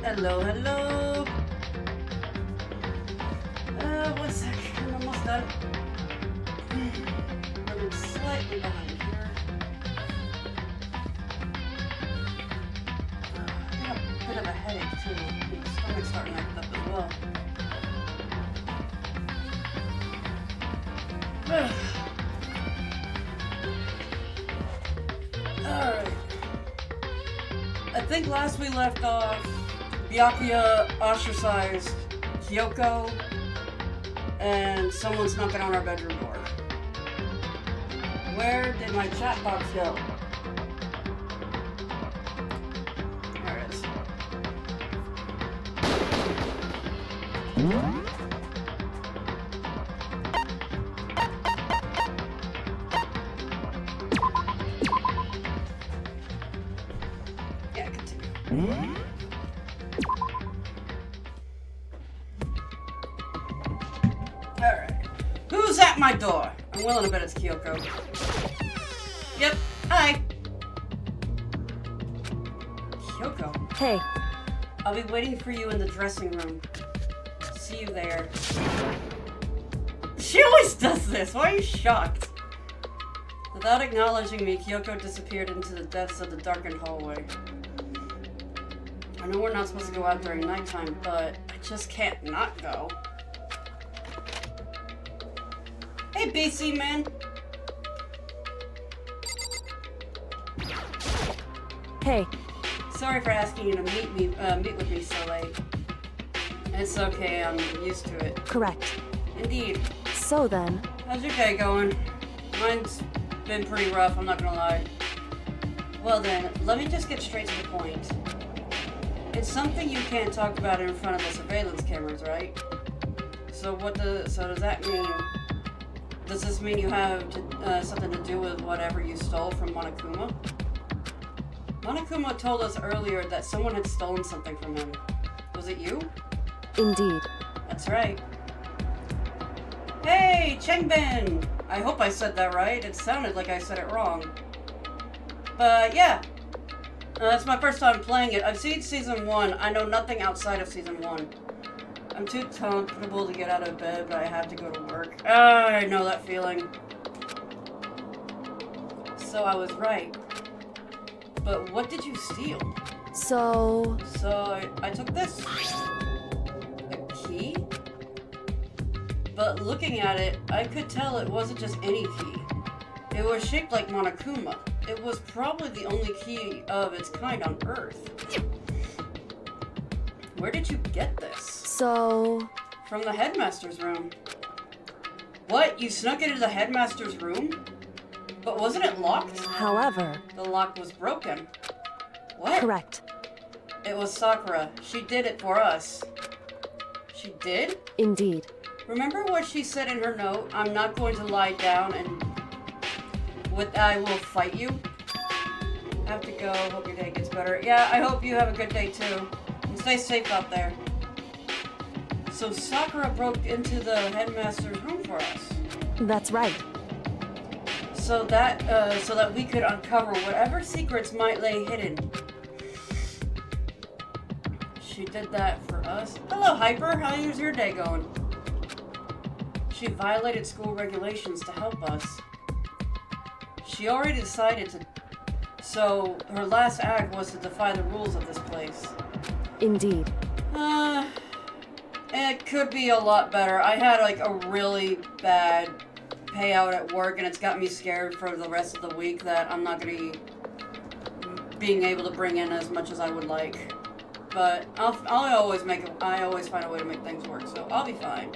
Hello, hello. One sec. I'm almost done. I'm slightly behind here. I got a bit of a headache too. My stomach's starting to act up as well. Alright. I think last we left off, Byakuya ostracized Kyoko, and someone's knocking on our bedroom door. Where did my chat box go? There it is. Yeah, continue. Alright. Who's at my door? I'm willing to bet it's Kyoko. Yep. Hi. Kyoko. Hey. I'll be waiting for you in the dressing room. See you there. She always does this. Why are you shocked? Without acknowledging me, Kyoko disappeared into the depths of the darkened hallway. I know we're not supposed to go out during nighttime, but I just can't not go. Hey, BC man. Hey. Sorry for asking you to meet with me so late. It's okay, I'm used to it. Correct. Indeed. So then. How's your day going? Mine's been pretty rough, I'm not gonna lie. Well then, let me just get straight to the point. It's something you can't talk about in front of the surveillance cameras, right? So does that mean? Does this mean you have something to do with whatever you stole from Monokuma? Monokuma told us earlier that someone had stolen something from him. Was it you? Indeed. That's right. Hey, Chengbin! I hope I said that right. It sounded like I said it wrong. But yeah. It's my first time playing it. I've seen Season 1. I know nothing outside of Season 1. I'm too comfortable to get out of bed, but I have to go to work. I know that feeling. So I was right. But what did you steal? So I took this. A key? But looking at it, I could tell it wasn't just any key. It was shaped like Monokuma. It was probably the only key of its kind on Earth. Where did you get this? From the headmaster's room. What? You snuck into the headmaster's room? But wasn't it locked? However. The lock was broken. What? Correct. It was Sakura. She did it for us. She did? Indeed. Remember what she said in her note? I'm not going to lie down and I will fight you. I have to go. Hope your day gets better. Yeah, I hope you have a good day too. And stay safe out there. So Sakura broke into the headmaster's room for us. That's right. So that we could uncover whatever secrets might lay hidden. She did that for us. Hello, Hyper. How's your day going? She violated school regulations to help us. She already decided to. So her last act was to defy the rules of this place. Indeed. It could be a lot better. I had like a really bad payout at work, and it's got me scared for the rest of the week that I'm not going to be being able to bring in as much as I would like. But I always find a way to make things work, so I'll be fine.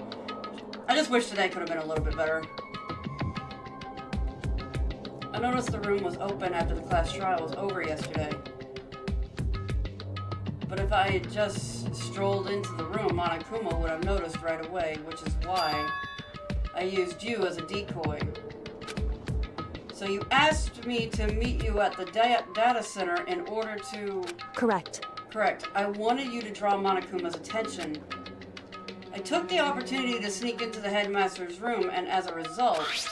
I just wish today could have been a little bit better. I noticed the room was open after the class trial was over yesterday. But if I had just strolled into the room, Monokuma would have noticed right away, which is why I used you as a decoy. So you asked me to meet you at the data center in order to... Correct. Correct. I wanted you to draw Monokuma's attention. I took the opportunity to sneak into the headmaster's room, and as a result,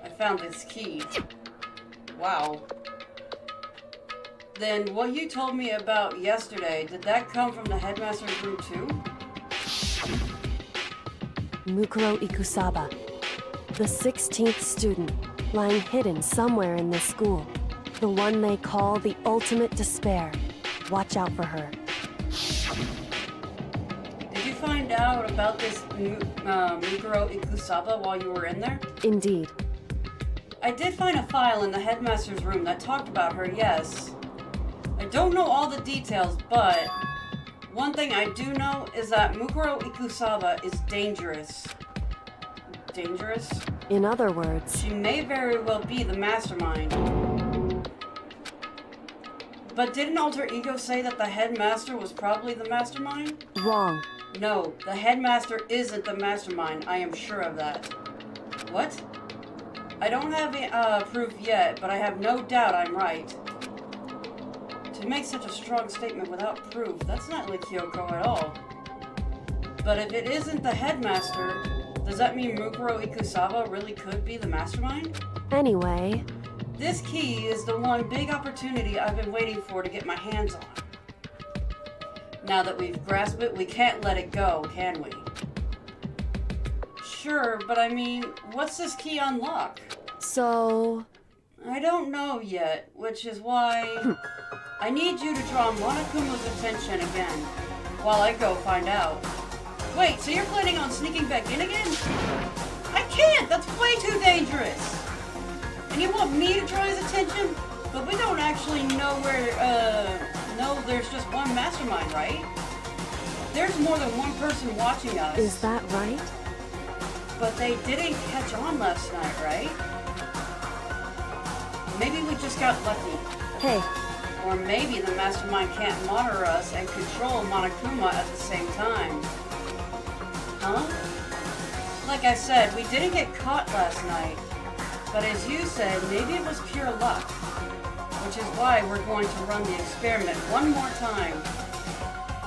I found this key. Wow. Then what you told me about yesterday, did that come from the headmaster's room too? Mukuro Ikusaba. The 16th student, lying hidden somewhere in this school. The one they call the ultimate despair. Watch out for her. Did you find out about this Mukuro Ikusaba while you were in there? Indeed. I did find a file in the headmaster's room that talked about her, yes. I don't know all the details, but one thing I do know is that Mukuro Ikusaba is dangerous. Dangerous? In other words, She may very well be the mastermind. But didn't Alter Ego say that the headmaster was probably the mastermind? wrong. No, the headmaster isn't the mastermind. I am sure of that. What? I don't have proof yet, but I have no doubt I'm right. To make such a strong statement without proof, that's not like Kyoko at all. But if it isn't the headmaster, does that mean Mukuro Ikusaba really could be the mastermind? Anyway, This key is the one big opportunity I've been waiting for to get my hands on. Now that we've grasped it, we can't let it go, can we? Sure, but I mean, what's this key unlock? so... I don't know yet, which is why I need you to draw Monokuma's attention again, while I go find out. Wait, so you're planning on sneaking back in again? I can't! That's way too dangerous! And you want me to draw his attention? But we don't actually know no, there's just one mastermind, right? There's more than one person watching us. Is that right? But they didn't catch on last night, right? Maybe we just got lucky. Hey, Or maybe the mastermind can't monitor us and control Monokuma at the same time. Huh? Like I said, we didn't get caught last night. But as you said, maybe it was pure luck. Which is why we're going to run the experiment one more time.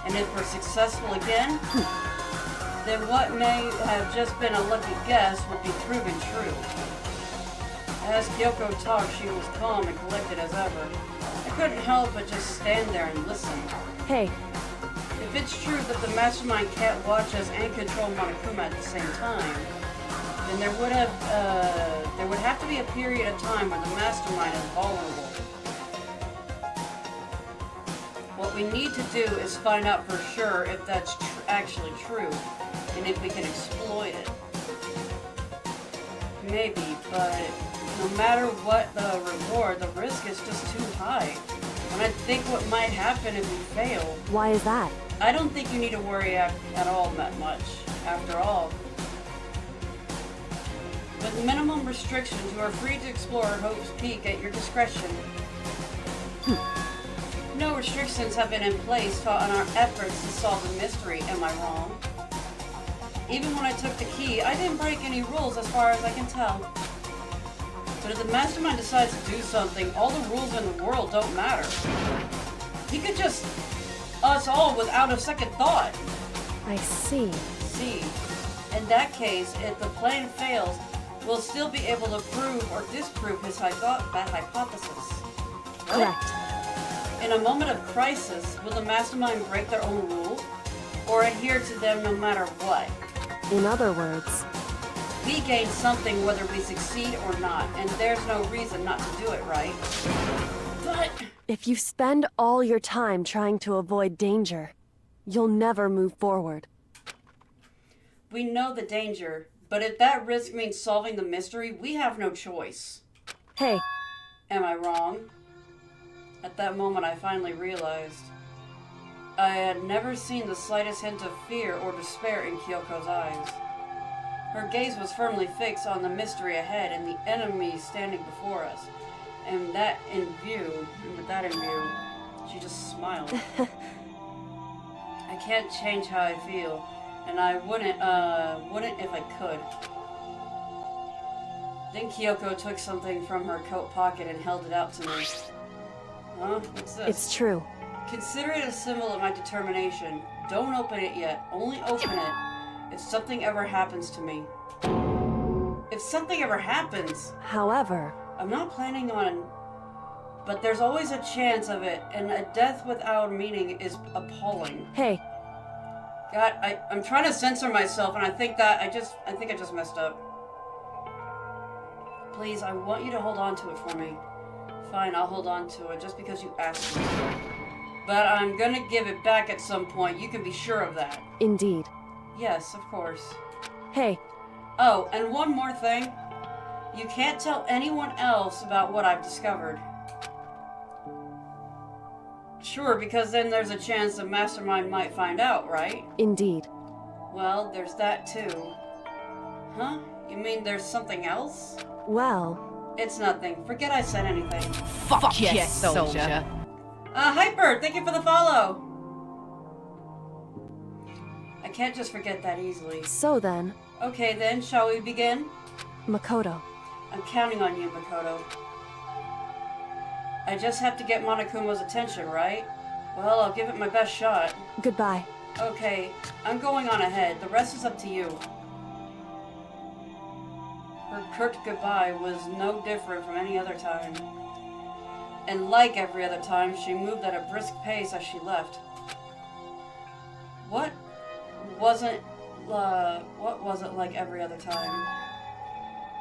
And if we're successful again, then what may have just been a lucky guess would be proven true. As Kyoko talked, she was calm and collected as ever. I couldn't help but just stand there and listen. hey, If it's true that the mastermind can't watch us and control Monokuma at the same time, then there would have to be a period of time when the mastermind is vulnerable. What we need to do is find out for sure if that's actually true, and if we can exploit it. Maybe, but no matter what the reward, the risk is just too high. And I think what might happen if we fail. why is that? I don't think you need to worry at all that much. After all, with minimum restrictions, you are free to explore Hope's Peak at your discretion. No restrictions have been in place on our efforts to solve the mystery, am I wrong? Even when I took the key, I didn't break any rules as far as I can tell. But if the mastermind decides to do something, all the rules in the world don't matter. He could just us all without a second thought. I see. See, in that case, if the plan fails, we'll still be able to prove or disprove his hypothesis. Correct. In a moment of crisis, will the mastermind break their own rules, or adhere to them no matter what? In other words, We gain something whether we succeed or not, and there's no reason not to do it, right? But if you spend all your time trying to avoid danger, you'll never move forward. we know the danger, but if that risk means solving the mystery, we have no choice. Hey, Am I wrong? At that moment, I finally realized I had never seen the slightest hint of fear or despair in Kyoko's eyes. Her gaze was firmly fixed on the mystery ahead and the enemy standing before us. And with that in view, she just smiled. I can't change how I feel, and I wouldn't if I could. Then Kyoko took something from her coat pocket and held it out to me. Huh? What's this? it's true. Consider it a symbol of my determination. Don't open it yet. Only open it if something ever happens to me. If something ever happens, However, I'm not planning on But there's always a chance of it, and a death without meaning is appalling. Hey, God, I'm trying to censor myself, and I think I just messed up. Please, I want you to hold on to it for me. Fine, I'll hold on to it just because you asked me to. But I'm gonna give it back at some point. You can be sure of that. indeed. Yes, of course. Hey, Oh, and one more thing. You can't tell anyone else about what I've discovered. Sure, because then there's a chance the mastermind might find out, right? indeed. Well, there's that too. Huh? You mean there's something else? Well, It's nothing. Forget I said anything. Fuck yes, soldier. Hyper, thank you for the follow. I can't just forget that easily. so then, Okay then, shall we begin? Makoto. I'm counting on you, Makoto. I just have to get Monokuma's attention, right? Well, I'll give it my best shot. Goodbye. Okay, I'm going on ahead. The rest is up to you. Her curt goodbye was no different from any other time. And like every other time, she moved at a brisk pace as she left. What wasn't like every other time?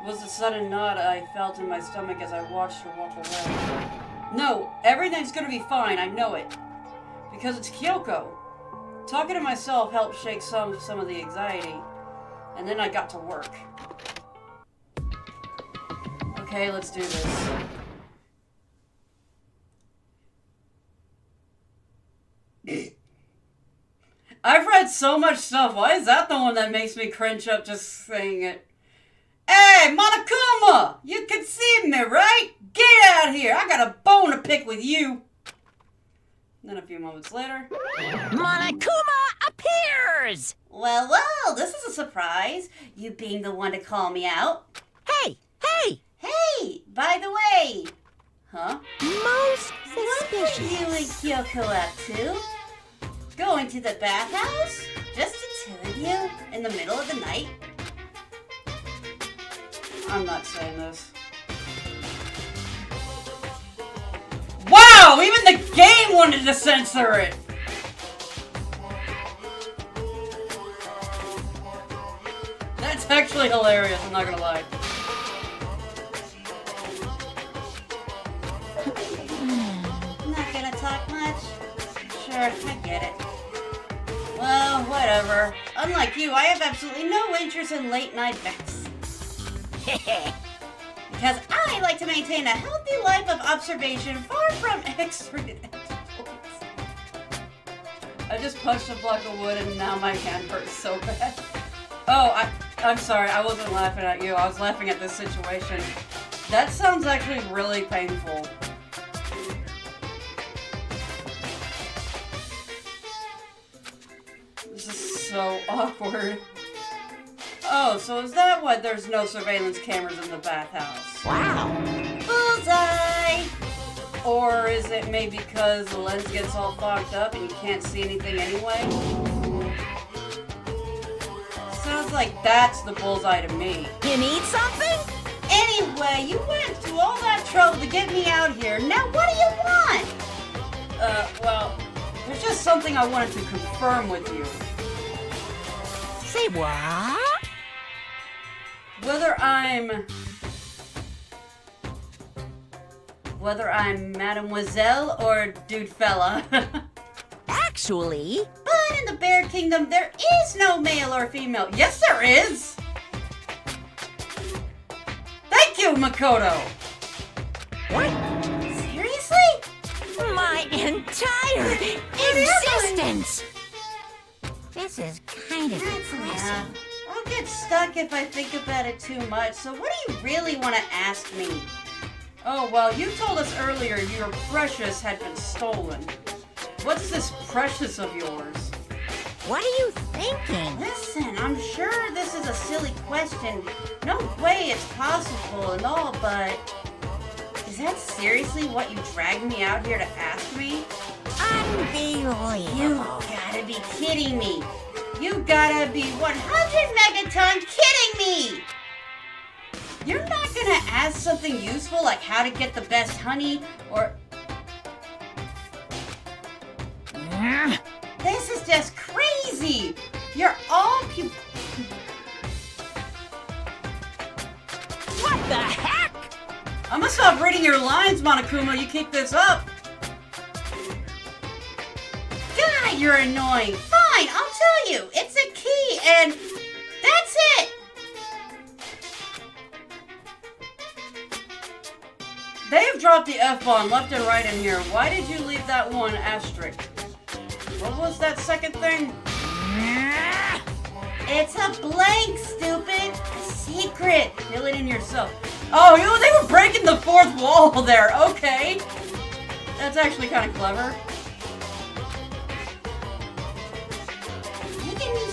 Was the sudden knot I felt in my stomach as I watched her walk away. No, everything's gonna be fine, I know it. Because it's Kyoko. Talking to myself helped shake some of the anxiety. And then I got to work. Okay, let's do this. I've read so much stuff. Why is that the one that makes me cringe up just saying it? Hey, Monokuma! You can see me, right? Get out here! I got a bone to pick with you! Then a few moments later... Monokuma appears! Well, this is a surprise. You being the one to call me out. Hey! Hey, by the way... Huh? Most What are suspicious. you and Kyoko up to? Going to the bathhouse? Just the two of you? In the middle of the night? I'm not saying this. Wow! Even the game wanted to censor it! That's actually hilarious, I'm not gonna lie. Not gonna talk much? Sure, I get it. Well, whatever. Unlike you, I have absolutely no interest in late night bets. Because I like to maintain a healthy life of observation far from extreme exploits. I just punched a block of wood and now my hand hurts so bad. Oh, I'm sorry, I wasn't laughing at you. I was laughing at this situation. That sounds actually really painful. This is so awkward. Oh, so is that why there's no surveillance cameras in the bathhouse? Wow. Bullseye! Or is it maybe because the lens gets all fogged up and you can't see anything anyway? Sounds like that's the bullseye to me. You need something? Anyway, you went through all that trouble to get me out here. Now what do you want? Well, there's just something I wanted to confirm with you. Say what? Whether I'm Mademoiselle or Dude Fella. Actually, But in the Bear Kingdom, there is no male or female. Yes, there is! Thank you, Makoto! what? Seriously? My entire existence! This is kind of That's enough. depressing. I'll get stuck if I think about it too much, so what do you really want to ask me? Oh, well, you told us earlier your precious had been stolen. What's this precious of yours? What are you thinking? Listen, I'm sure this is a silly question. No way it's possible and all, but... Is that seriously what you dragged me out here to ask me? Unbelievable. You gotta be kidding me. You gotta be 100 megaton kidding me! You're not gonna ask something useful like how to get the best honey or... This is just crazy! You're all What the heck? I'm gonna stop reading your lines, Monokuma. You keep this up. God, you're annoying. Fine, I'll tell you. It's a key, and that's it. They've dropped the F-bomb left and right in here. Why did you leave that one asterisk? What was that second thing? It's a blank, stupid. A secret. Fill it in yourself. Oh, they were breaking the fourth wall there. Okay. That's actually kind of clever. Making me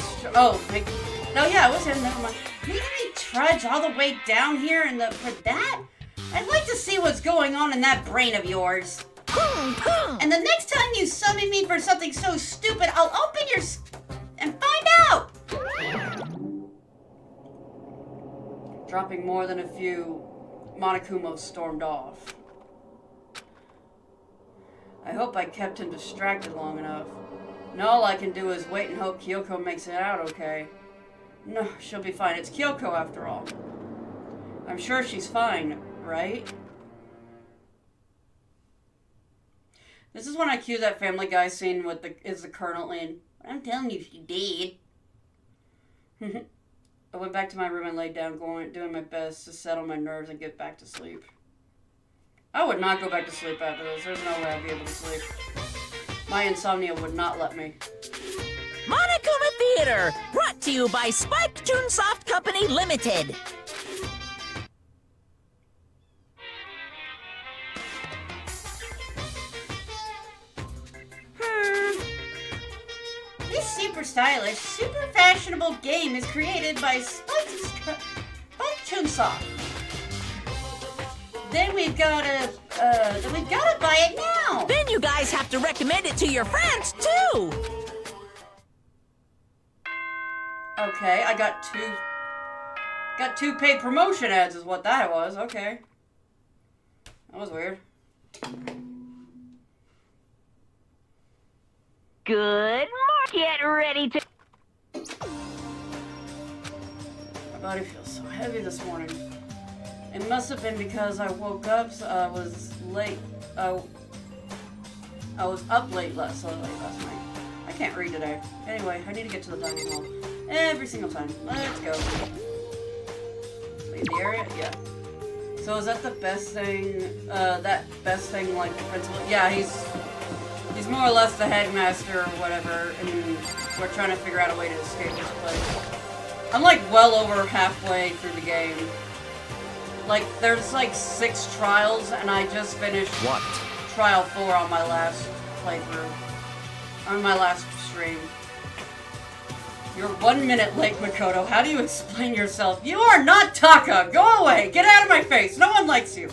no, yeah, it was him. Never mind. Making me trudge all the way down here for that? I'd like to see what's going on in that brain of yours. And the next time you summon me for something so stupid, I'll open your and find out! Dropping more than a few, Monokuma stormed off. I hope I kept him distracted long enough. Now all I can do is wait and hope Kyoko makes it out okay. No, she'll be fine. It's Kyoko after all. I'm sure she's fine, right? This is when I cue that Family Guy scene with the Colonel in. I'm telling you, she did. I went back to my room and laid down, doing my best to settle my nerves and get back to sleep. I would not go back to sleep after this. There's no way I'd be able to sleep. My insomnia would not let me. Monokuma Theater, brought to you by Spike Chunsoft Company Limited. This super stylish, super fashionable game is created by Spike Chunsoft. Then we've gotta buy it now. Then you guys have to recommend it to your friends too. Okay, I got two paid promotion ads is what that was. Okay. That was weird. Good. Get ready to... My body feels so heavy this morning. It must have been because I woke up, so I was late. I was up late last night. I can't read today. Anyway, I need to get to the dining hall. Every single time. Let's go. Wait, the area? Yeah. So is that the best thing, that best thing like the principal? Yeah, he's more or less the headmaster or whatever, and we're trying to figure out a way to escape this place. I'm like well over halfway through the game. Like, there's like 6 trials, and I just finished trial 4 on my last playthrough. On my last stream. You're 1 minute late, Makoto. How do you explain yourself? You are not Taka! Go away! Get out of my face! No one likes you!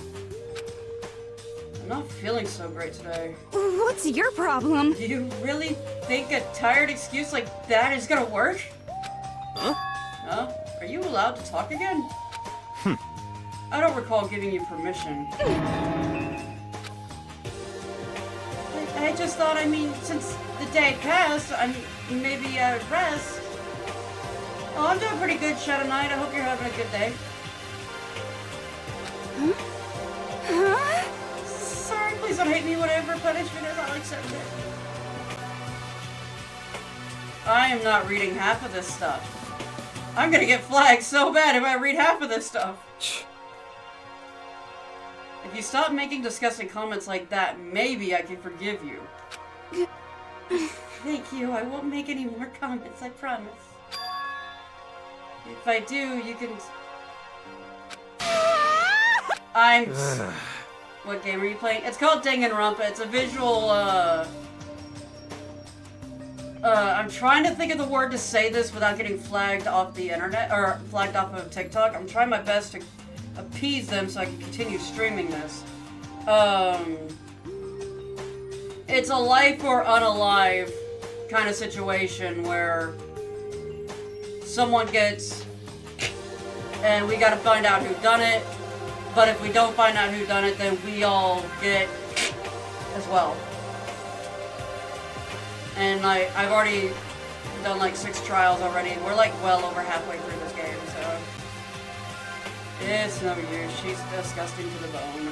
I'm not feeling so great today. What's your problem? Do you really think a tired excuse like that is gonna work? Huh? Huh? Are you allowed to talk again? I don't recall giving you permission. I just thought, since the day passed, maybe I would rest. Oh, I'm doing pretty good, Shadow Knight. I hope you're having a good day. Huh? Sorry, please don't hate me. Whatever punishment is, I'll accept it. I am not reading half of this stuff. I'm gonna get flagged so bad if I read half of this stuff. If you stop making disgusting comments like that, maybe I can forgive you. Thank you. I won't make any more comments, I promise. If I do, you can... What game are you playing? It's called Danganronpa. It's a visual, I'm trying to think of the word to say this without getting flagged off the internet, or flagged off of TikTok. I'm trying my best to appease them so I can continue streaming this. It's a life or unalive kind of situation where someone gets and we gotta find out who done it. But if we don't find out who done it, then we all get as well. And I've already done like 6 trials already. We're like well over halfway through this game, so it's no use. She's disgusting to the bone.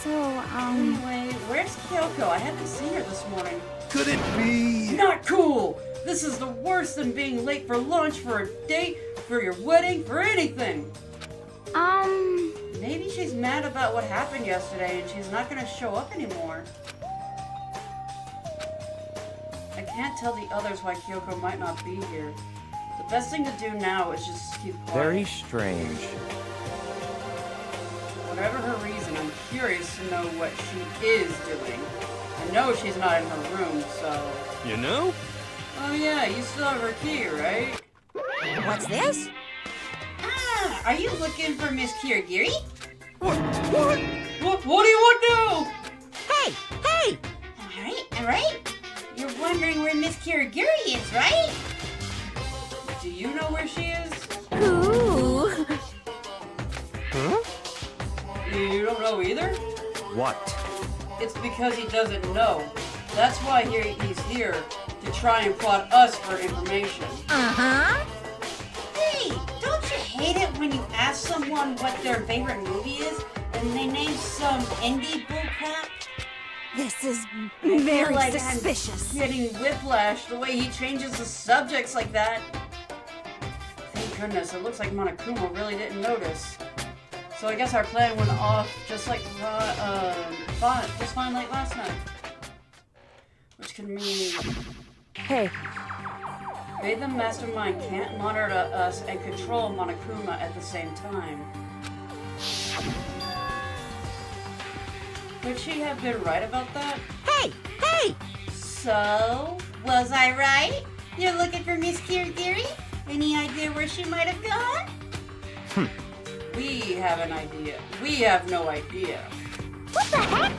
So, Anyway, where's Kyoko? I haven't seen her this morning. Could it be? Not cool! This is the worst than being late for lunch, for a date, for your wedding, for anything! Maybe she's mad about what happened yesterday and she's not gonna show up anymore. I can't tell the others why Kyoko might not be here. The best thing to do now is just keep quiet. Very strange. Whatever her reason, I'm curious to know what she is doing. I know she's not in her room, so... You know? Oh yeah, you still have her key, right? What's this? Ah, are you looking for Miss Kirigiri? What? What do you want now? Hey! Hey! Alright. You're wondering where Miss Kirigiri is, right? Do you know where she is? Ooh! Huh? You don't know either? What? It's because he doesn't know. That's why he's here, to try and prod us for information. Uh-huh. Hey, don't you hate it when you ask someone what their favorite movie is, and they name some indie bullcrap? this is I feel very like suspicious. I'm getting whiplash the way he changes the subjects like that. Thank goodness, it looks like Monokuma really didn't notice. So I guess our plan went off just like fine like last night. Which could mean Hey, they, the mastermind, can't monitor us and control Monokuma at the same time. Could she have been right about that? Hey! Hey! So, was I right? You're looking for Miss Kirigiri? Any idea where she might have gone? We have an idea. We have no idea. What the heck?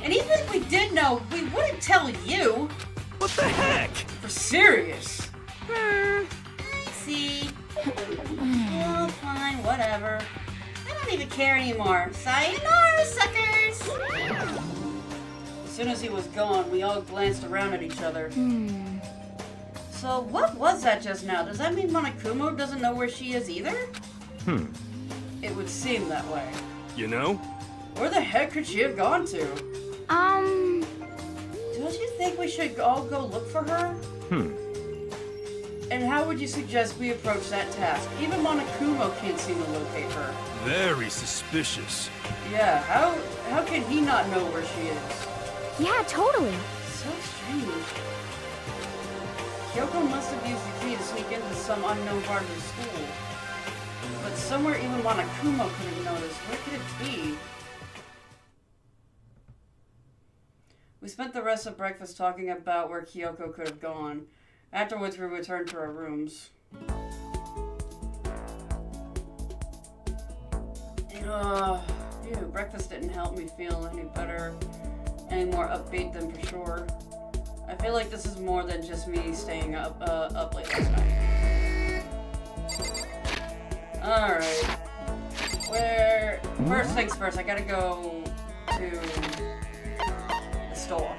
And even if we did know, we wouldn't tell you. What the heck? For serious. I see. Well, fine, whatever. I don't even care anymore. Sayonara, suckers! As soon as he was gone, we all glanced around at each other. So, what was that just now? Does that mean Monokuma doesn't know where she is either? It would seem that way. You know? Where the heck could she have gone to? Don't you think we should all go look for her? And how would you suggest we approach that task? Even Monokuma can't seem to locate her. Very suspicious. Yeah, how can he not know where she is? Yeah, totally. So strange. Kyoko must have used the key to sneak into some unknown part of the school. But somewhere even Monokuma couldn't notice. Where could it be? We spent the rest of breakfast talking about where Kyoko could have gone. Afterwards, we returned to our rooms. Breakfast didn't help me feel any better, any more upbeat than for sure. I feel like this is more than just me staying up late last night. Alright. First things first, I gotta go to the store.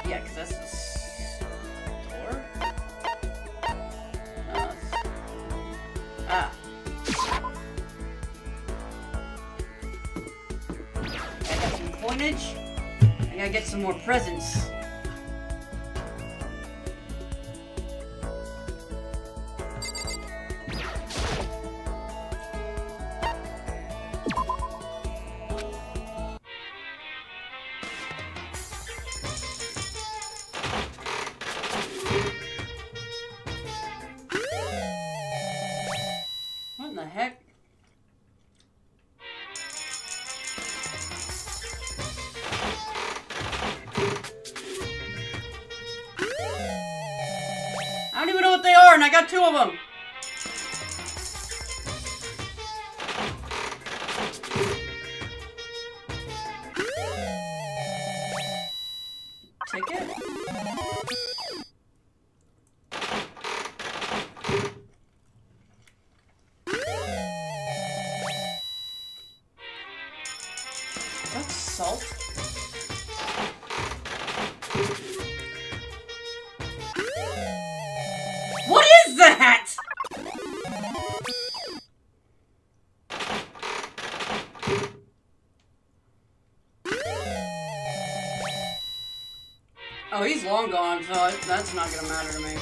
Yeah, because that's the store. I got some coinage. I gotta get some more presents. What in the heck? I don't even know what they are, and I got 2 of them. Ticket? What is that? Oh, he's long gone, so that's not gonna matter to me.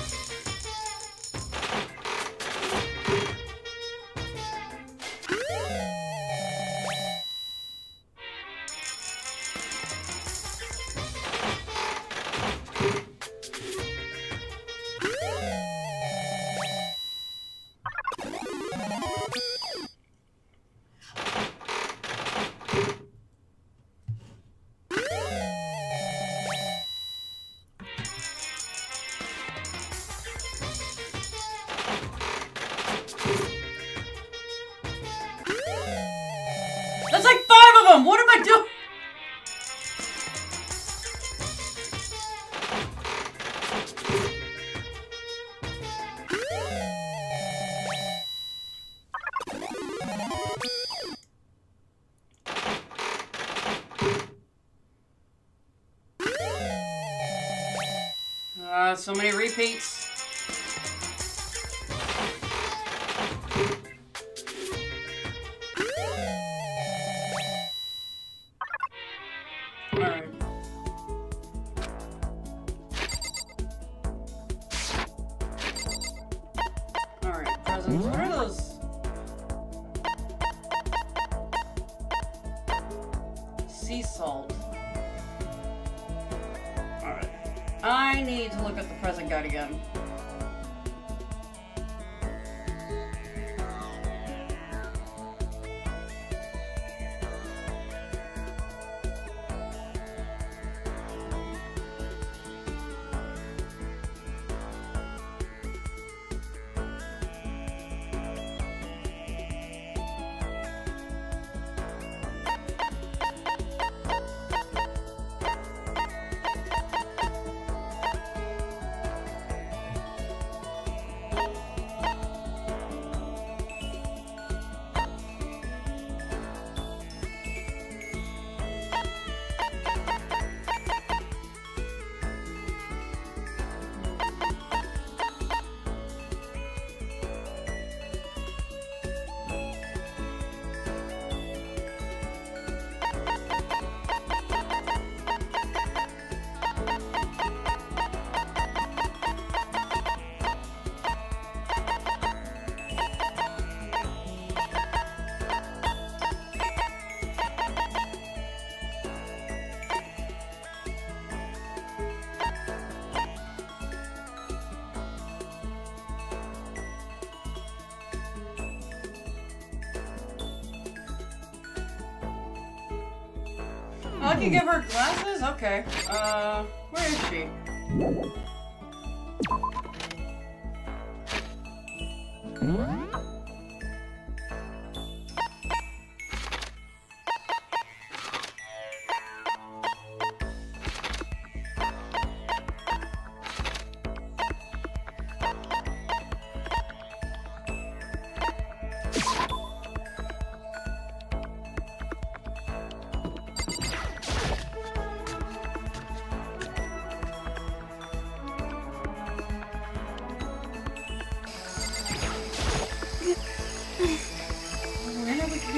That's like 5 of them! What am I doing? So many repeats. Alright. Alright, presents. What are those? Sea salt. Alright. I need to look at the present guide again. I can give her glasses? Okay. Where is she?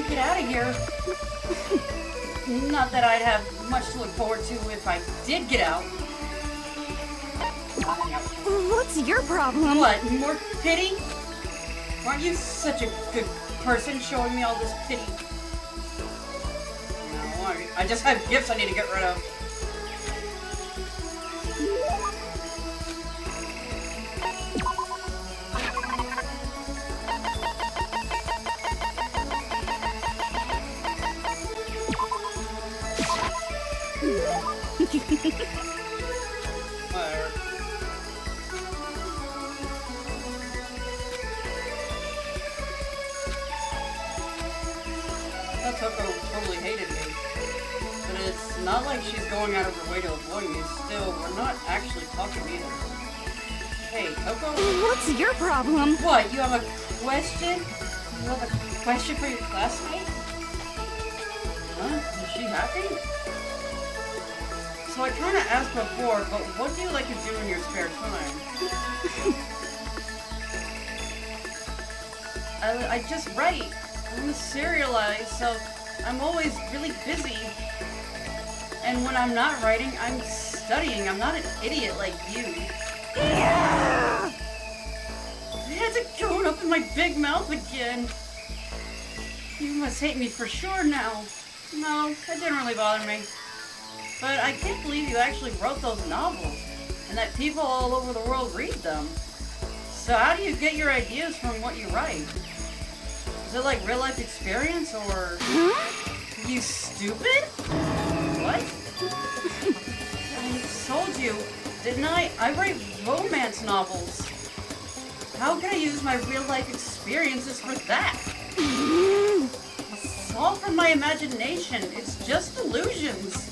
Get out of here. Not that I'd have much to look forward to if I did get out. What's your problem? What, more pity? Aren't you such a good person showing me all this pity? No, I just have gifts I need to get rid of. Whatever. That Toko totally hated me. But it's not like she's going out of her way to avoid me. Still, we're not actually talking either. Hey, Toko? What's your problem? What, you have a question? You have a question for your classmate? Huh? Is she happy? So I kind of asked before, but what do you like to do in your spare time? I just write. I'm serialized, so I'm always really busy. And when I'm not writing, I'm studying. I'm not an idiot like you. It hasn't grown up in my big mouth again. You must hate me for sure now. No, that didn't really bother me. But I can't believe you actually wrote those novels, and that people all over the world read them. So how do you get your ideas from what you write? Is it like real life experience, or... You stupid? What? I told you, didn't I? I write romance novels. How can I use my real life experiences for that? It's all from my imagination. It's just delusions.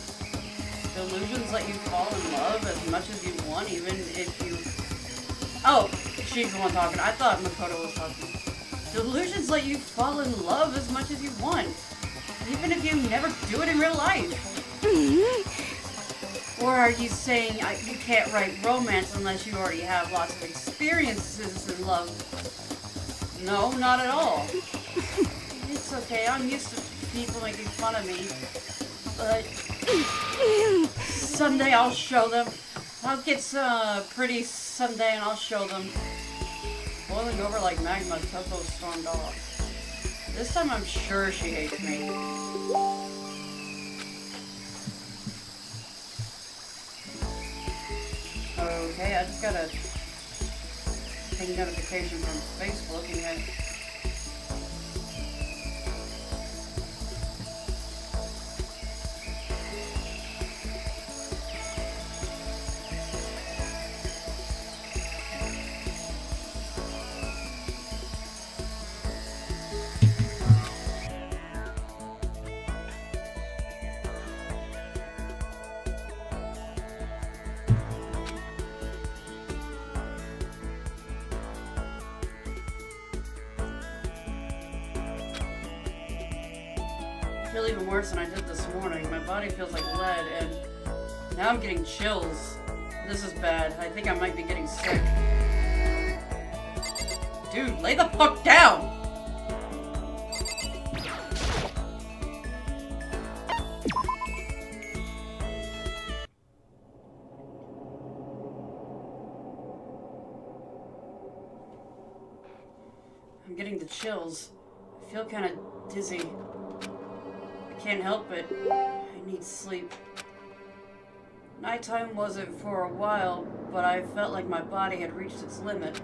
Delusions let you fall in love as much as you want, even if you... Oh, she's the one talking. I thought Makoto was talking. Delusions let you fall in love as much as you want, even if you never do it in real life. Or are you saying you can't write romance unless you already have lots of experiences in love? No, not at all. It's okay, I'm used to people making fun of me. But someday I'll show them. I'll get pretty someday and I'll show them. Boiling over like magma, Toko stormed off. This time I'm sure she hates me. Okay, I just got a ping notification from Facebook and yet... I feel even worse than I did this morning. My body feels like lead, and now I'm getting chills. This is bad. I think I might be getting sick. Dude, lay the fuck down! I'm getting the chills. I feel kind of dizzy. Can't help it. I need sleep. Nighttime wasn't for a while, but I felt like my body had reached its limit.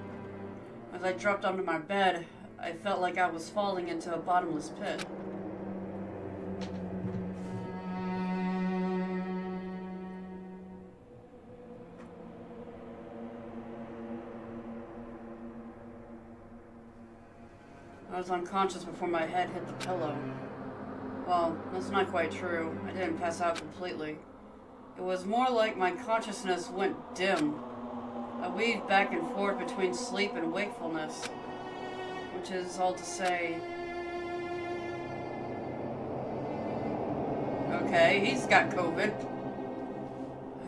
As I dropped onto my bed, I felt like I was falling into a bottomless pit. I was unconscious before my head hit the pillow. Well, that's not quite true. I didn't pass out completely. It was more like my consciousness went dim. I weaved back and forth between sleep and wakefulness. Which is all to say... Okay, he's got COVID.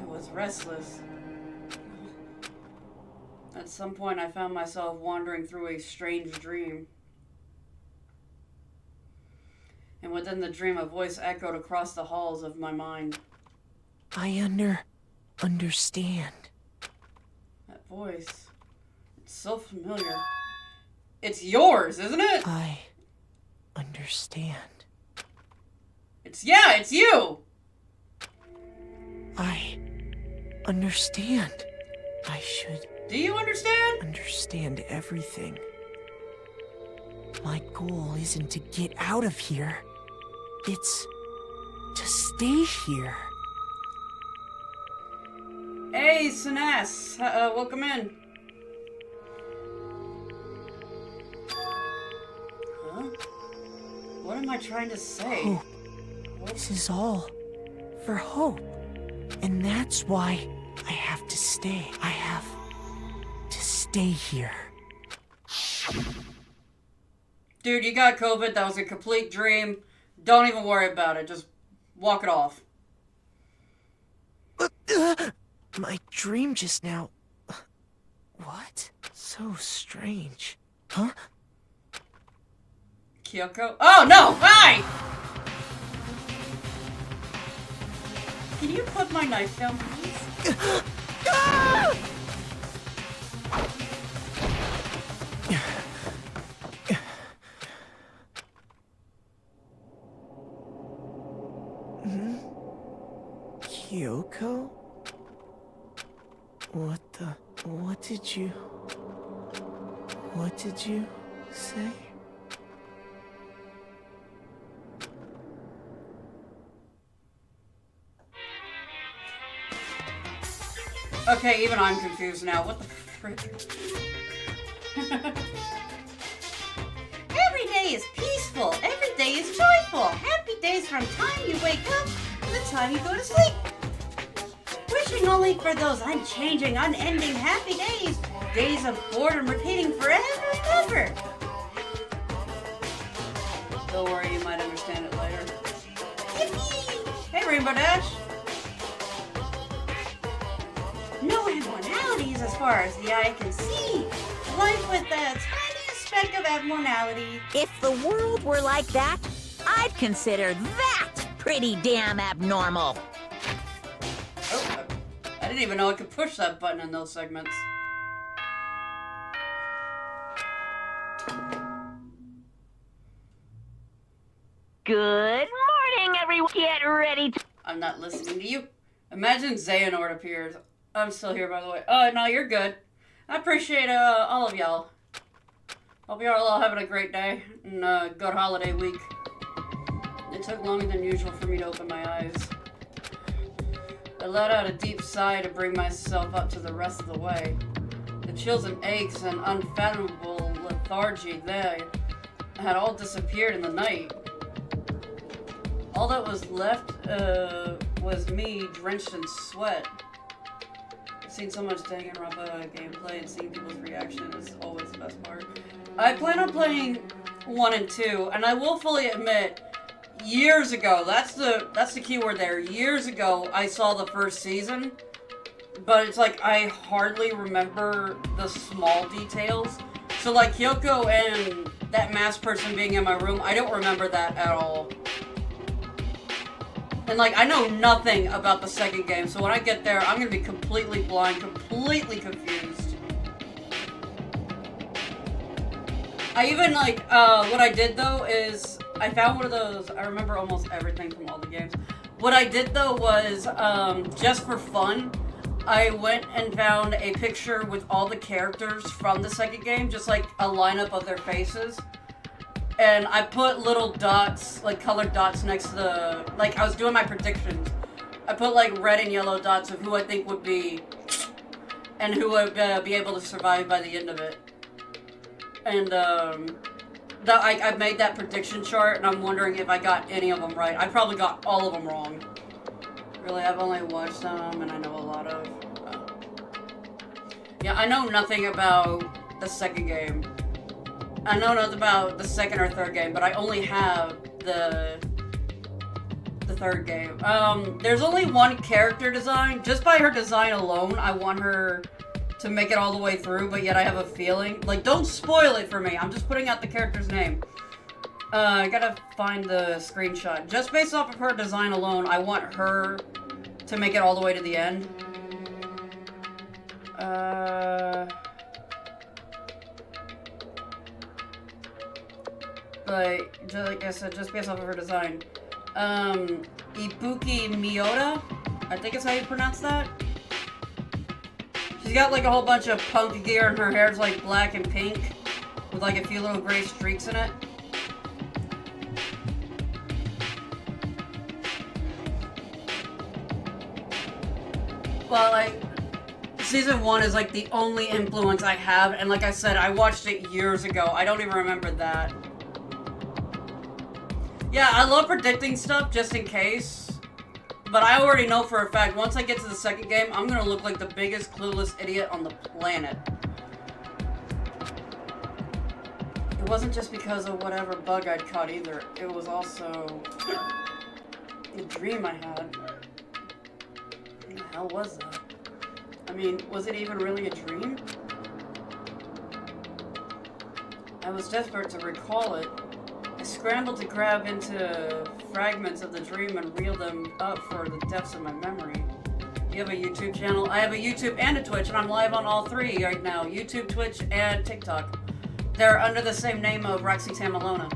I was restless. At some point I found myself wandering through a strange dream. And within the dream, a voice echoed across the halls of my mind. I understand. That voice. It's so familiar. It's yours, isn't it? I understand. It's you! I understand. I should Do you understand? understand everything. My goal isn't to get out of here. It's to stay here. Hey, Sinas. Welcome in. Huh? What am I trying to say? Hope. This is all for hope. And that's why I have to stay. I have to stay here. Dude, you got COVID. That was a complete dream. Don't even worry about it. Just walk it off. My dream just now... What? So strange. Huh? Kyoko? Oh no! Hi! Can you put my knife down, please? Kyoko? What did you say? Okay, even I'm confused now. What the frick? Every day is peaceful. Every day is joyful. Happy days from time you wake up to the time you go to sleep. Wishing only for those unchanging, unending happy days. Days of boredom repeating forever and ever. Don't worry, you might understand it later. Yippee! Hey, Rainbow Dash. No abnormalities as far as the eye can see. Life with the tiniest speck of abnormality. If the world were like that, I'd consider that pretty damn abnormal. Oh, I didn't even know I could push that button in those segments. Good morning, everyone. Get ready to... I'm not listening to you. Imagine Xehanort appears. I'm still here, by the way. Oh, no, you're good. I appreciate all of y'all. Hope y'all all having a great day and good holiday week. It took longer than usual for me to open my eyes. I let out a deep sigh to bring myself up to the rest of the way. The chills and aches and unfathomable lethargy there had all disappeared in the night. All that was left was me drenched in sweat. I've seen so much Danganronpa gameplay and seeing people's reaction is always the best part. I plan on playing 1 and 2, and I will fully admit, years ago, that's the key word there, years ago I saw the first season, but it's like I hardly remember the small details. So like Kyoko and that masked person being in my room, I don't remember that at all. And like, I know nothing about the second game, so when I get there, I'm gonna be completely blind, completely confused. I even like, what I did though is, I found one of those, I remember almost everything from all the games. What I did though was, just for fun, I went and found a picture with all the characters from the second game, just like a lineup of their faces. And I put little dots, like colored dots next to the, like I was doing my predictions. I put like red and yellow dots of who I think would be, and who would be able to survive by the end of it. And I made that prediction chart, and I'm wondering if I got any of them right. I probably got all of them wrong. Really, I've only watched them, and I know a lot of. Yeah, I know nothing about the second game. I know nothing about the second or third game, but I only have the third game. There's only one character design. Just by her design alone, I want her to make it all the way through, but yet I have a feeling. Like, don't spoil it for me. I'm just putting out the character's name. I gotta find the screenshot. Just based off of her design alone, I want her to make it all the way to the end. But, just like I said, just based off of her design. Ibuki Miota? I think is how you pronounce that. She's got like a whole bunch of punk gear and her hair's like black and pink with like a few little gray streaks in it. Well, like, Season 1 is like the only influence I have, and like I said, I watched it years ago. I don't even remember that. Yeah, I love predicting stuff just in case, but I already know for a fact, once I get to the second game, I'm gonna look like the biggest clueless idiot on the planet. It wasn't just because of whatever bug I'd caught either. It was also a dream I had. What the hell was that? I mean, was it even really a dream? I was desperate to recall it. I scrambled to grab into fragments of the dream and reel them up for the depths of my memory. You have a YouTube channel? I have a YouTube and a Twitch, and I'm live on all three right now. YouTube, Twitch, and TikTok. They're under the same name of Roxy Tamalona.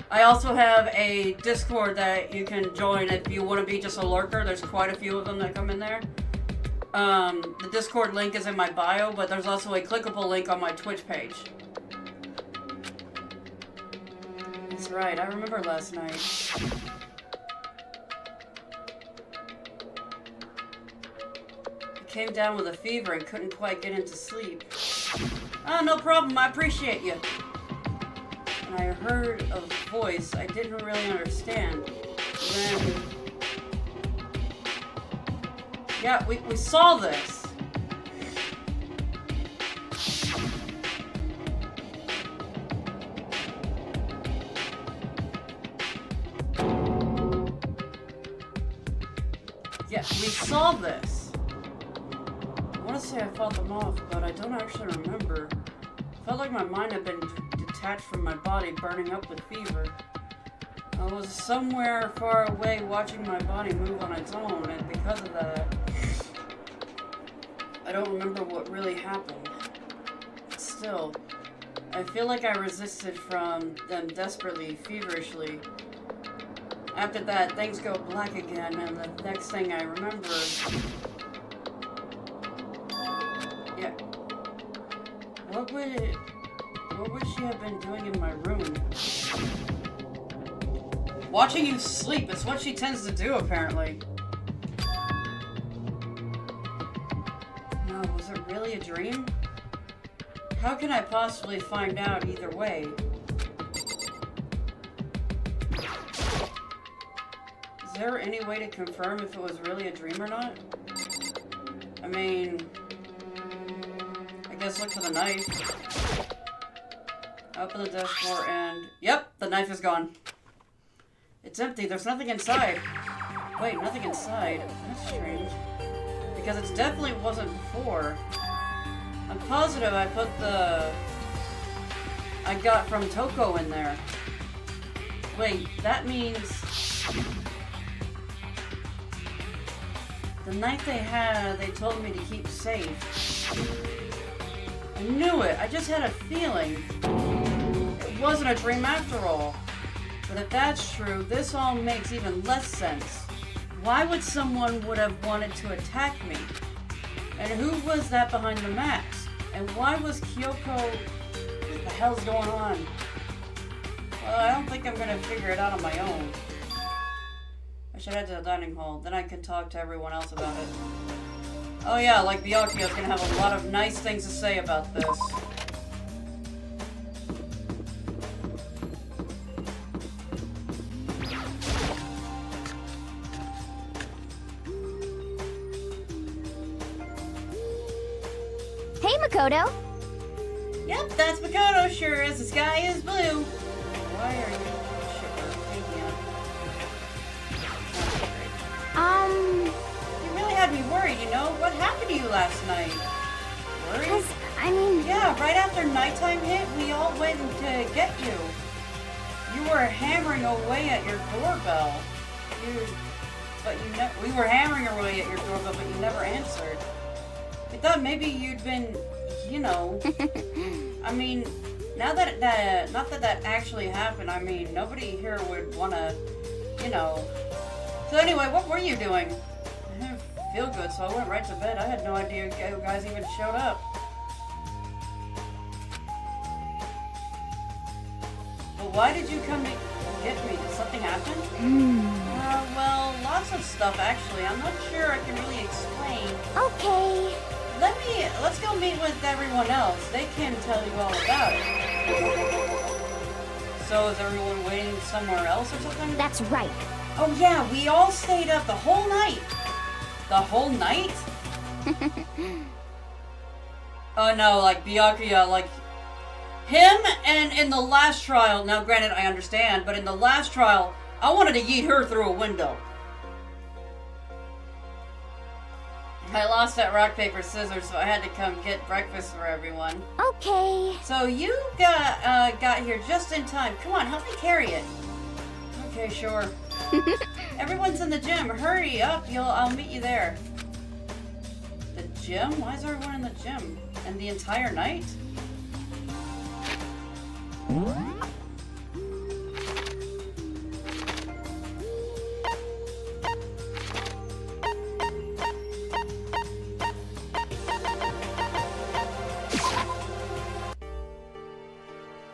I also have a Discord that you can join if you want to be just a lurker. There's quite a few of them that come in there. The Discord link is in my bio, but there's also a clickable link on my Twitch page. That's right, I remember last night. I came down with a fever and couldn't quite get into sleep. Oh, no problem, I appreciate you. And I heard a voice I didn't really understand. Then... yeah, we saw this. Yeah, we saw this. I want to say I fought them off, but I don't actually remember. I felt like my mind had been detached from my body, burning up with fever. I was somewhere far away watching my body move on its own, and because of that, I don't remember what really happened. Still, I feel like I resisted from them desperately, feverishly. After that, things go black again, and the next thing I remember... yeah. What would she have been doing in my room? Watching you sleep is what she tends to do, apparently. No, was it really a dream? How can I possibly find out either way? Is there any way to confirm if it was really a dream or not? I mean... I guess look for the knife. Open the desk drawer and... yep, the knife is gone. It's empty, there's nothing inside. Wait, nothing inside? That's strange. Because it definitely wasn't before. I'm positive I put the... I got from Toko in there. Wait, that means... the knife they had, they told me to keep safe. I knew it, I just had a feeling. It wasn't a dream after all. But if that's true, this all makes even less sense. Why would someone would have wanted to attack me? And who was that behind the mask? And why was Kyoko... what the hell's going on? Well, I don't think I'm gonna figure it out on my own. I should head to the dining hall, then I can talk to everyone else about it. Oh yeah, like Byakuya's gonna have a lot of nice things to say about this. Hey, Makoto. Yep, that's Makoto, sure as the sky is blue. Why are you... You really had me worried, you know? What happened to you last night? Worried? 'Cause, I mean... yeah, right after nighttime hit, we all went to get you. You were hammering away at your doorbell. We were hammering away at your doorbell, but you never answered. We thought maybe you'd been, you know... I mean, now that not that that actually happened, I mean, nobody here would want to, you know... So anyway, what were you doing? I didn't feel good, so I went right to bed. I had no idea you guys even showed up. But why did you come to get me? Did something happen? Well, lots of stuff actually. I'm not sure I can really explain. Okay. Let's go meet with everyone else. They can tell you all about it. So is everyone waiting somewhere else or something? That's right. Oh yeah, we all stayed up the whole night. The whole night? Oh no, like Byakuya, like him, and in the last trial, now granted I understand, but in the last trial, I wanted to yeet her through a window. I lost that rock, paper, scissors, so I had to come get breakfast for everyone. Okay. So you got here just in time. Come on, help me carry it. Okay, sure. Everyone's in the gym. Hurry up. I'll meet you there. The gym? Why is everyone in the gym? And the entire night?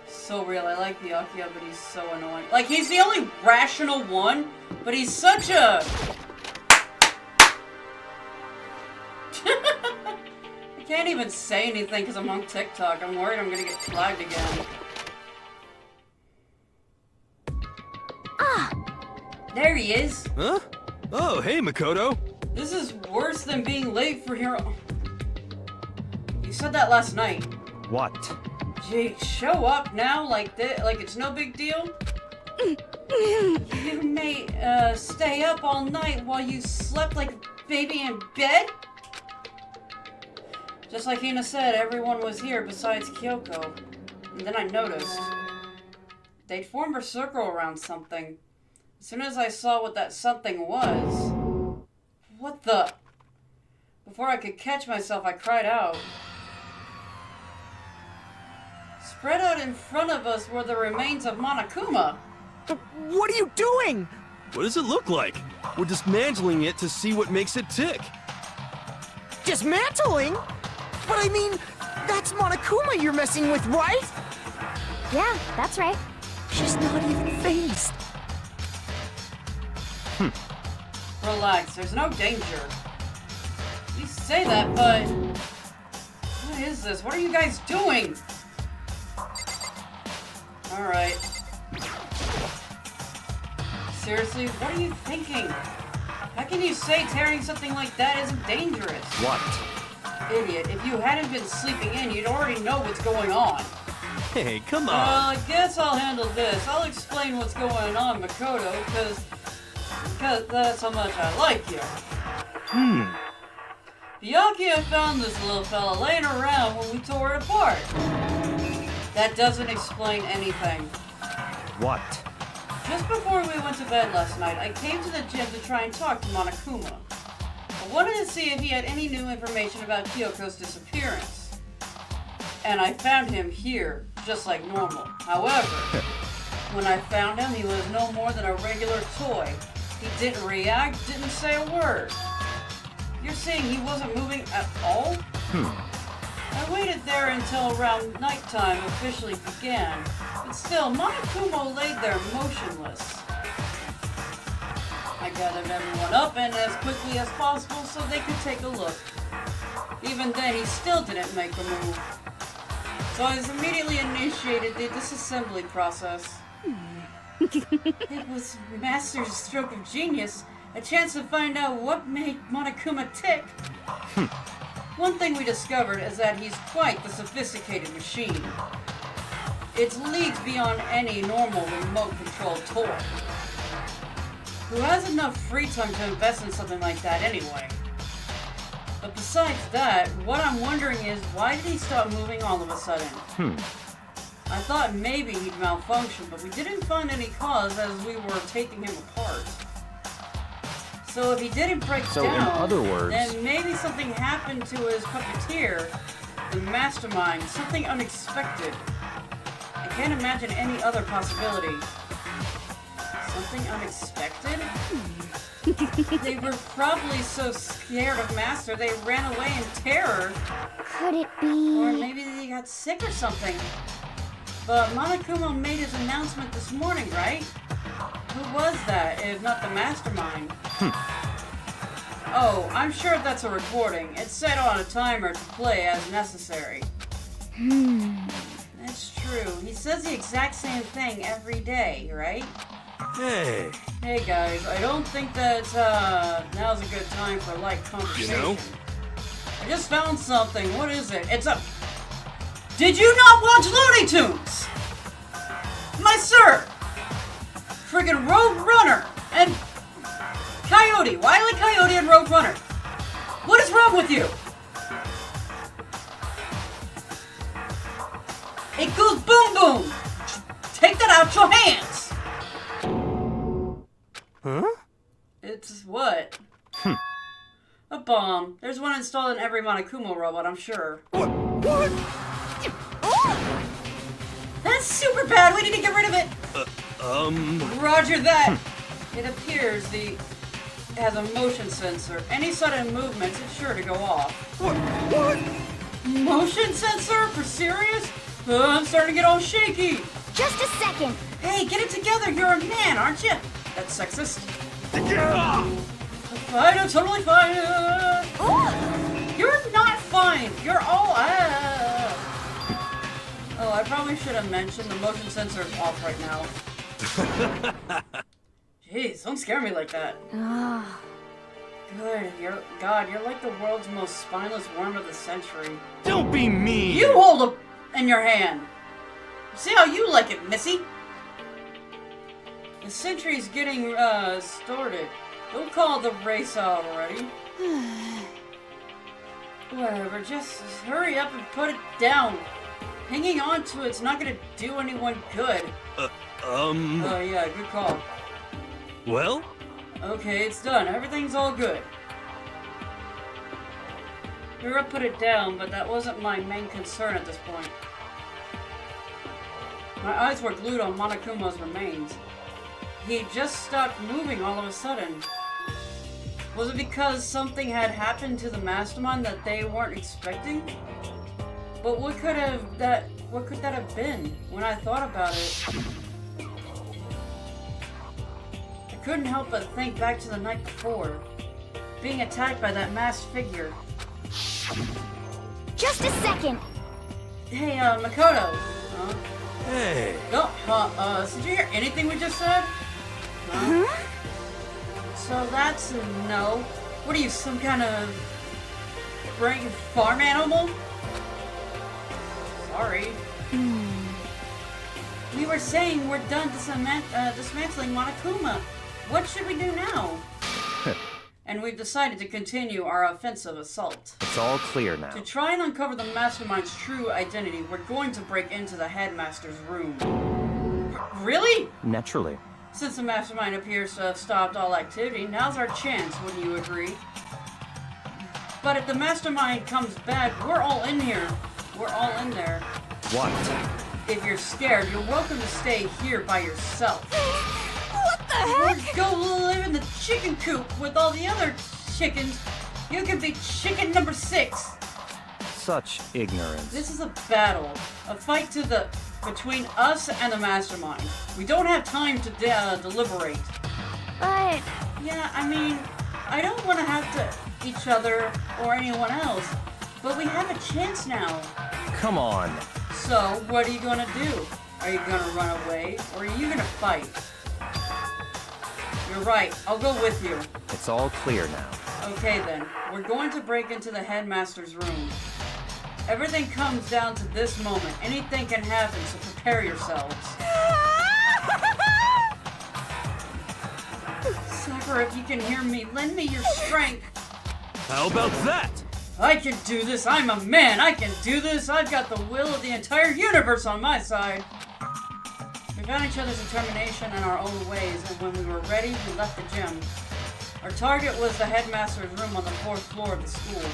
So real. I like Byakuya, but he's so annoying. Like, he's the only rational one, but he's such a... I can't even say anything because I'm on TikTok. I'm worried I'm gonna get flagged again. Ah! There he is! Huh? Oh, hey, Makoto. This is worse than being late for your... You said that last night. What? Gee, show up now like this, like it's no big deal? You may, stay up all night while you slept like a baby in bed? Just like Hina said, everyone was here besides Kyoko. And then I noticed. They'd formed a circle around something. As soon as I saw what that something was... What the... Before I could catch myself, I cried out. Spread out in front of us were the remains of Monokuma. What are you doing? What does it look like? We're dismantling it to see what makes it tick. Dismantling? But I mean, that's Monokuma you're messing with, right? Yeah, that's right. She's not even phased. Relax, there's no danger. You say that, but... What is this? What are you guys doing? Alright. Seriously, what are you thinking? How can you say tearing something like that isn't dangerous? What? Idiot, if you hadn't been sleeping in, you'd already know what's going on. Hey, come Well, on. I guess I'll handle this. I'll explain what's going on, Makoto, because that's how much I like you. Byakuya found this little fella laying around when we tore it apart. That doesn't explain anything. What? Just before we went to bed last night, I came to the gym to try and talk to Monokuma. I wanted to see if he had any new information about Kyoko's disappearance. And I found him here, just like normal. However, when I found him, he was no more than a regular toy. He didn't react, didn't say a word. You're saying he wasn't moving at all? I waited there until around nighttime officially began, but still, Monokuma laid there motionless. I gathered everyone up and as quickly as possible so they could take a look. Even then, he still didn't make a move. So I was immediately initiated the disassembly process. It was Master's stroke of genius, a chance to find out what made Monokuma tick. One thing we discovered is that he's quite the sophisticated machine. It's leagues beyond any normal remote-controlled toy. Who has enough free time to invest in something like that anyway? But besides that, what I'm wondering is, why did he stop moving all of a sudden? I thought maybe he'd malfunction, but we didn't find any cause as we were taking him apart. So if he didn't break So down, in other words... then maybe something happened to his puppeteer, the mastermind, something unexpected. I can't imagine any other possibility. Something unexpected? They were probably so scared of Master they ran away in terror. Could it Or be... maybe they got sick or something. But Monokuma made his announcement this morning, right? Who was that, if not the mastermind? Oh, I'm sure that's a recording. It's set on a timer to play as necessary. That's true. He says the exact same thing every day, right? Hey, Hey guys, I don't think that now's a good time for light conversation. You know? I just found something. What is it? It's a... Did you not watch Looney Tunes? My sir! Friggin' Road Runner and Coyote, Wile E. Coyote and Road Runner. What is wrong with you? It goes boom boom! Take that out your hands! Huh? It's what? A bomb. There's one installed in every Monokuma robot, I'm sure. What? That's super bad! We need to get rid of it! Roger that! It appears it has a motion sensor. Any sudden movements, it's sure to go off. What? Motion sensor? For serious? I'm starting to get all shaky! Just a second. Hey, get it together! You're a man, aren't you? That's sexist. Fine, I'm totally fine. You're not fine. You're all. Oh, I probably should have mentioned the motion sensor is off right now. Jeez, don't scare me like that. Good. You're like the world's most spineless worm of the century. Don't be mean. You hold it in your hand. See how you like it, Missy. The century's getting started. Don't call the race out already. Whatever, just hurry up and put it down. Hanging on to it's not gonna do anyone good. Oh yeah, good call. Well? Okay, it's done. Everything's all good. Hurry up, put it down, but that wasn't my main concern at this point. My eyes were glued on Monokuma's remains. He just stopped moving all of a sudden. Was it because something had happened to the mastermind that they weren't expecting? But what could that have been when I thought about it? I couldn't help but think back to the night before, being attacked by that masked figure. Just a second. Hey, Makoto. Hey. Did you hear anything we just said? Huh? So that's a no. What are you, some kind of farm animal? Sorry. We were saying we're done dismantling Monokuma. What should we do now? And we've decided to continue our offensive assault. It's all clear now. To try and uncover the mastermind's true identity, we're going to break into the headmaster's room. Really? Naturally. Since the mastermind appears to have stopped all activity, now's our chance, wouldn't you agree? But if the mastermind comes back, we're all in here. We're all in there. What? If you're scared, you're welcome to stay here by yourself. What the heck? Or go live in the chicken coop with all the other chickens. You can be chicken number 6. Such ignorance. This is a battle. A fight between us and the mastermind. We don't have time to deliberate. But Yeah, I mean, I don't want to have to each other or anyone else, but we have a chance now. Come on. So, what are you gonna do? Are you gonna run away, or are you gonna fight? You're right, I'll go with you. It's all clear now. Okay then, we're going to break into the headmaster's room. Everything comes down to this moment. Anything can happen, so prepare yourselves. Sakura, if you can hear me, lend me your strength. How about that? I can do this. I'm a man. I can do this. I've got the will of the entire universe on my side. We found each other's determination and our own ways, and when we were ready, we left the gym. Our target was the headmaster's room on the 4th floor of the school.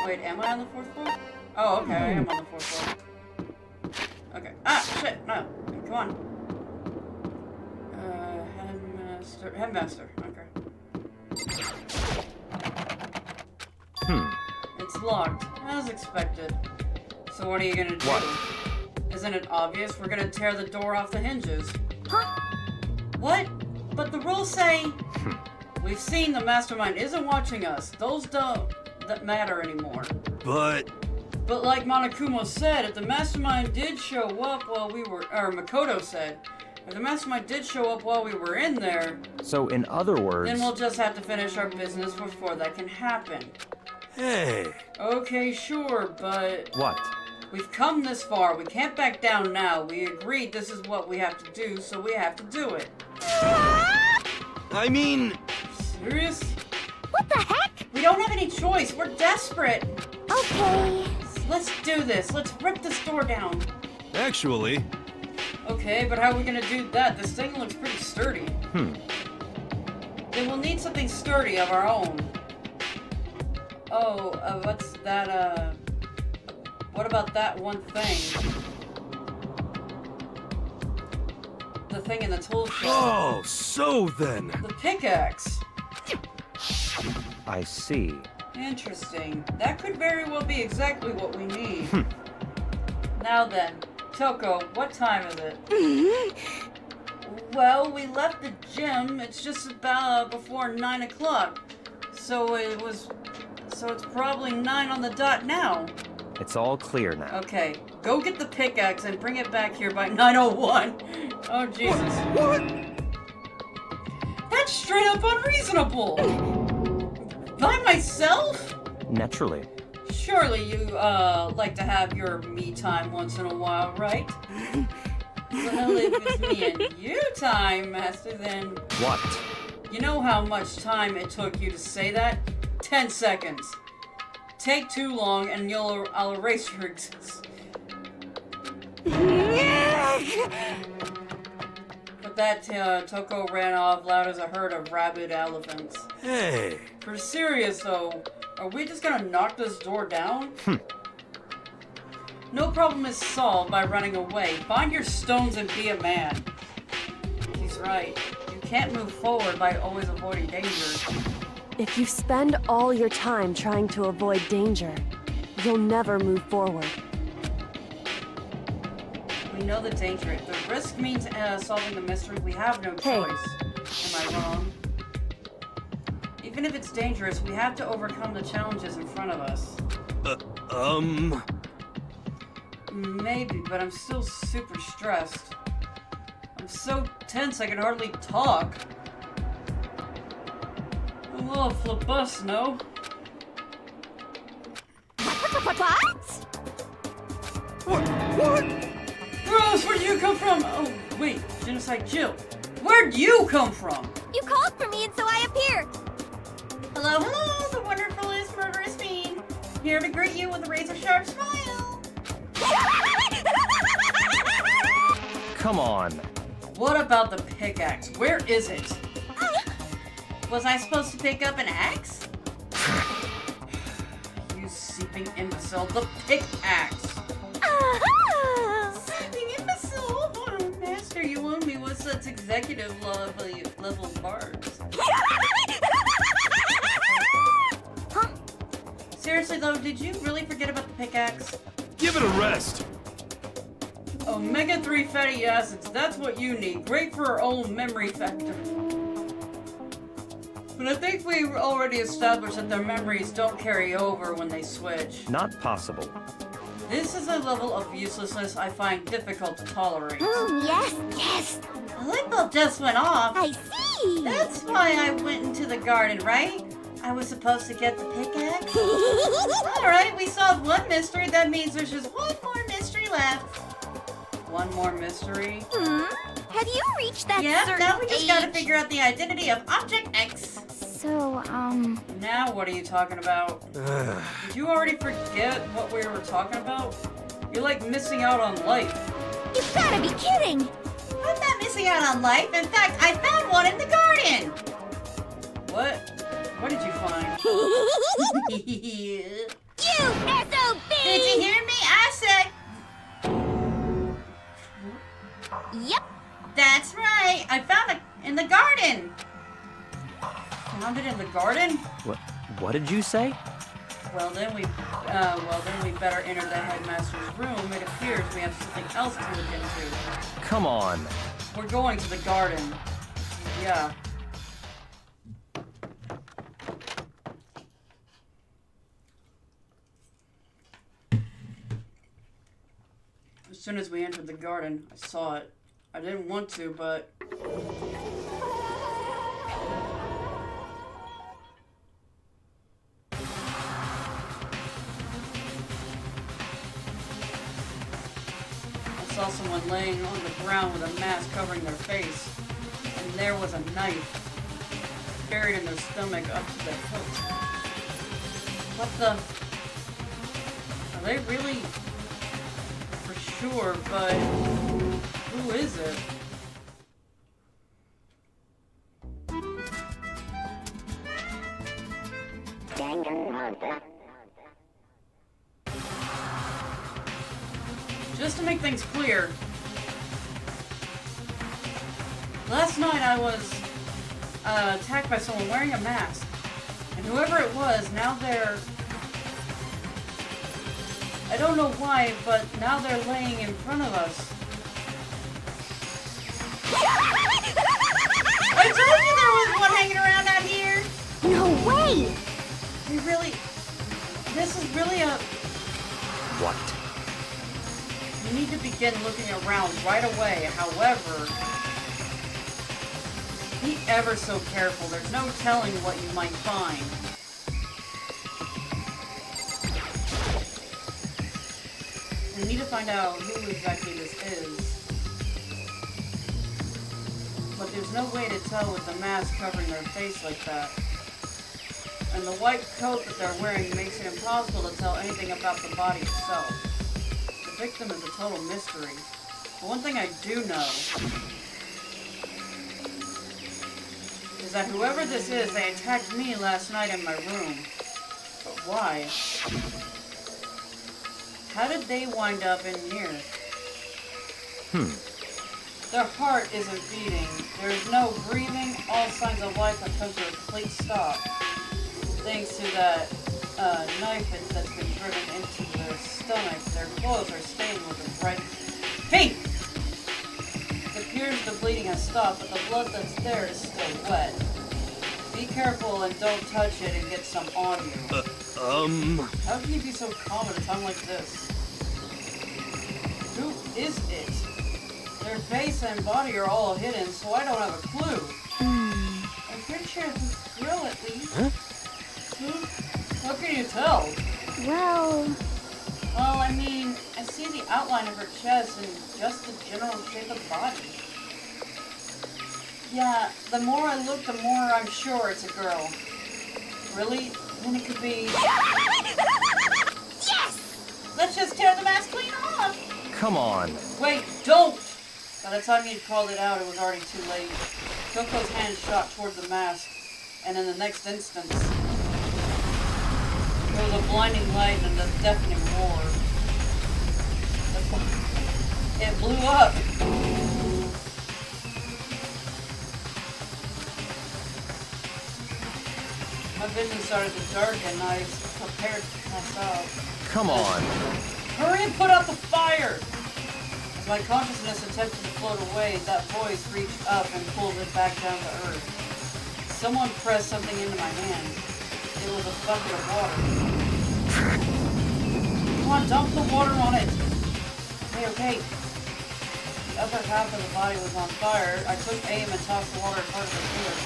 Wait, am I on the 4th floor? Oh, okay, I am on the 4th floor. Okay. Ah, shit, no. Come on. Headmaster, okay. It's locked, as expected. So what are you gonna do? What? Isn't it obvious? We're gonna tear the door off the hinges. Huh? What? But the rules say... We've seen the mastermind isn't watching us. Those don't matter anymore. But like Monokuma said, if the mastermind did show up while we were... Or Makoto said, if the mastermind did show up while we were in there... So in other words... Then we'll just have to finish our business before that can happen. Hey. Okay, sure, but What? we've come this far. We can't back down now. We agreed this is what we have to do, so we have to do it. I mean, Serious? What the heck? We don't have any choice. We're desperate. Okay. Let's do this. Let's rip this door down. actually, Okay, but how are we gonna do that? This thing looks pretty sturdy. Then we'll need something sturdy of our own. Oh, what's that, what about that one thing? The thing in the tool shed. oh, so then. The pickaxe. I see. Interesting. That could very well be exactly what we need. Now then, Toko, what time is it? Well, we left the gym. It's just about before 9 o'clock. So it's probably 9 on the dot now. It's all clear now. Okay, go get the pickaxe and bring it back here by 9:01. Oh, Jesus. What? That's straight up unreasonable. By myself? Naturally. Surely you, like to have your me time once in a while, right? Well, if it's me and you time, Master, then... What? You know how much time it took you to say that? 10 seconds. Take too long and I'll erase your existence. But that, Toko ran off loud as a herd of rabid elephants. Hey. For serious, though, are we just gonna knock this door down? No problem is solved by running away. Find your stones and be a man. He's right. You can't move forward by always avoiding danger. If you spend all your time trying to avoid danger, you'll never move forward. We know the danger. If the risk means solving the mystery, we have no Hey. choice. Am I wrong? Even if it's dangerous, we have to overcome the challenges in front of us. Maybe, but I'm still super stressed. I'm so tense I can hardly talk. I'm a little flabus, no? What? Rose, where'd you come from? Oh, wait, Genocide Jill. Where'd you come from? You called for me and so I appeared. Hello, hello, the wonderfulest murderous fiend. Here to greet you with a razor-sharp smile. Come on. What about the pickaxe? Where is it? Was I supposed to pick up an axe? You seeping imbecile, the pickaxe! Seeping imbecile? Oh, master, you owe me with such executive level barbs. Huh? Seriously though, did you really forget about the pickaxe? Give it a rest. Omega-3 fatty acids, that's what you need. Great for our own memory factor. But I think we already established that their memories don't carry over when they switch. Not possible. This is a level of uselessness I find difficult to tolerate. Yes. The light bulb just went off. I see. That's why I went into the garden, right? I was supposed to get the pickaxe. Alright, we solved one mystery. That means there's just one more mystery left. One more mystery? Have you reached that Yeah, certain now we just gotta age? figure out the identity of Object X. So, Now what are you talking about? Did you already forget what we were talking about? You're like missing out on life. you've gotta be kidding. I'm not missing out on life. In fact, I found one in the garden. What? What did you find? You SOB! Did you hear me? I said, Yep. that's right. I found it in the garden. Found it in the garden? What did you say? Well then we better enter the headmaster's room. It appears we have something else to look into. Come on. We're going to the garden. Yeah. As soon as we entered the garden, I saw it. I didn't want to, but... saw someone laying on the ground with a mask covering their face, and there was a knife buried in their stomach up to their foot. What the? Are they really for sure, but who is it? Danganronpa. Just to make things clear, last night I was attacked by someone wearing a mask, and whoever it was, now they're... I don't know why, but now they're laying in front of us. I told you there was one hanging around out here! No way! We really... This is really a... What? You need to begin looking around right away. However, be ever so careful. There's no telling what you might find. We need to find out who exactly this is. But there's no way to tell with the mask covering their face like that. And the white coat that they're wearing makes it impossible to tell anything about the body itself. The victim is a total mystery. But one thing I do know is that whoever this is, they attacked me last night in my room. But why? How did they wind up in here? Their heart isn't beating. There is no breathing. All signs of life have come to a complete stop. Thanks to that knife that's been driven into their stomach, their clothes are stained with a bright pink! It appears the bleeding has stopped, but the blood that's there is still wet. Be careful and don't touch it and get some on you. How can you be so calm at a time like this? Who is it? Their face and body are all hidden, so I don't have a clue. I'm pretty sure it's a girl at least. Huh? How can you tell? Well, I mean, I see the outline of her chest and just the general shape of the body. Yeah, the more I look, the more I'm sure it's a girl. Really? Then it could be... yes! Let's just tear the mask clean off! Come on. Wait, don't! By the time you'd called it out, it was already too late. Coco's hand shot toward the mask, and in the next instant, there was a blinding light and a deafening roar. It blew up! My vision started to darken and I was prepared to pass out. Come on. Hurry and put out the fire! As my consciousness attempted to float away, that voice reached up and pulled it back down to earth. Someone pressed something into my hand. It was a bucket of water. Come on, dump the water on it! Okay. The upper half of the body was on fire. I took aim and tossed the water as hard as I could.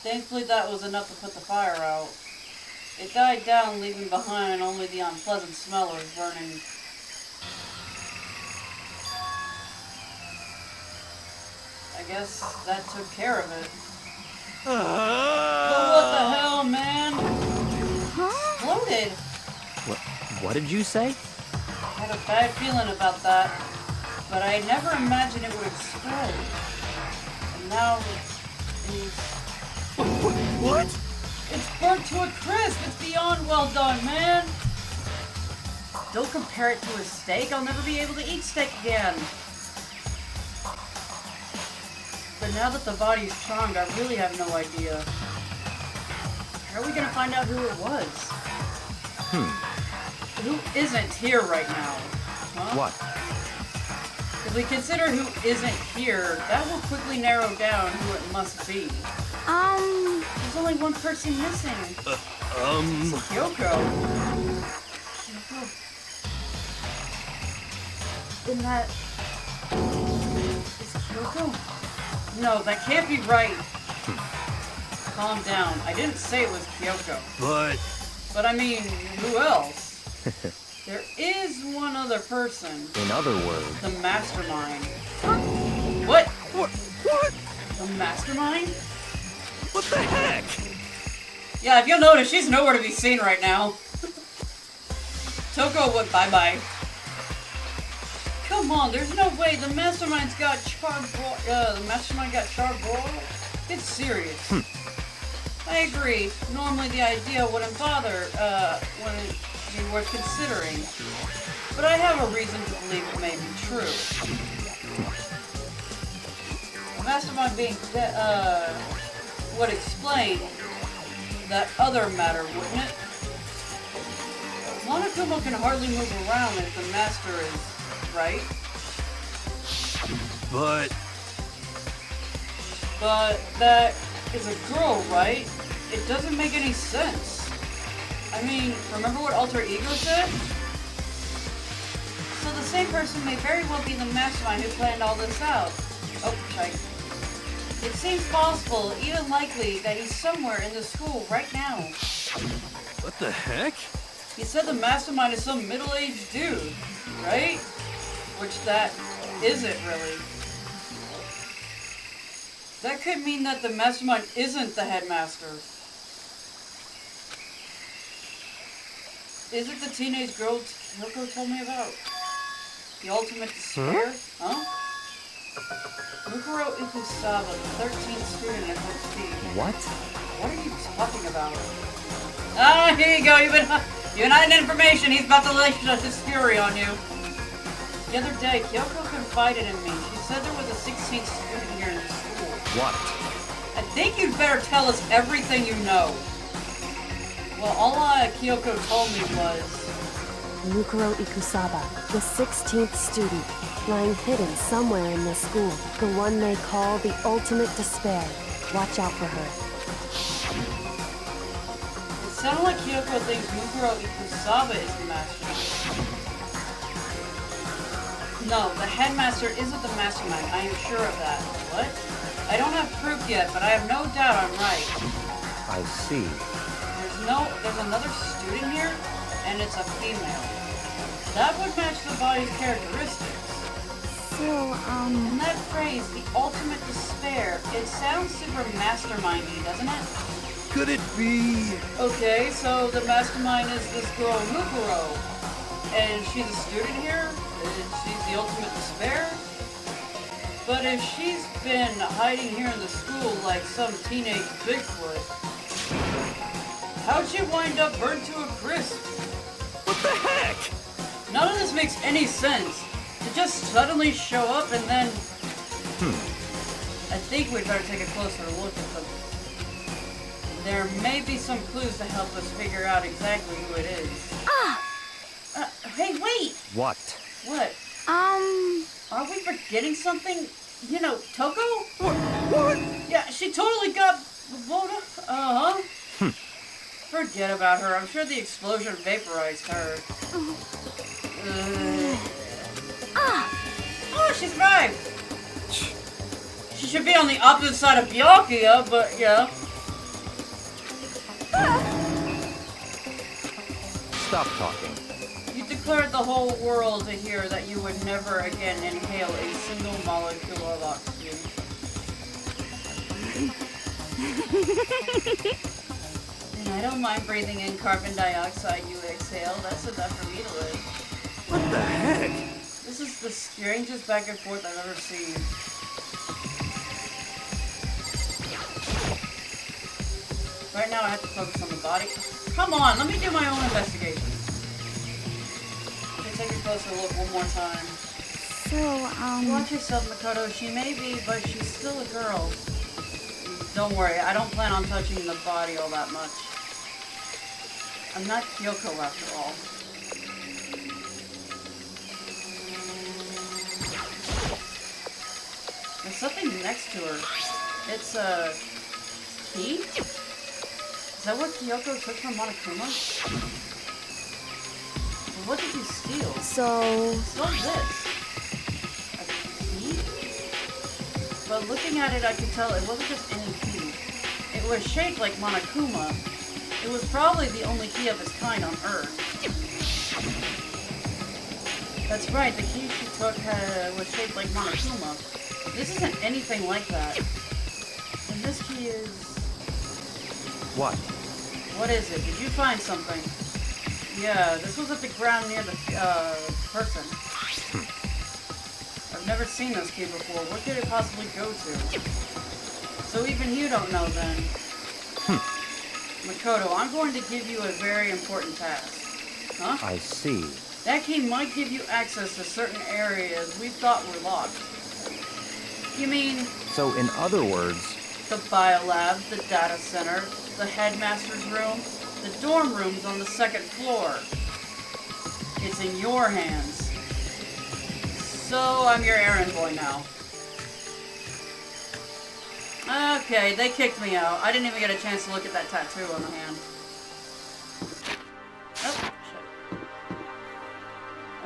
Thankfully, that was enough to put the fire out. It died down, leaving behind only the unpleasant smell of burning. I guess that took care of it. But what the hell, man? Exploded! What did you say? I had a bad feeling about that, but I never imagined it would explode. And now What? it's burnt to a crisp! It's beyond well done, man! Don't compare it to a steak. I'll never be able to eat steak again. But now that the body's charmed, I really have no idea. How are we gonna find out who it was? Who isn't here right now? Huh? What? If we consider who isn't here, that will quickly narrow down who it must be. There's only one person missing. Kyoko. Kyoko. Isn't that... Is Kyoko? No, that can't be right. Calm down. I didn't say it was Kyoko. But But I mean, who else? There is one other person. In other words, The mastermind. What? What? The mastermind? What the heck? Yeah, if you'll notice, she's nowhere to be seen right now. Toko went bye-bye. Come on, there's no way the mastermind's got the mastermind got charbroiled? Get serious. I agree. Normally the idea wouldn't bother, wouldn't be worth considering. But I have a reason to believe it may be true. The mastermind being would explain that other matter, wouldn't it? Monokuma can hardly move around if the master is right. But that is a girl, right? It doesn't make any sense. I mean, remember what Alter Ego said? So the same person may very well be the mastermind who planned all this out. Oh, right. It seems possible, even likely, that he's somewhere in the school right now. what the heck? He said the mastermind is some middle-aged dude, right? Which that isn't really. That could mean that the mastermind isn't the headmaster. Is it the teenage girl Kyoko told me about? The ultimate despair? Huh? Mukuro Ikusaba, the 13th student at Hope Speed. what? What are you talking about? Ah, here you go. You've been hiding information. He's about to unleash his fury on you. The other day, Kyoko confided in me. She said there was a 16th student here in the school. What? I think you'd better tell us everything you know. Well, all Kyoko told me was... Mukuro Ikusaba, the 16th student, lying hidden somewhere in this school. The one they call the ultimate despair. Watch out for her. It sounded like Kyoko thinks Mukuro Ikusaba is the mastermind. No, the headmaster isn't the mastermind. I am sure of that. What? I don't have proof yet, but I have no doubt I'm right. I see. There's another student here, and it's a female. That would match the body's characteristics. So, And that phrase, the ultimate despair, it sounds super mastermindy, doesn't it? Could it be? Okay, so the mastermind is this girl Mukuro, and she's a student here, and she's the ultimate despair. But if she's been hiding here in the school like some teenage Bigfoot, how'd she wind up burnt to a crisp? What the heck? None of this makes any sense. To just suddenly show up and then... I think we'd better take a closer look at them. There may be some clues to help us figure out exactly who it is. Hey, wait! What? What? Are we forgetting something? You know, Toko? What? Yeah, she totally got... Uh-huh. Forget about her. I'm sure the explosion vaporized her. Oh, she survived! She should be on the opposite side of Byakuya, but yeah. Stop talking. You declared the whole world to hear that you would never again inhale a single molecule of oxygen. And I don't mind breathing in carbon dioxide you exhale. That's enough for me to live. What the heck? This is the strangest back and forth I've ever seen. Right now I have to focus on the body. Come on, let me do my own investigation. Okay, take a closer look one more time. so, Watch yourself, Makoto. She may be, but she's still a girl. Don't worry, I don't plan on touching the body all that much. I'm not Kyoko after all. There's something next to her. It's a key? Is that what Kyoko took from Monokuma? Well, what did you steal? So, What's this? A key? But looking at it, I could tell it wasn't just any key. It was shaped like Monokuma. It was probably the only key of its kind on Earth. That's right, the key she took was shaped like Monokuma. This isn't anything like that. And this key is... What? What is it? Did you find something? Yeah, this was at the ground near the person. I've never seen this key before. What could it possibly go to? So even you don't know then. Makoto, I'm going to give you a very important task. Huh? I see. That key might give you access to certain areas we thought were locked. You mean... So in other words... The biolab, the data center, the headmaster's room, the dorm rooms on the second floor. It's in your hands. So I'm your errand boy now. Okay, they kicked me out. I didn't even get a chance to look at that tattoo on the hand.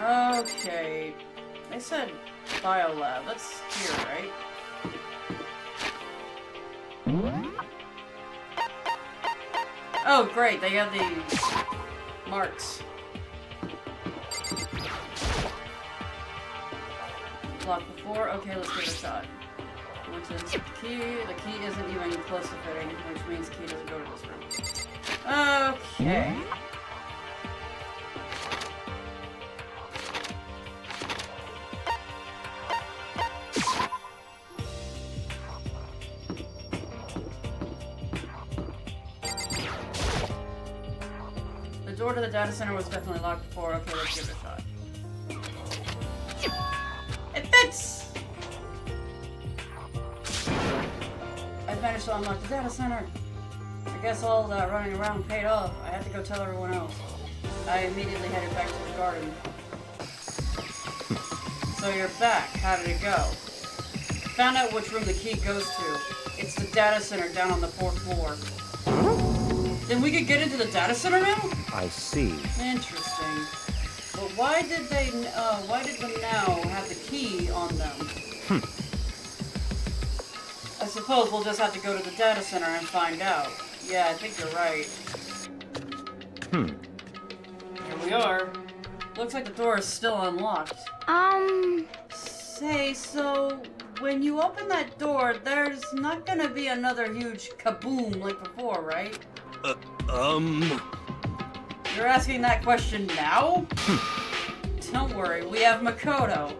Oh, shit. Okay. They said biolab. That's here, right? Oh, great. They have the marks. Locked before. Okay, let's give it a shot. Which is the key. The key isn't even close to fitting, which means the key doesn't go to this room. Okay. The door to the data center was definitely locked before. Okay, let's give it a shot. It fits! I managed to unlock the data center. I guess all that running around paid off. I had to go tell everyone else. I immediately headed back to the garden. So you're back. How did it go? Found out which room the key goes to. It's the data center down on the 4th floor. Then we could get into the data center now? I see. Interesting. But why did they now have the key on them? I suppose we'll just have to go to the data center and find out. Yeah, I think you're right. Here we are. Looks like the door is still unlocked. Say, so when you open that door, there's not gonna be another huge kaboom like before, right? You're asking that question now? Don't worry, we have Makoto.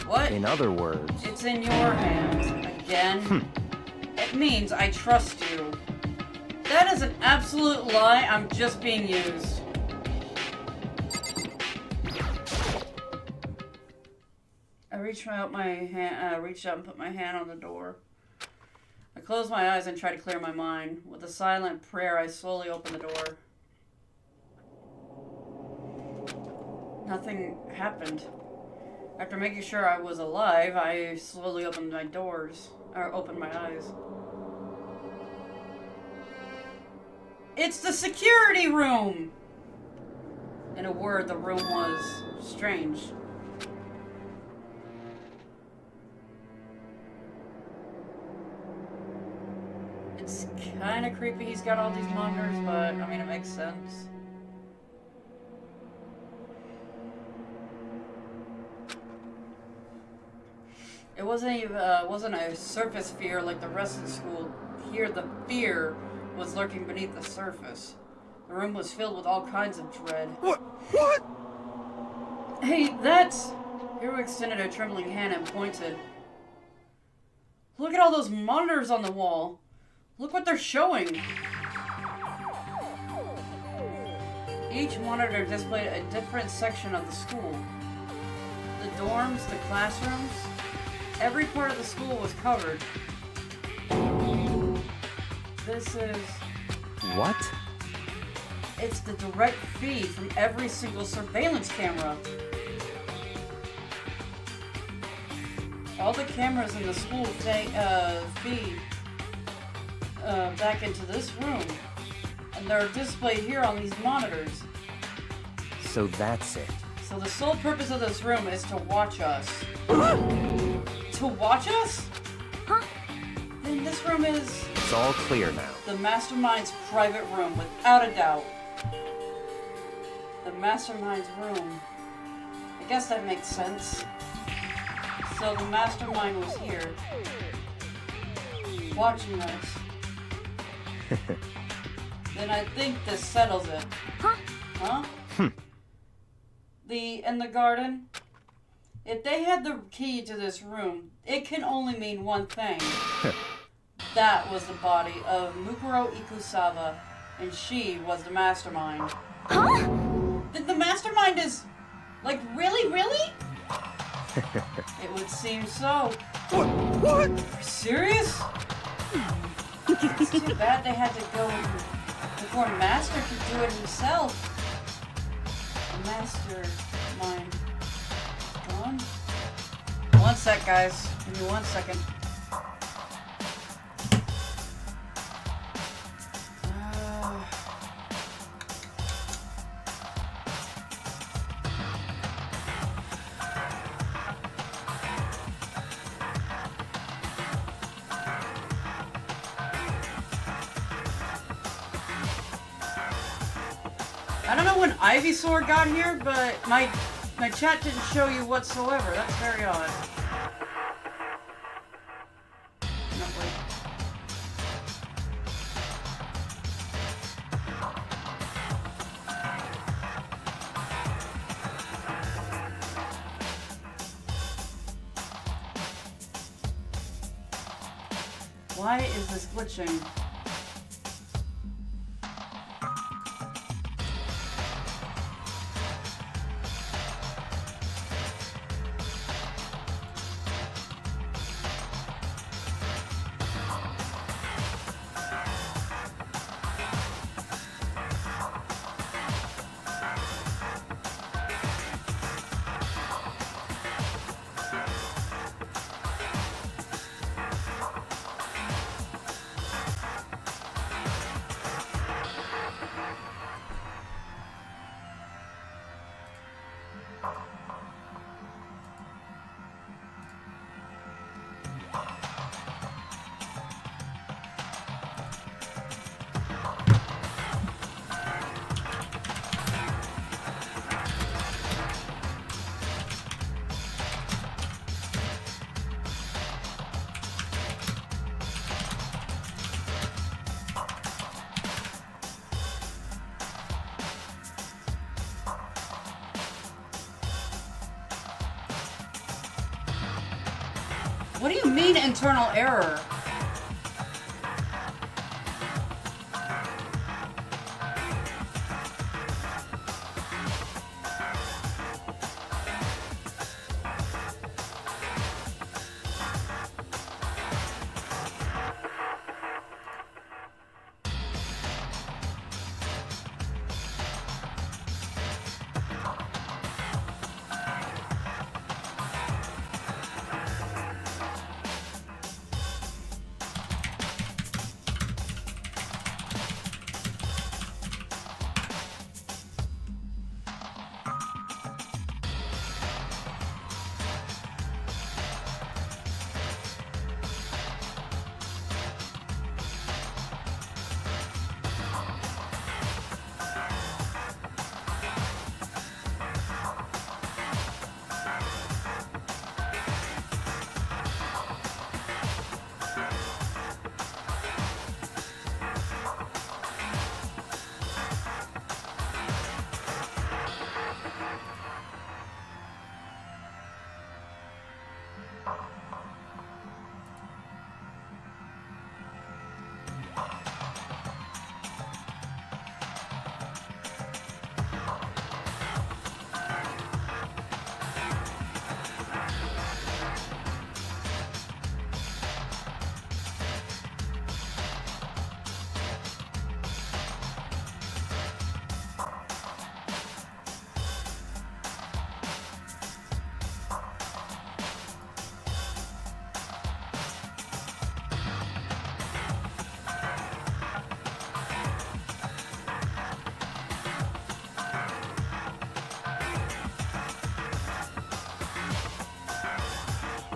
What? In other words... It's in your hands. Again? It means I trust you. That is an absolute lie. I'm just being used. I reached out and put my hand on the door. I closed my eyes and tried to clear my mind. With a silent prayer, I slowly opened the door. Nothing happened. After making sure I was alive, I slowly opened my eyes. It's the security room! In a word, the room was strange. It's kind of creepy he's got all these monitors, but I mean, it makes sense. It wasn't a surface fear like the rest of the school. Here, the fear was lurking beneath the surface. The room was filled with all kinds of dread. What? Hey, that's... Hiro extended a trembling hand and pointed. Look at all those monitors on the wall. Look what they're showing. Each monitor displayed a different section of the school. The dorms, the classrooms, every part of the school was covered. This is... What? It's the direct feed from every single surveillance camera. All the cameras in the school feed back into this room. And they're displayed here on these monitors. So that's it. So the sole purpose of this room is to watch us. To watch us? Huh? Then this room is... It's all clear now. The Mastermind's private room, without a doubt. The Mastermind's room. I guess that makes sense. So the mastermind was here, watching us. Then I think this settles it. Huh? In the garden, if they had the key to this room, it can only mean one thing. That was the body of Mukuro Ikusaba, and she was the mastermind. Huh? The mastermind is, like, really? It would seem so. What? Serious? It's too bad they had to go before Master could do it himself. The mastermind gone? One sec, guys. Give me 1 second. I don't know when Ivysaur got here, but my chat didn't show you whatsoever. That's very odd. No, wait. Why is this glitching? What do you mean internal error?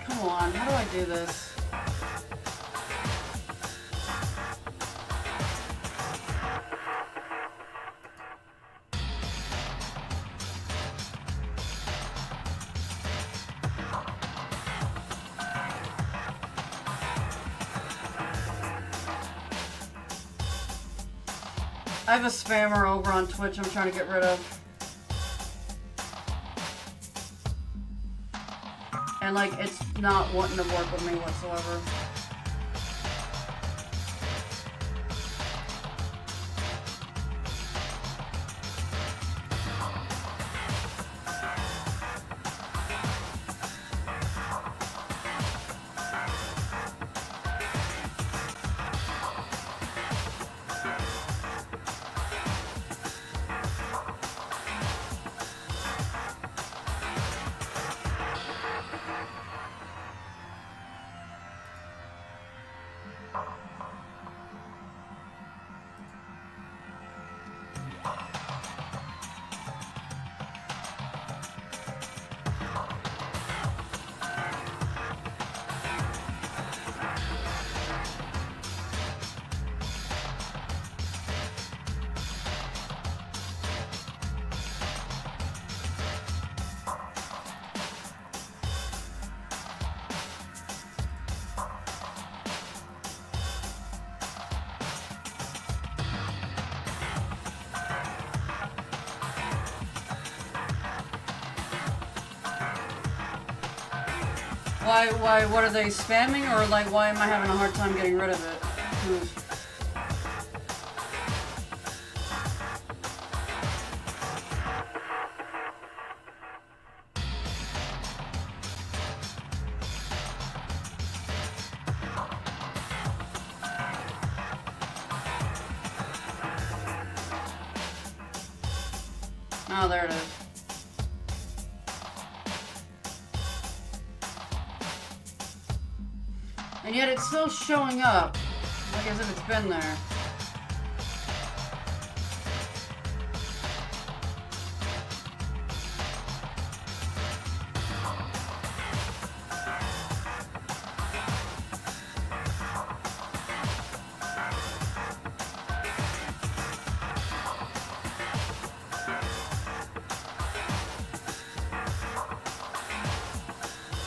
Come on, how do I do this? I have a spammer over on Twitch I'm trying to get rid of. And like, it's not wanting to work with me whatsoever. What are they spamming, or like, why am I having a hard time getting rid of it? Oh, there it is. And yet it's still showing up, like as if it's been there.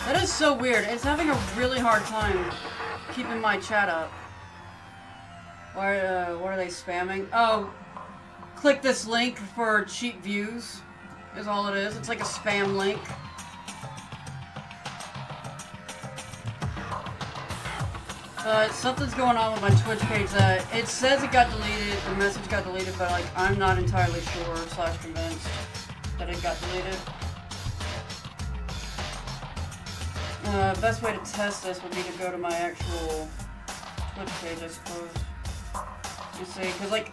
That is so weird. It's having a really hard time keeping my chat up. What are they spamming? Oh, click this link for cheap views is all it is. It's like a spam link. Something's going on with my Twitch page that it says it got deleted, the message got deleted, but like I'm not entirely sure / convinced that it got deleted. Best way to test this would be to go to my actual Twitch page, I suppose. You see, because like,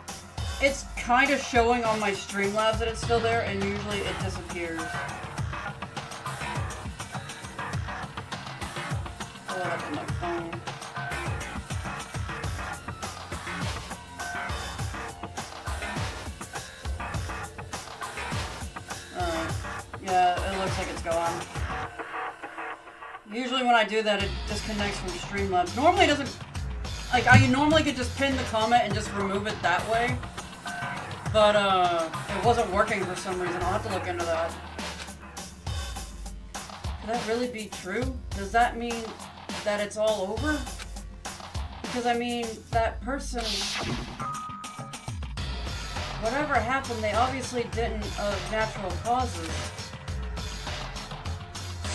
it's kind of showing on my Streamlabs that it's still there, and usually it disappears. Pull it up on my phone. Alright. Yeah, it looks like it's gone. Usually when I do that, it disconnects from Streamlabs. Normally it doesn't... Like, I normally could just pin the comment and just remove it that way. But, it wasn't working for some reason. I'll have to look into that. Could that really be true? Does that mean that it's all over? Because, I mean, that person... Whatever happened, they obviously didn't of natural causes.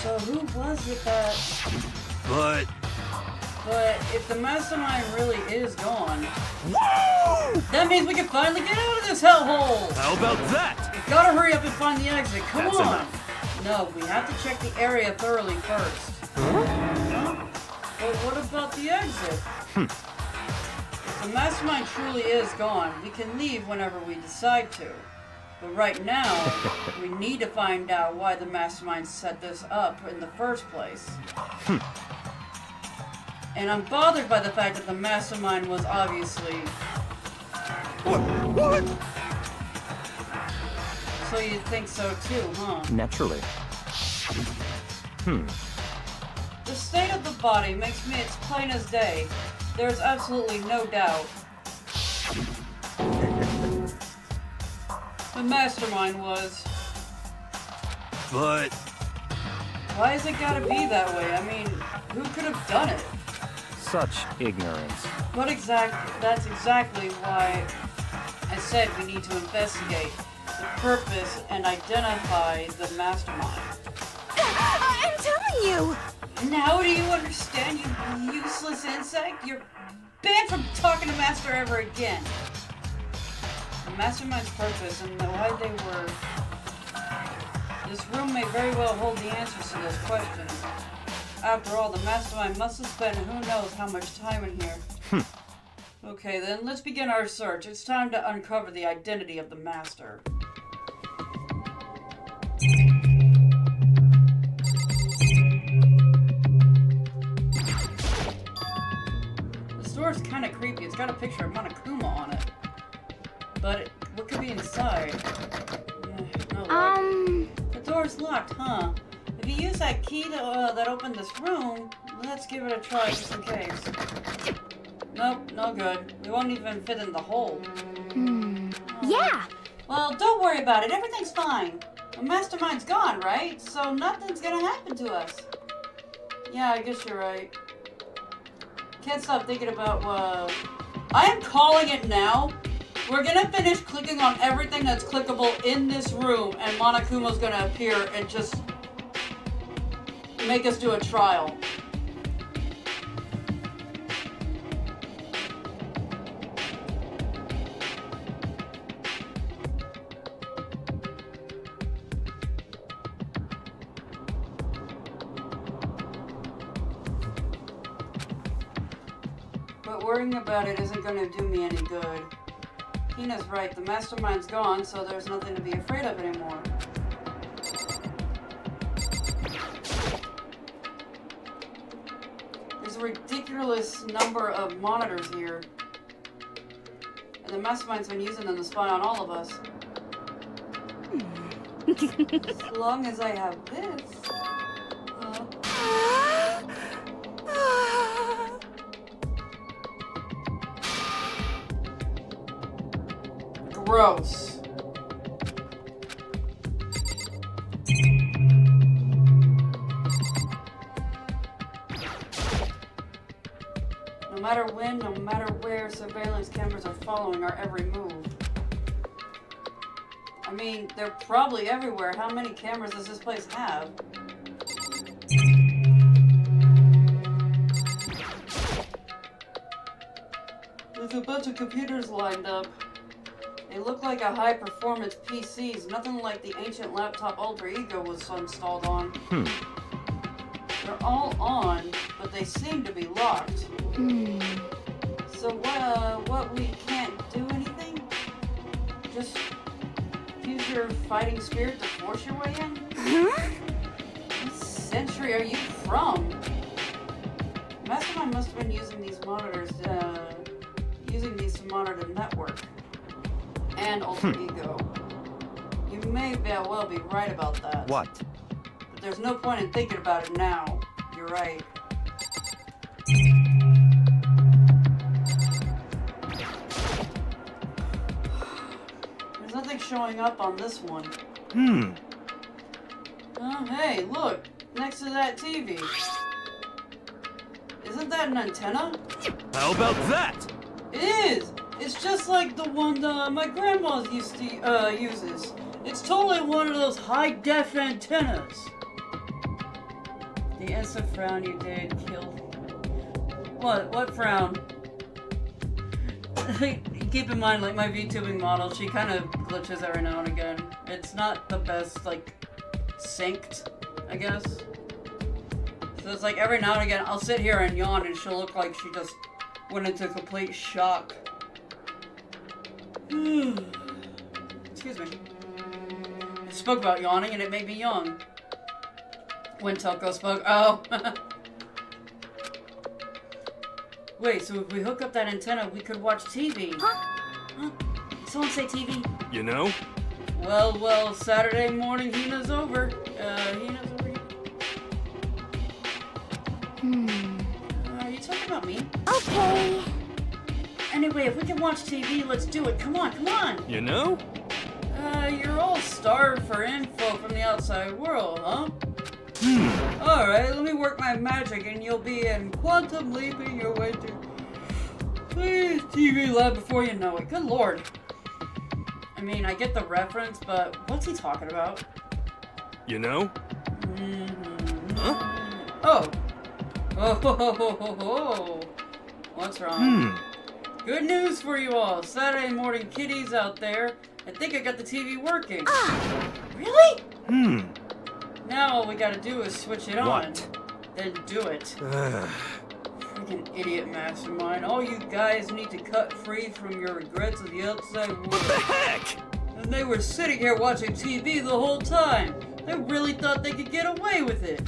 So who was it that... But if the mastermind really is gone... Woo! That means we can finally get out of this hellhole! how about that? We gotta hurry up and find the exit, come That's on! enough. No, we have to check the area thoroughly first. Huh? But what about the exit? If the mastermind truly is gone, we can leave whenever we decide to. But right now, we need to find out why the mastermind set this up in the first place. And I'm bothered by the fact that the mastermind was obviously... What? So you think so too, huh? Naturally. The state of the body makes me as plain as day. There's absolutely no doubt. The mastermind was. But Why has it gotta be that way? I mean, who could have done it? Such ignorance. That's exactly why I said we need to investigate the purpose and identify the mastermind. I'm telling you! Now do you understand, you useless insect? You're banned from talking to Master ever again. The mastermind's purpose and why they were... This room may very well hold the answers to those questions. After all, the mastermind must have spent who knows how much time in here. Okay, then let's begin our search. It's time to uncover the identity of the master. The store's kind of creepy. It's got a picture of Monokuma on it. But what could be inside? No luck. The door's locked, huh? If you use that key to, that opened this room, let's give it a try just in case. Nope, no good. We won't even fit in the hole. Yeah! Well, don't worry about it. Everything's fine. The mastermind's gone, right? So nothing's gonna happen to us. Yeah, I guess you're right. Can't stop thinking about, I am calling it now. We're gonna finish clicking on everything that's clickable in this room, and Monokuma's gonna appear and just make us do a trial. But worrying about it isn't gonna do me any good. Hina's right, the mastermind's gone, so there's nothing to be afraid of anymore. There's a ridiculous number of monitors here. And the mastermind's been using them to spy on all of us. As long as I have this. Gross. No matter when, no matter where, surveillance cameras are following our every move. I mean, they're probably everywhere. How many cameras does this place have? There's a bunch of computers lined up. They look like a high-performance PCs, nothing like the ancient laptop Alter Ego was installed on. They're all on, but they seem to be locked. So what, we can't do anything? Just use your fighting spirit to force your way in? What century are you from? Mastermind must have been using these monitors, to monitor the network. And Alter Ego. You may well be right about that. What? But there's no point in thinking about it now. You're right. There's nothing showing up on this one. Oh, hey, look. Next to that TV. Isn't that an antenna? How about that? It is! It's just like the one my grandma used to uses. It's totally one of those high-def antennas. The instant frown you did killed. What frown? Keep in mind, like my VTubing model, she kind of glitches every now and again. It's not the best, like, synced, I guess. So it's like every now and again, I'll sit here and yawn and she'll look like she just went into complete shock. Excuse me. I spoke about yawning and it made me yawn. When Toko spoke. Oh. Wait, so if we hook up that antenna, we could watch TV. Huh? Someone say TV? You know? Well, Saturday morning, Hina's over. Hina's over here. Are you talking about me? Okay. Anyway, if we can watch TV, let's do it. Come on. You know? You're all starved for info from the outside world, huh? Alright, let me work my magic and you'll be in quantum leaping your way to... Please, TV lab before you know it. Good lord. I mean, I get the reference, but what's he talking about? You know? Mm-hmm. Huh? Oh. Oh, ho, ho, ho, ho, ho. What's wrong? Good news for you all. Saturday morning kiddies out there. I think I got the TV working. Really? Now all we gotta do is switch it on. What? Then do it. Freaking idiot mastermind. All you guys need to cut free from your regrets of the outside world. What the heck? And they were sitting here watching TV the whole time. They really thought they could get away with it.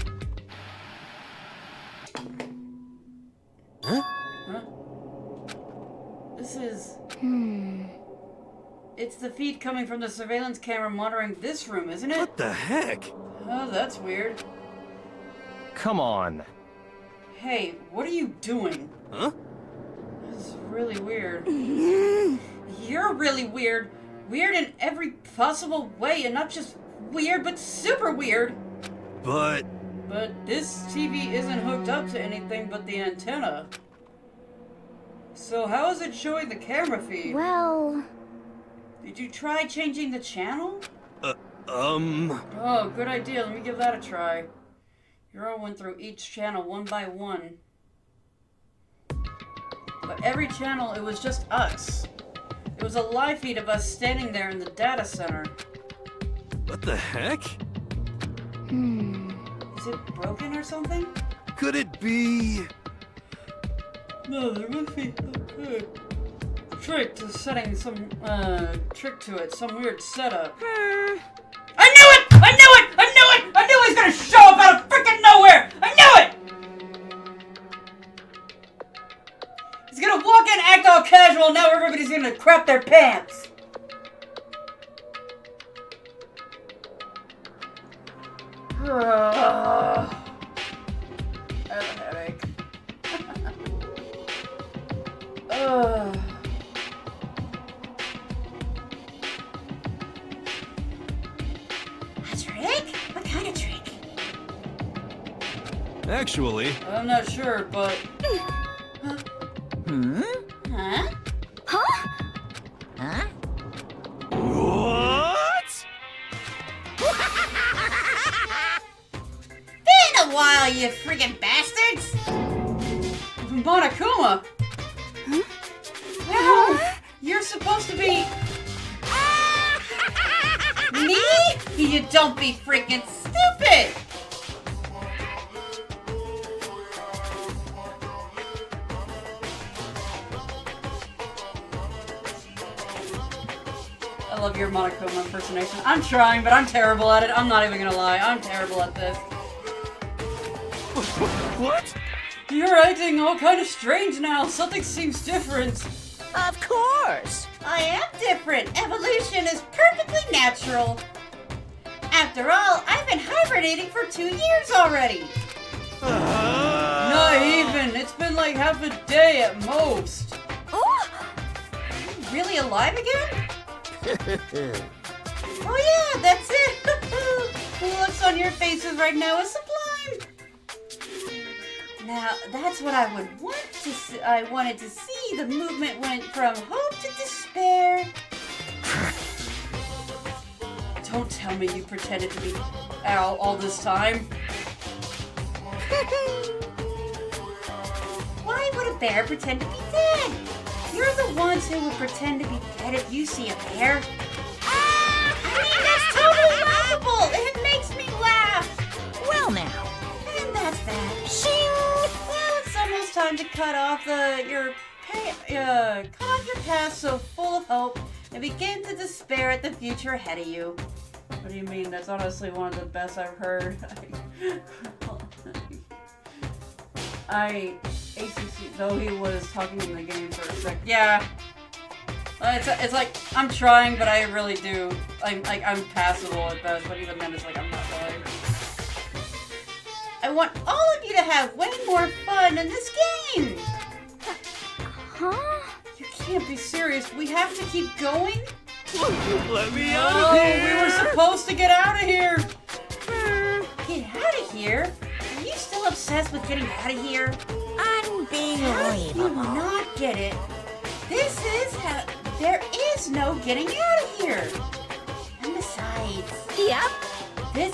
Huh? Huh? This is... It's the feed coming from the surveillance camera monitoring this room, isn't it? What the heck? Oh, that's weird. Come on. Hey, what are you doing? Huh? This is really weird. You're really weird. Weird in every possible way, and not just weird, but super weird. But this TV isn't hooked up to anything but the antenna. So how is it showing the camera feed? Well, Did you try changing the channel? Oh, good idea. Let me give that a try. Euro went through each channel one by one. But every channel, it was just us. It was a live feed of us standing there in the data center. what the heck? Is it broken or something? Could it be? No, there must be a trick to setting some, trick to it. Some weird setup. I knew it! I knew it! I knew it! I knew he was gonna show up out of freaking nowhere! I knew it! He's gonna walk in, act all casual, and now everybody's gonna crap their pants. I have a headache. a trick? What kind of trick? Actually, I'm not sure, but... Huh? Huh? what? Been a while, you friggin' bastards! Monokuma! Wow! You're supposed to be... Me? You don't be freaking stupid! I love your Monokuma impersonation. I'm trying, but I'm terrible at it. I'm not even gonna lie. I'm terrible at this. What? You're acting all kind of strange now. Something seems different. Of course. I am different. Evolution is perfectly natural. After all, I've been hibernating for 2 years already. Not even. It's been like half a day at most. Oh! Really alive again? Oh yeah, that's it. The looks on your faces right now is sublime. Now, that's what I would want to see. I wanted to see. The movement went from hope to despair. Don't tell me you pretended to be Al all this time. Why would a bear pretend to be dead? You're the ones who would pretend to be dead if you see a bear. I mean, that's totally laughable. It makes me laugh. Well now. And that's that. Shing! Well, it's almost time to cut off your past so full of hope and begin to despair at the future ahead of you. What do you mean? That's honestly one of the best I've heard. ACC, though he was talking in the game for a sec. Yeah. It's like, I'm trying, but I really do. I'm passable at best, but even then it's like, I'm not really. I want all of you to have way more fun in this game! Huh? You can't be serious. We have to keep going? Let me out Oh, of here! we were supposed to get out of here! Get out of here? Are you still obsessed with getting out of here? How do you Unbelievable. not get it? This there is no getting out of here. And besides, Yep. this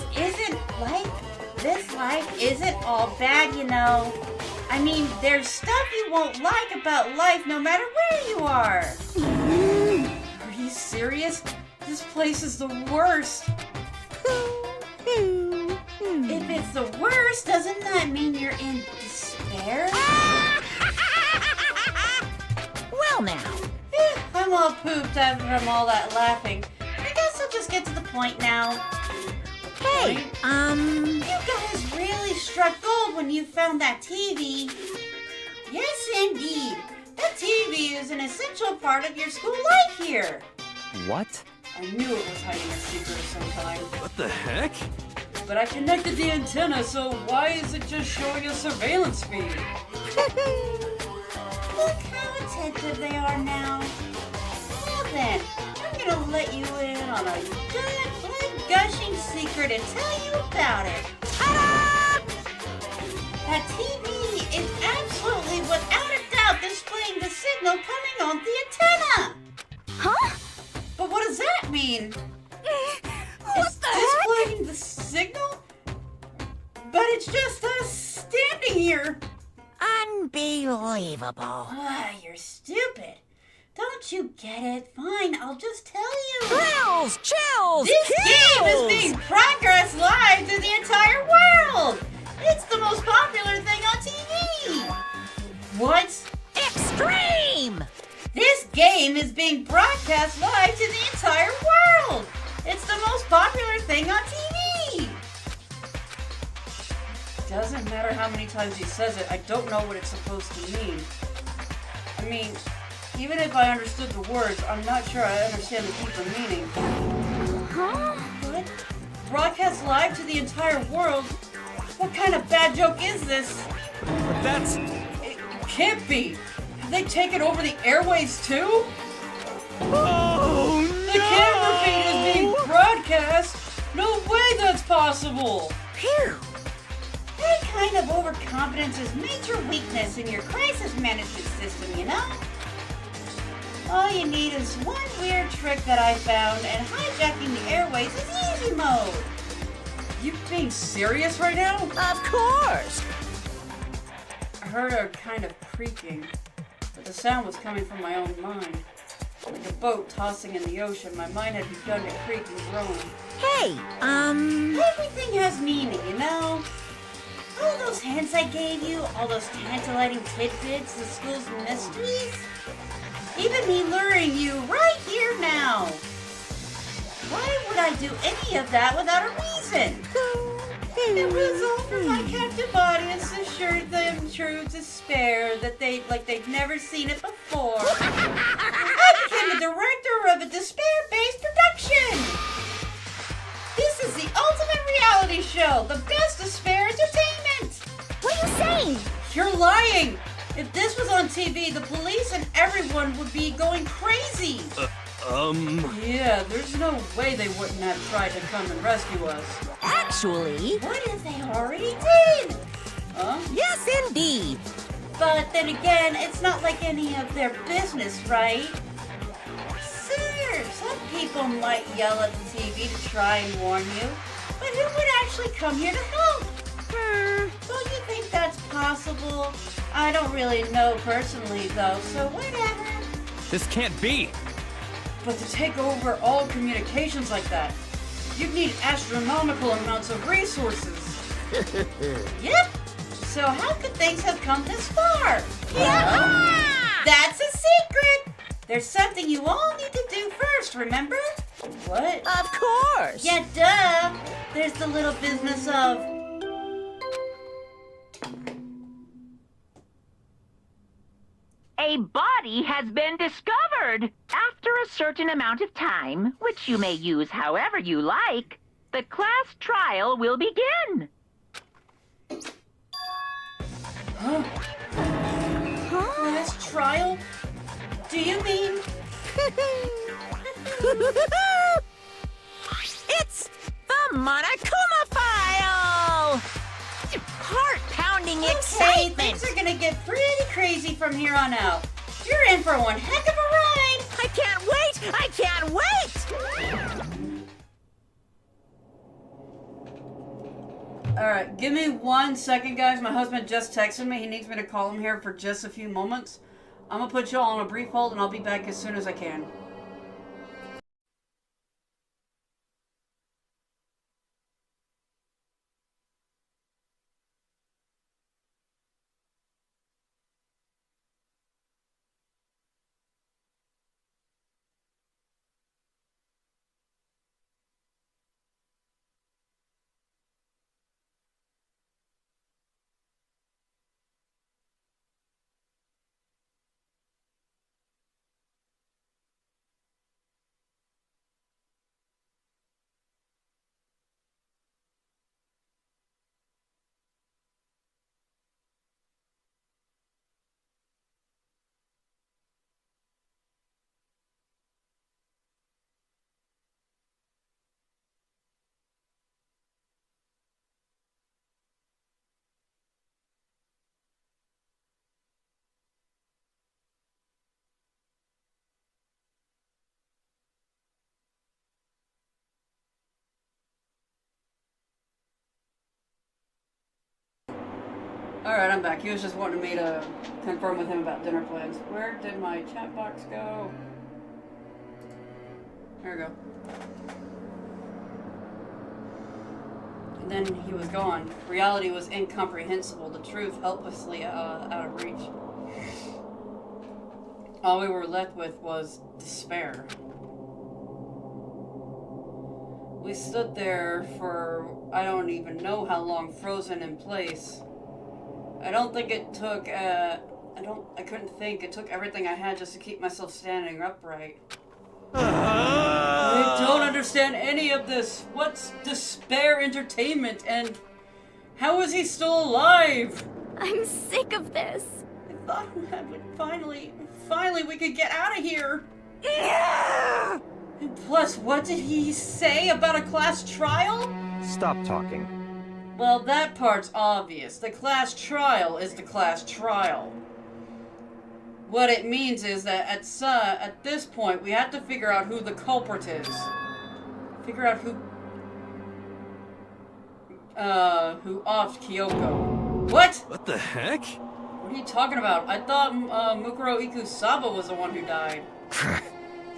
life isn't all bad, you know. I mean, there's stuff you won't like about life no matter where you are. Are you serious? This place is the worst. If it's the worst, doesn't that mean you're in despair? Well now. I'm all pooped from all that laughing. I guess I'll just get to the point now. Hey, You guys really struck gold when you found that TV. Yes, indeed. That TV is an essential part of your school life here. What? I knew it was hiding a secret of some kind. What the heck? But I connected the antenna, so why is it just showing a surveillance feed? Look how attentive they are now. Well then, I'm gonna let you in on a good, blood-gushing secret and tell you about it. Ta-da! That TV is absolutely, without a doubt, displaying the signal coming on the antenna. Huh? But what does that mean? What the heck? Displaying the signal? But it's just us standing here. unbelievable. Ah, you're stupid. Don't you get it? Fine, I'll just tell you. Thrills, chills, This game is kills! being broadcast live to the entire world. It's the most popular thing on TV. What? Extreme! This game is being broadcast live to the entire world. It's the most popular thing on TV. Doesn't matter how many times he says it, I don't know what it's supposed to mean. I mean, even if I understood the words, I'm not sure I understand the deeper meaning. Huh? What? Broadcast live to the entire world? What kind of bad joke is this? But that's... It can't be. Have they taken over the airways too? Oh, The camera feed is being broadcast? No way that's possible! Phew! That kind of overconfidence is major weakness in your crisis management system, you know? All you need is one weird trick that I found, and hijacking the airways is easy mode. You being serious right now? Of course! I heard a kind of creaking, but the sound was coming from my own mind. Like a boat tossing in the ocean, my mind had begun to creak and groan. Hey, Everything has meaning, you know? All those hints I gave you, all those tantalizing tidbits, the school's mysteries, even me luring you right here now. Why would I do any of that without a reason? It was all for my captive audience to assure them true despair that they've never seen it before. I became the director of a despair-based production. This is the ultimate reality show, the best despair entertainment. What are you saying? You're lying! If this was on TV, the police and everyone would be going crazy! Yeah, there's no way they wouldn't have tried to come and rescue us. actually, What if they already did? Huh? yes indeed. But then again, it's not like any of their business, right? Sure, some people might yell at the TV to try and warn you, but who would actually come here to help? Don't you think that's possible? I don't really know personally, though, so whatever. This can't be. But to take over all communications like that, you'd need astronomical amounts of resources. Yep. So how could things have come this far? Yeah! That's a secret! There's something you all need to do first, remember? What? Of course! Yeah, duh! There's the little business of... A body has been discovered. After a certain amount of time, which you may use however you like, the class trial will begin. Last trial? Do you mean? It's the Monokuma File! Heart-pounding Okay, excitement! things are gonna get pretty crazy from here on out. You're in for one heck of a ride! I can't I can't wait! Alright, give me 1 second, guys. My husband just texted me. He needs me to call him here for just a few moments. I'm gonna put y'all on a brief hold, and I'll be back as soon as I can. Alright, I'm back. He was just wanting me to confirm with him about dinner plans. Where did my chat box go? There we go. And then he was gone. Reality was incomprehensible. The truth helplessly out of reach. All we were left with was despair. We stood there for I don't even know how long, frozen in place. I don't think it took, I couldn't think. It took everything I had just to keep myself standing upright. I don't understand any of this. What's despair entertainment, and how is he still alive? I'm sick of this. I thought I would finally we could get out of here. And plus, what did he say about a class trial? Stop talking. Well, that part's obvious. The class trial is the class trial. What it means is that at this point, we have to figure out who the culprit is. Figure out who offed Kyoko. What? What the heck? What are you talking about? I thought Mukuro Ikusaba was the one who died.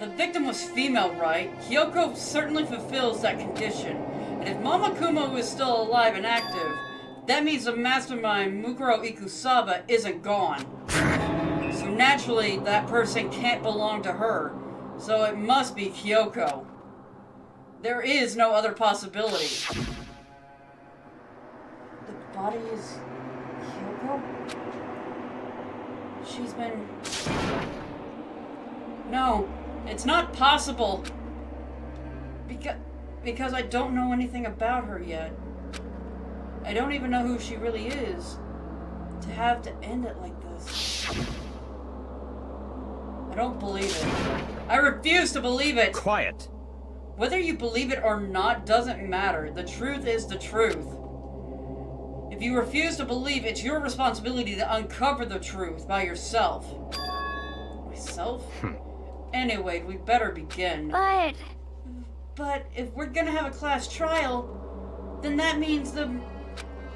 The victim was female, right? Kyoko certainly fulfills that condition. And if Mama Kumo is still alive and active, that means the mastermind Mukuro Ikusaba isn't gone. So naturally, that person can't belong to her. So it must be Kyoko. There is no other possibility. The body is Kyoko? She's been... No, it's not possible. Because I don't know anything about her yet. I don't even know who she really is. To have to end it like this. I don't believe it. I refuse to believe it! Quiet. Whether you believe it or not doesn't matter. The truth is the truth. If you refuse to believe, it's your responsibility to uncover the truth by yourself. Myself? Anyway, we better begin. But if we're gonna have a class trial, then that means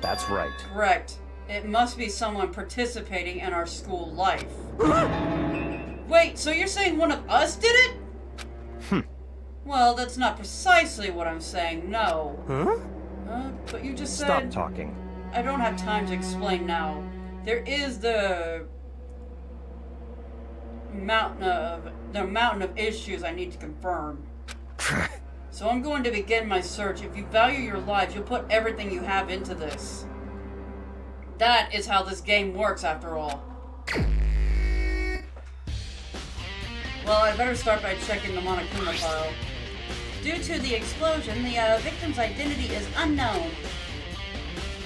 That's right. Correct. It must be someone participating in our school life. Wait, so you're saying one of us did it? Well, that's not precisely what I'm saying, no. Huh? But you just said... Stop talking. I don't have time to explain now. There is the mountain of issues I need to confirm. So I'm going to begin my search. If you value your lives, you'll put everything you have into this. That is how this game works, after all. Well, I better start by checking the Monokuma file. Due to the explosion, the victim's identity is unknown.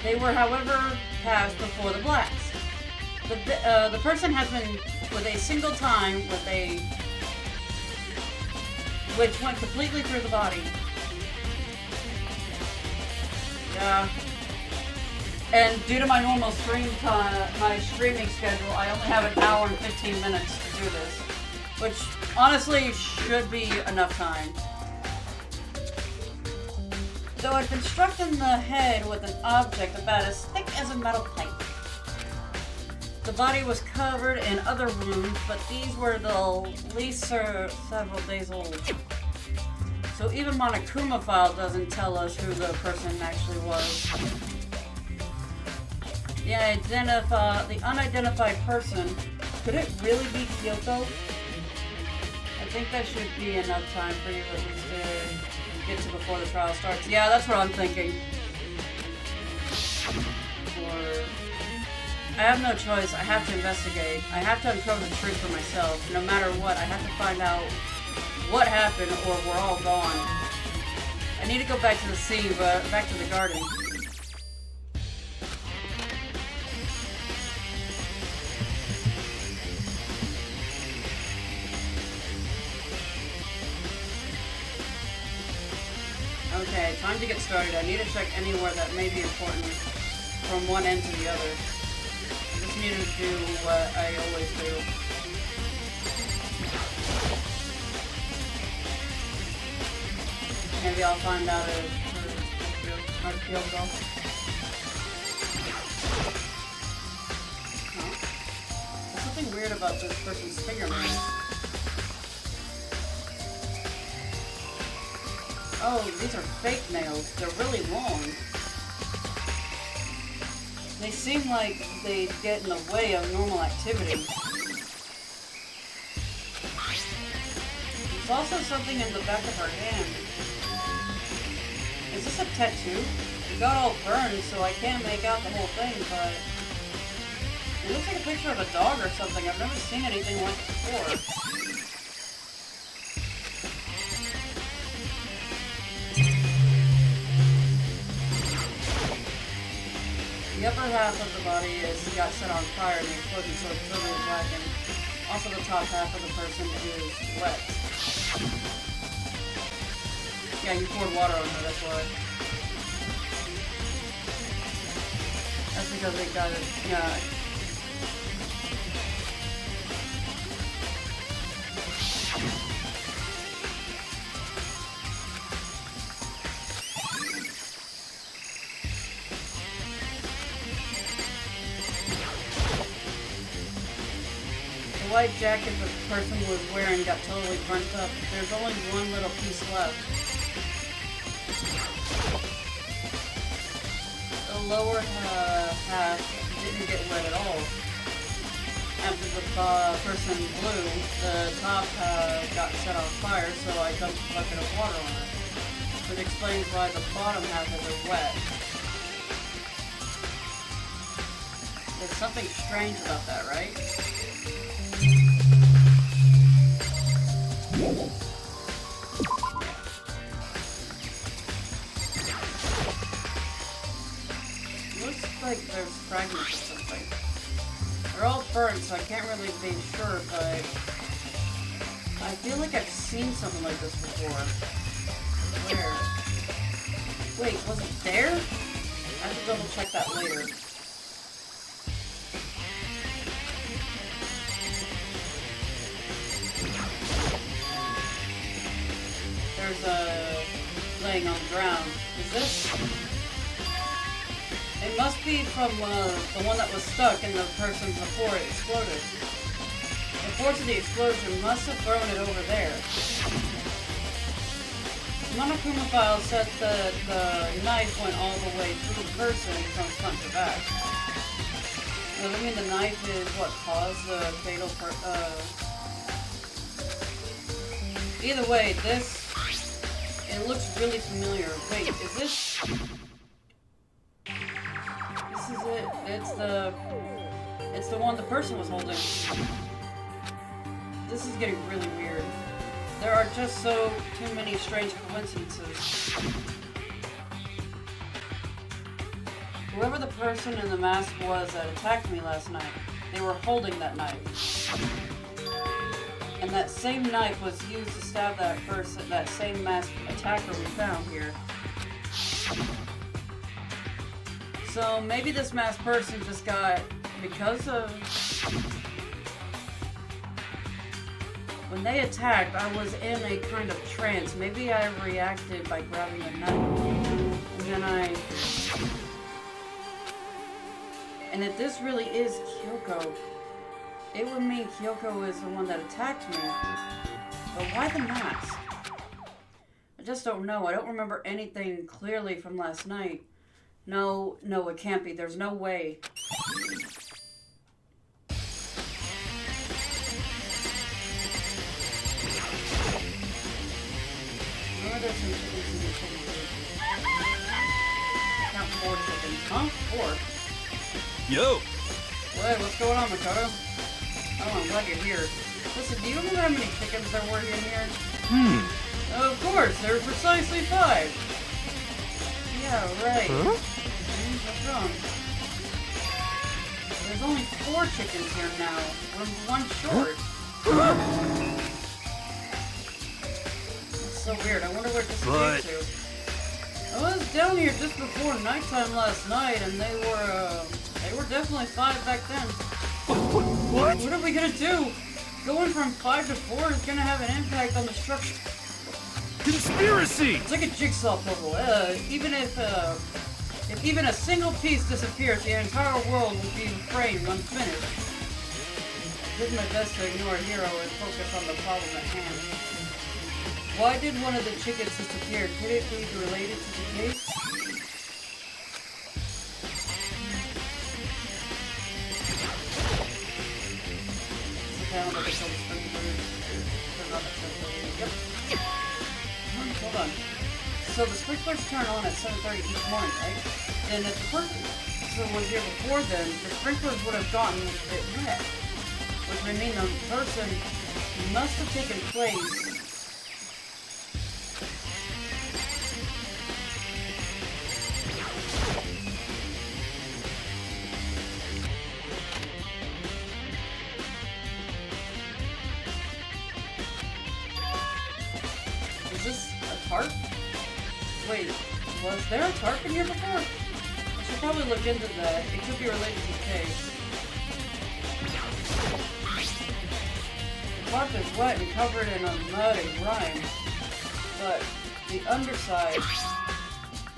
They were, however, passed before the blast. The person has been with a single time which went completely through the body. Yeah. And due to my normal streaming schedule, I only have an hour and 15 minutes to do this. Which, honestly, should be enough time. Though I'd been struck in the head with an object about as thick as a metal pipe. The body was covered in other wounds, but these were the least several days old. So even Monokuma file doesn't tell us who the person actually was. The unidentified person, could it really be Kyoko? I think that should be enough time for you at least to get to before the trial starts. Yeah, that's what I'm thinking. Or I have no choice. I have to investigate. I have to uncover the truth for myself. No matter what, I have to find out what happened or we're all gone. I need to go back to the sea, but back to the garden. Okay, time to get started. I need to check anywhere that may be important from one end to the other. I just need to do what I always do. Maybe I'll find out if her field goes. There's something weird about this person's fingernails. Oh, these are fake nails. They're really long. They seem like they get in the way of normal activity. There's also something in the back of her hand. Is this a tattoo? It got all burned, so I can't make out the whole thing, but it looks like a picture of a dog or something. I've never seen anything like it before. The upper half of the body got set on fire and the explosion, so it's totally blackened. Also, the top half of the person is wet. Yeah, you poured water on her, that's why. That's because they got it, yeah. The white jacket the person was wearing got totally burnt up. There's only one little piece left. The lower half didn't get wet at all. After the person blew, the top got set on fire, so I dumped a bucket of water on it. Which explains why the bottom half is wet. There's something strange about that, right? Looks like there's fragments of something. They're all burnt, so I can't really be sure, but I feel like I've seen something like this before. Where? Wait, was it there? I have to double check that later. There's a laying on the ground. Is this? It must be from the one that was stuck in the person before it exploded. The force of the explosion must have thrown it over there. Monokuma file said that the knife went all the way through the person from front to back. Does that mean the knife is what caused the fatal Either way, it looks really familiar. Wait, is this? This is it. It's the one the person was holding. This is getting really weird. There are just too many strange coincidences. Whoever the person in the mask was that attacked me last night, they were holding that knife. And that same knife was used to stab that same masked attacker we found here. So maybe this masked person just got, because of... When they attacked, I was in a kind of trance. Maybe I reacted by grabbing a knife. And then And if this really is Kyoko, it would mean Kyoko is the one that attacked me. But why the mask? I just don't know. I don't remember anything clearly from last night. No, it can't be. There's no way. There's some chickens in the chicken coop. Count 4 chickens. Huh? 4? Yo! Hey, what's going on, Makoto? Oh, I'm glad you're here. Listen, do you remember how many chickens there were in here? Of course, there were precisely 5. Yeah, right. Huh? What's wrong? There's only 4 chickens here now. We're 1 short. So weird. I wonder where this came to. I was down here just before nighttime last night, and they were definitely 5 back then. What? What are we gonna do? Going from 5 to 4 is gonna have an impact on the structure. Conspiracy! It's like a jigsaw puzzle. Even if even a single piece disappears, the entire world will be framed unfinished. I did my best to ignore Hero and focus on the problem at hand. Why did one of the chickens disappear? Could it be related to the case? Yep. Hold on. So the sprinklers turn on at 7:30 each morning, right? And if the person was here before then, the sprinklers would have gotten it wet. Which would mean the person must have taken place. Is this a tarp? Wait, was there a tarp in here before? I should probably look into that. It could be related to the case. The tarp is wet and covered in a mud and grime, but the underside,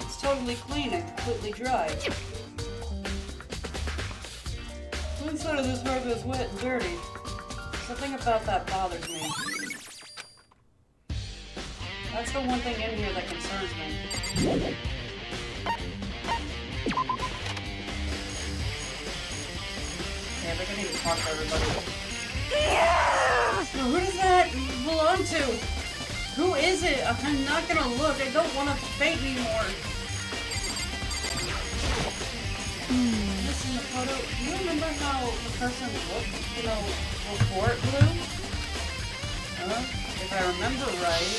it's totally clean and completely dry. The inside of this tarp is wet and dirty. Something about that bothers me. That's the one thing in here that concerns me. Yeah, I think I need to talk to everybody. So who does that belong to? Who is it? I'm not gonna look. I don't want to faint anymore. Listen, Makoto, do you remember how the person looked, before it blew? If I remember right,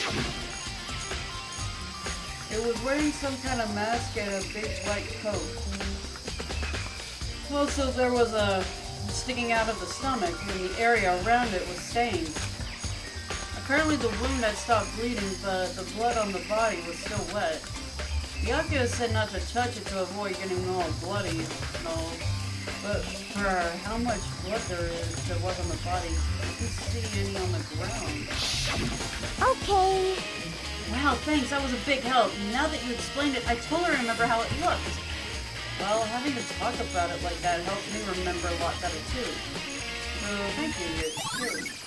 it was wearing some kind of mask and a big white coat. Also, there was a sticking out of the stomach, and the area around it was stained. Apparently the wound had stopped bleeding, but the blood on the body was still wet. Yakuza said not to touch it to avoid getting all bloody and all, but for how much blood there was on the body, I didn't see any on the ground. Okay. Wow, thanks, that was a big help. Now that you explained it, I totally remember how it looked. Well, having to talk about it like that helped me remember a lot better too. So, thank you, too.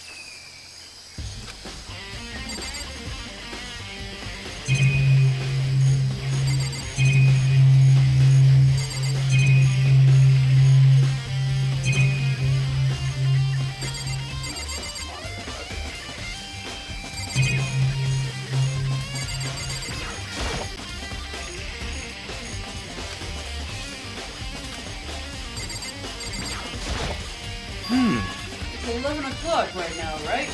It's 11 o'clock right now, right?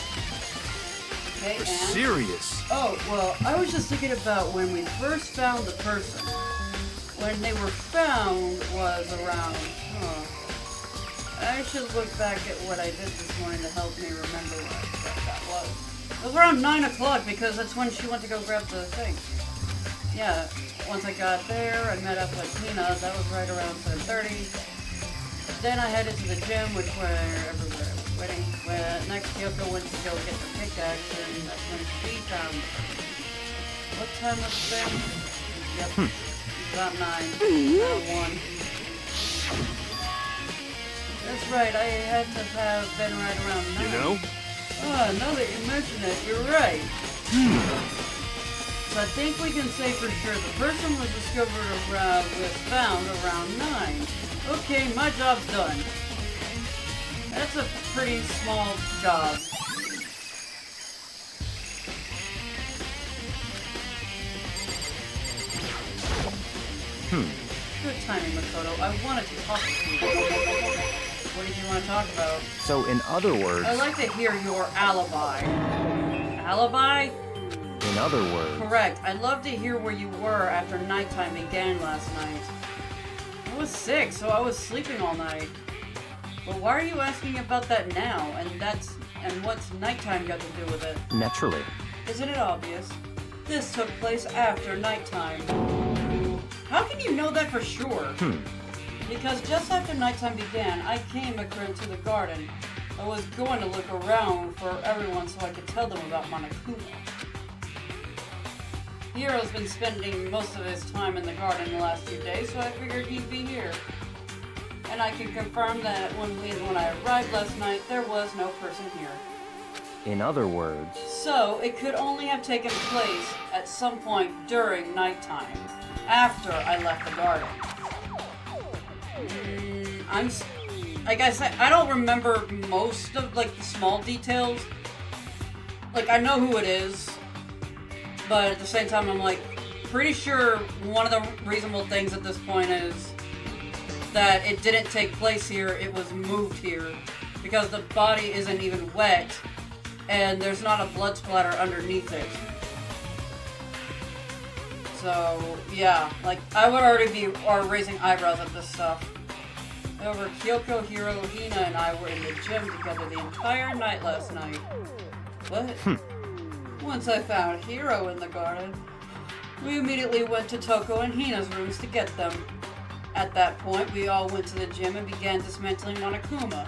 Okay, You're and... serious. Oh, well, I was just thinking about when we first found the person. When they were found was around... I should look back at what I did this morning to help me remember what that was. It was around 9 o'clock because that's when she went to go grab the thing. Yeah, once I got there, I met up with Tina. That was right around 7:30. Then I headed to the gym, which where everywhere waiting. Next, Kyoko went to go get the pickaxe, and that's when she found it. What time was it then? Yep. About 9. 1. That's right, I had to have been right around 9. You know? Oh, now that you mention it, you're right. So I think we can say for sure the person was found around 9. Okay, my job's done. That's a pretty small job. Good timing, Makoto. I wanted to talk to you. What did you want to talk about? So, in other words... I'd like to hear your alibi. Alibi? In other words... Correct. I'd love to hear where you were after nighttime began last night. I was sick, so I was sleeping all night. But why are you asking about that now? And what's nighttime got to do with it? Naturally. Isn't it obvious? This took place after nighttime. How can you know that for sure? Because just after nighttime began, I came to the garden. I was going to look around for everyone so I could tell them about Monokuma. Hiro's been spending most of his time in the garden the last 2 days, so I figured he'd be here. And I can confirm that when I arrived last night, there was no person here. In other words... So, it could only have taken place at some point during nighttime, after I left the garden. Like I said, I don't remember most of, like, the small details. Like, I know who it is, but at the same time, I'm, like, pretty sure one of the reasonable things at this point is that it didn't take place here, it was moved here, because the body isn't even wet, and there's not a blood splatter underneath it. So, yeah, like, I would already be raising eyebrows at this stuff. However, Kyoko, Hiro, Hina, and I were in the gym together the entire night last night. What? Once I found Hiro in the garden, we immediately went to Toko and Hina's rooms to get them. At that point, we all went to the gym and began dismantling Monokuma.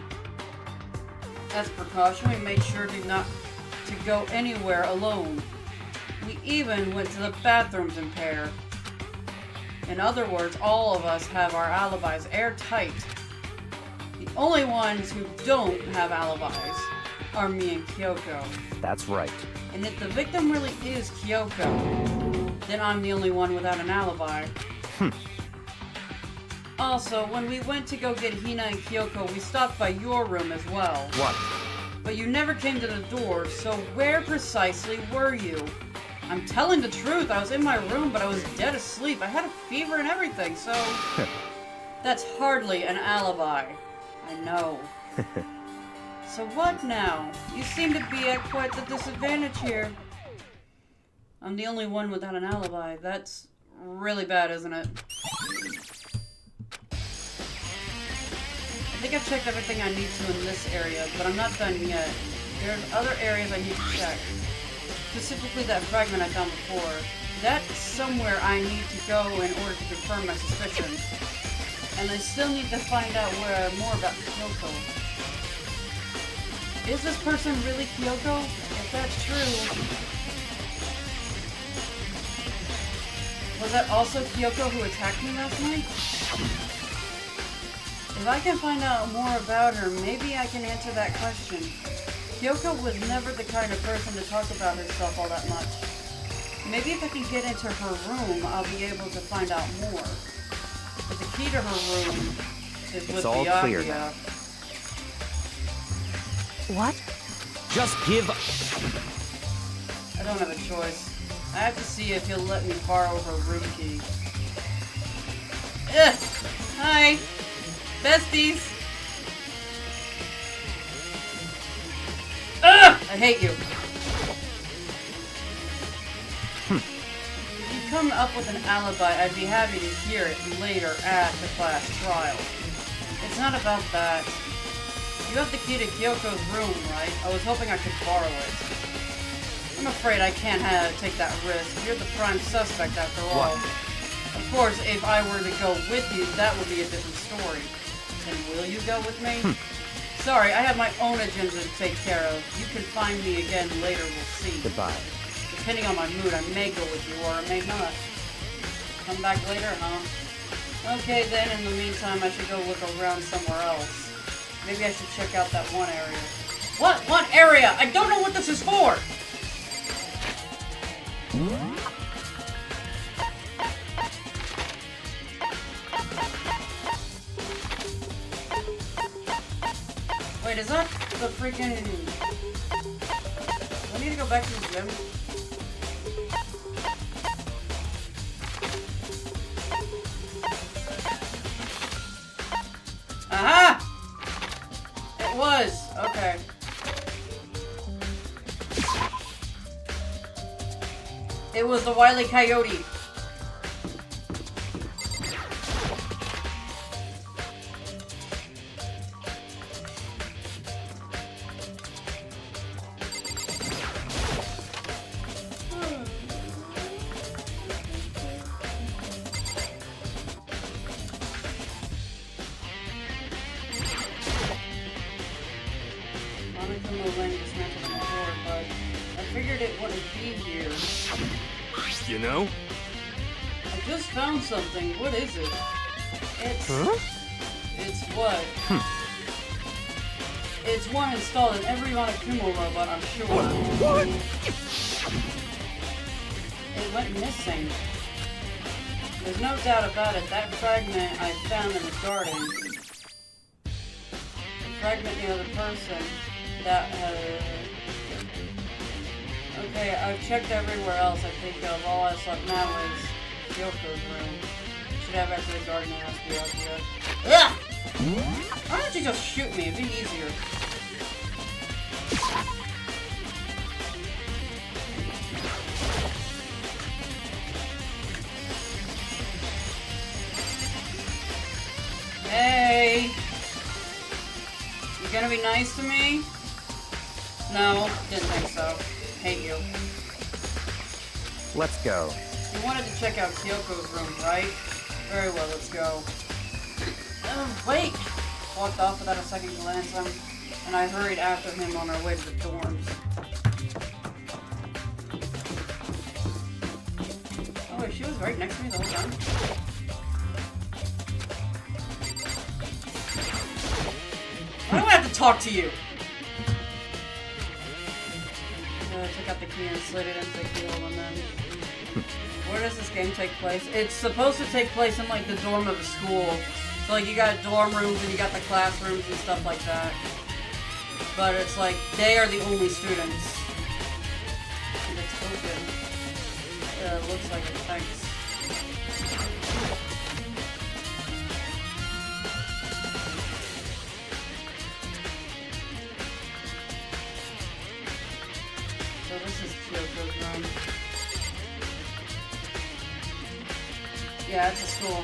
As precaution, we made sure to go anywhere alone. We even went to the bathrooms in pair. In other words, all of us have our alibis airtight. The only ones who don't have alibis are me and Kyoko. That's right. And if the victim really is Kyoko, then I'm the only one without an alibi. Also, when we went to go get Hina and Kyoko, we stopped by your room as well. What? But you never came to the door, so where precisely were you? I'm telling the truth, I was in my room, but I was dead asleep. I had a fever and everything, so... That's hardly an alibi. I know. So what now? You seem to be at quite the disadvantage here. I'm the only one without an alibi. That's really bad, isn't it? I think I've checked everything I need to in this area, but I'm not done yet. There's other areas I need to check. Specifically that fragment I found before. That's somewhere I need to go in order to confirm my suspicions. And I still need to find out more about Kyoko. Is this person really Kyoko? If that's true... Was that also Kyoko who attacked me last night? If I can find out more about her, maybe I can answer that question. Kyoko was never the kind of person to talk about herself all that much. Maybe if I can get into her room, I'll be able to find out more. But the key to her room is with It's all Byakuya. clear now. What? Just give... I don't have a choice. I have to see if he'll let me borrow her room key. Ugh! Hi! Besties! Ugh! I hate you. If you come up with an alibi, I'd be happy to hear it later at the class trial. It's not about that. You have the key to Kyoko's room, right? I was hoping I could borrow it. I'm afraid I can't take that risk. You're the prime suspect after all. Of course, if I were to go with you, that would be a different story. Then will you go with me? Sorry, I have my own agenda to take care of. You can find me again later, we'll see. Goodbye. Depending on my mood, I may go with you or I may not. Come back later, huh? Okay then, in the meantime, I should go look around somewhere else. Maybe I should check out that one area. What? What area? I don't know what this is for! Wait, is that the freaking... I need to go back to the gym? Aha! It was! Okay. It was the Wile E. Coyote. You know? I just found something. What is it? It's... Huh? It's what? It's one installed in every Monokuma robot, I'm sure. What? It went missing. There's no doubt about it. That fragment I found in the garden. The fragment near the person that Okay, I've checked everywhere else. I think all that's left now is Kyoko's room. Should have after the garden has to be out here. Ugh! Why don't you just shoot me? It'd be easier. Hey! You gonna be nice to me? No, didn't think so. Hate you. Let's go. You wanted to check out Kyoko's room, right? Very well, let's go. Wait! Walked off without a second glance, and I hurried after him on our way to the dorms. Oh, wait, she was right next to me the whole time? Why do I have to talk to you? Took out the key and slid it into the keyhole, and then... Where does this game take place? It's supposed to take place in, like, the dorm of a school. So, like, you got dorm rooms and you got the classrooms and stuff like that. But it's like, they are the only students. And it's open. It looks like it, thanks. So this is Kyoko's room. Yeah, it's a school.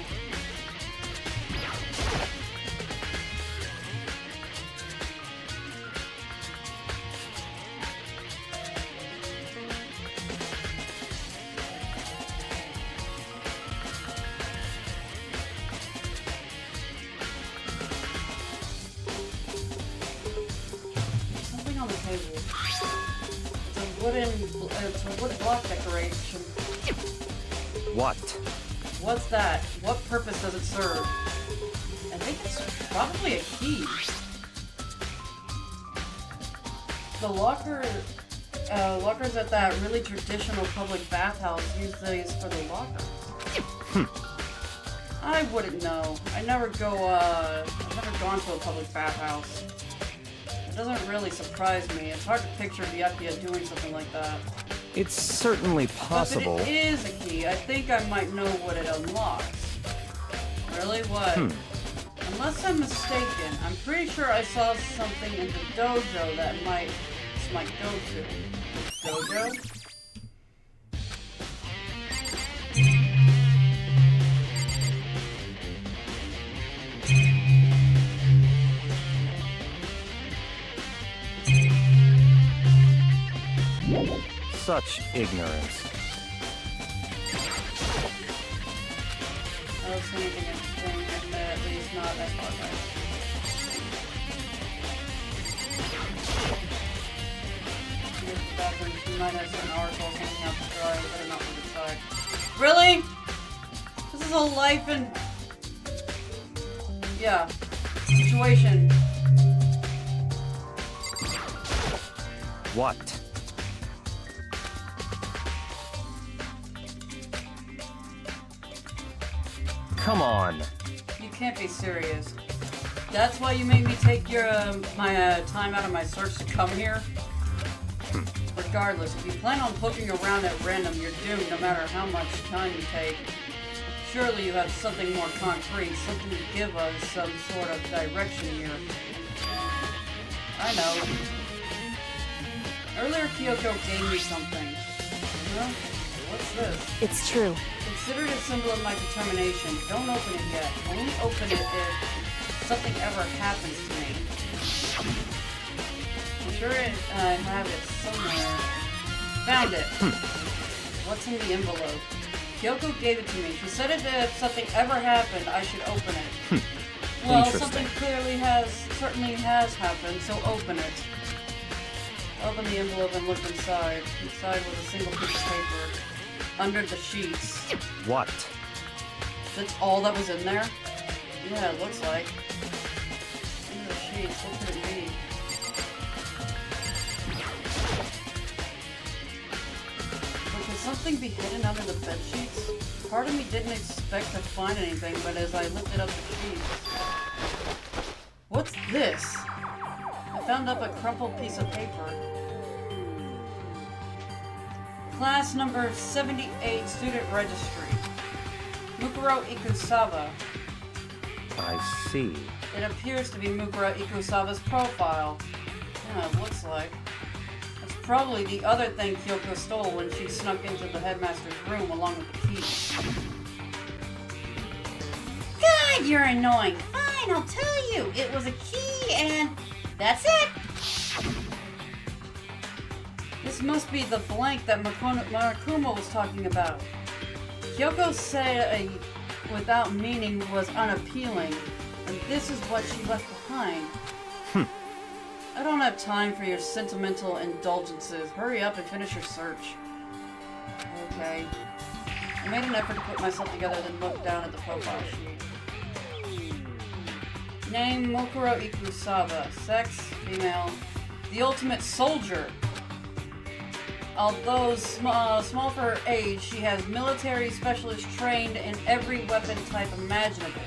Something on the table. It's a wood block decoration. What? What's that? What purpose does it serve? I think it's probably a key. The lockers at that really traditional public bathhouse use these for the lockers. I wouldn't know. I've never gone to a public bathhouse. It doesn't really surprise me. It's hard to picture the idea of doing something like that. It's certainly possible. But it is a key. I think I might know what it unlocks. Really? What? Unless I'm mistaken, I'm pretty sure I saw something in the dojo that this might go to. Dojo? Such ignorance. I don't see anything interesting, at least not as far back. bathroom. She might have some articles hanging out to dry. Better not look inside. Really? This is a life and... yeah. Situation. What? Come on. You can't be serious. That's why you made me take your my time out of my search to come here? Regardless, if you plan on poking around at random, you're doomed no matter how much time you take. Surely you have something more concrete, something to give us some sort of direction here. I know. Earlier, Kyoko gave me something. Huh? What's this? It's true. Consider it a symbol of my determination. Don't open it yet. Only open it if something ever happens to me. I'm sure I have it somewhere. Found it. What's in the envelope? Kyoko gave it to me. She said that if something ever happened, I should open it. Well, something certainly has happened, so open it. Open the envelope and look inside. Inside was a single piece of paper. Under the sheets. What? That's all that was in there? Yeah, it looks like. Under the sheets, what could it be? But could something be hidden under the bed sheets? Part of me didn't expect to find anything, but as I lifted up the sheets... What's this? I found up a crumpled piece of paper. Class number 78 student registry. Mukuro Ikusaba. I see. It appears to be Mukuro Ikusaba's profile. Yeah, it looks like. That's probably the other thing Kyoko stole when she snuck into the headmaster's room along with the key. God, you're annoying. Fine, I'll tell you. It was a key and that's it. This must be the blank that Monokuma was talking about. Kyoko said without meaning was unappealing, and this is what she left behind. I don't have time for your sentimental indulgences. Hurry up and finish your search. Okay. I made an effort to put myself together, then looked down at the profile sheet. Name, Mukuro Ikusaba. Sex, female. The ultimate soldier. Although small for her age, she has military specialists trained in every weapon type imaginable.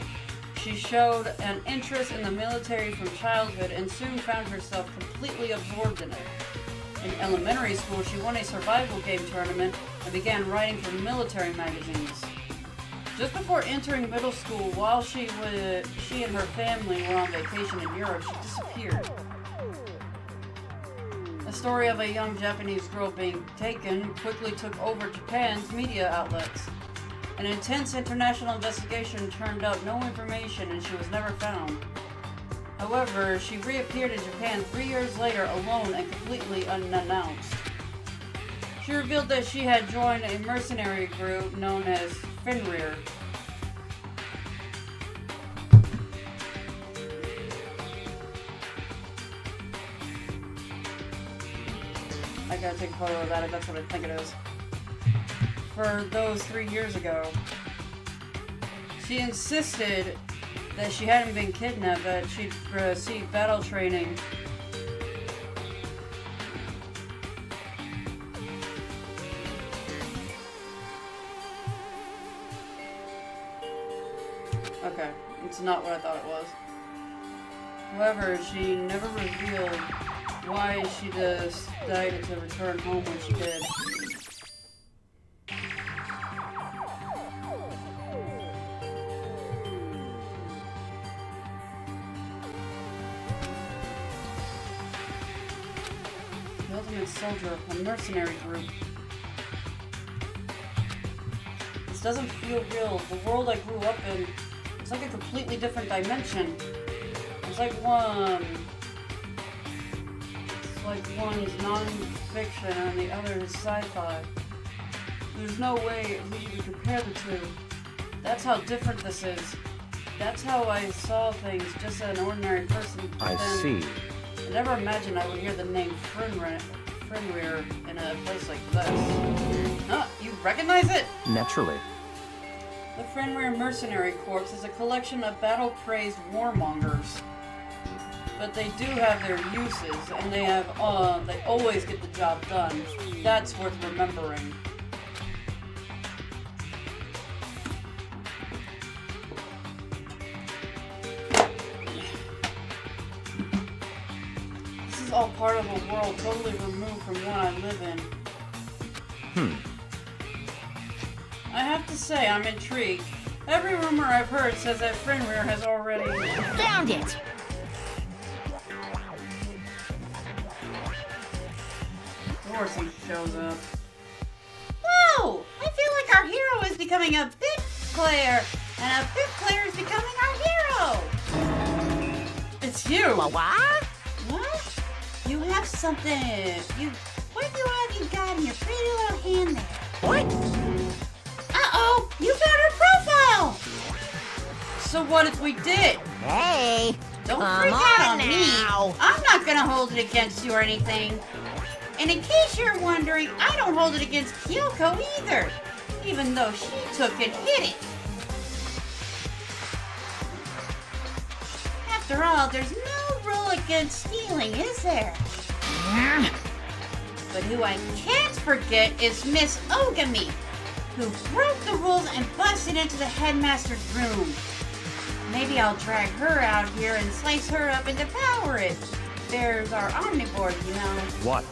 She showed an interest in the military from childhood and soon found herself completely absorbed in it. In elementary school, she won a survival game tournament and began writing for military magazines. Just before entering middle school, while she and her family were on vacation in Europe, she disappeared. The story of a young Japanese girl being taken quickly took over Japan's media outlets. An intense international investigation turned up no information and she was never found. However, she reappeared in Japan 3 years later alone and completely unannounced. She revealed that she had joined a mercenary group known as Fenrir. I gotta take a photo of that if that's what I think it is. For those 3 years ago. She insisted that she hadn't been kidnapped, that she'd received battle training. Okay, it's not what I thought it was. However, she never revealed why she decided to return home when she did. The ultimate soldier, a mercenary group. This doesn't feel real. The world I grew up in, it's like a completely different dimension. It's like one's non-fiction and the other is sci-fi. There's no way we can compare the two. That's how different this is. That's how I saw things, just an ordinary person. I see. I never imagined I would hear the name Fenrir in a place like this. Huh? You recognize it? Naturally. The Fenrir Mercenary Corps is a collection of battle-crazed warmongers. But they do have their uses, and they always get the job done. That's worth remembering. This is all part of a world totally removed from one I live in. I have to say, I'm intrigued. Every rumor I've heard says that Fenrir has already... Found it! Dorsey shows up. Whoa! I feel like our hero is becoming a big player, and a big player is becoming our hero. It's you! What? What? You have something. What have you got in your pretty little hand there? What? Uh-oh! You found her profile! So what if we did? Hey! Don't Come freak out on on now. me. I'm not gonna hold it against you or anything. And in case you're wondering, I don't hold it against Kyoko either, even though she took and hid it. After all, there's no rule against stealing, is there? But who I can't forget is Miss Ogami, who broke the rules and busted into the headmaster's room. Maybe I'll drag her out here and slice her up and devour it. There's our omnivore, you know. What?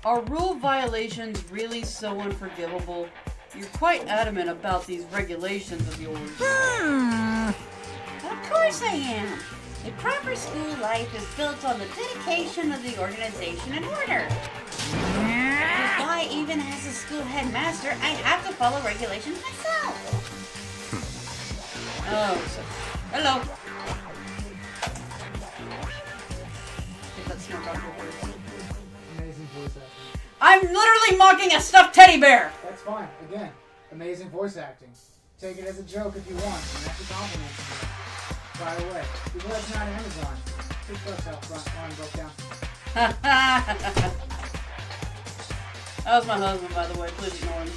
Are rule violations really so unforgivable? You're quite adamant about these regulations of yours. Of course I am. A proper school life is built on the dedication of the organization and order. That's why even as a school headmaster, I have to follow regulations myself. Oh, so... Hello! Get that smoke out your face. Amazing voice acting. I'm literally mocking a stuffed teddy bear! That's fine. Again, amazing voice acting. Take it as a joke if you want, and that's a compliment to me. By the way, you guys not Amazon. Big bucks out front. Line broke down. That was my husband, by the way. Please ignore him.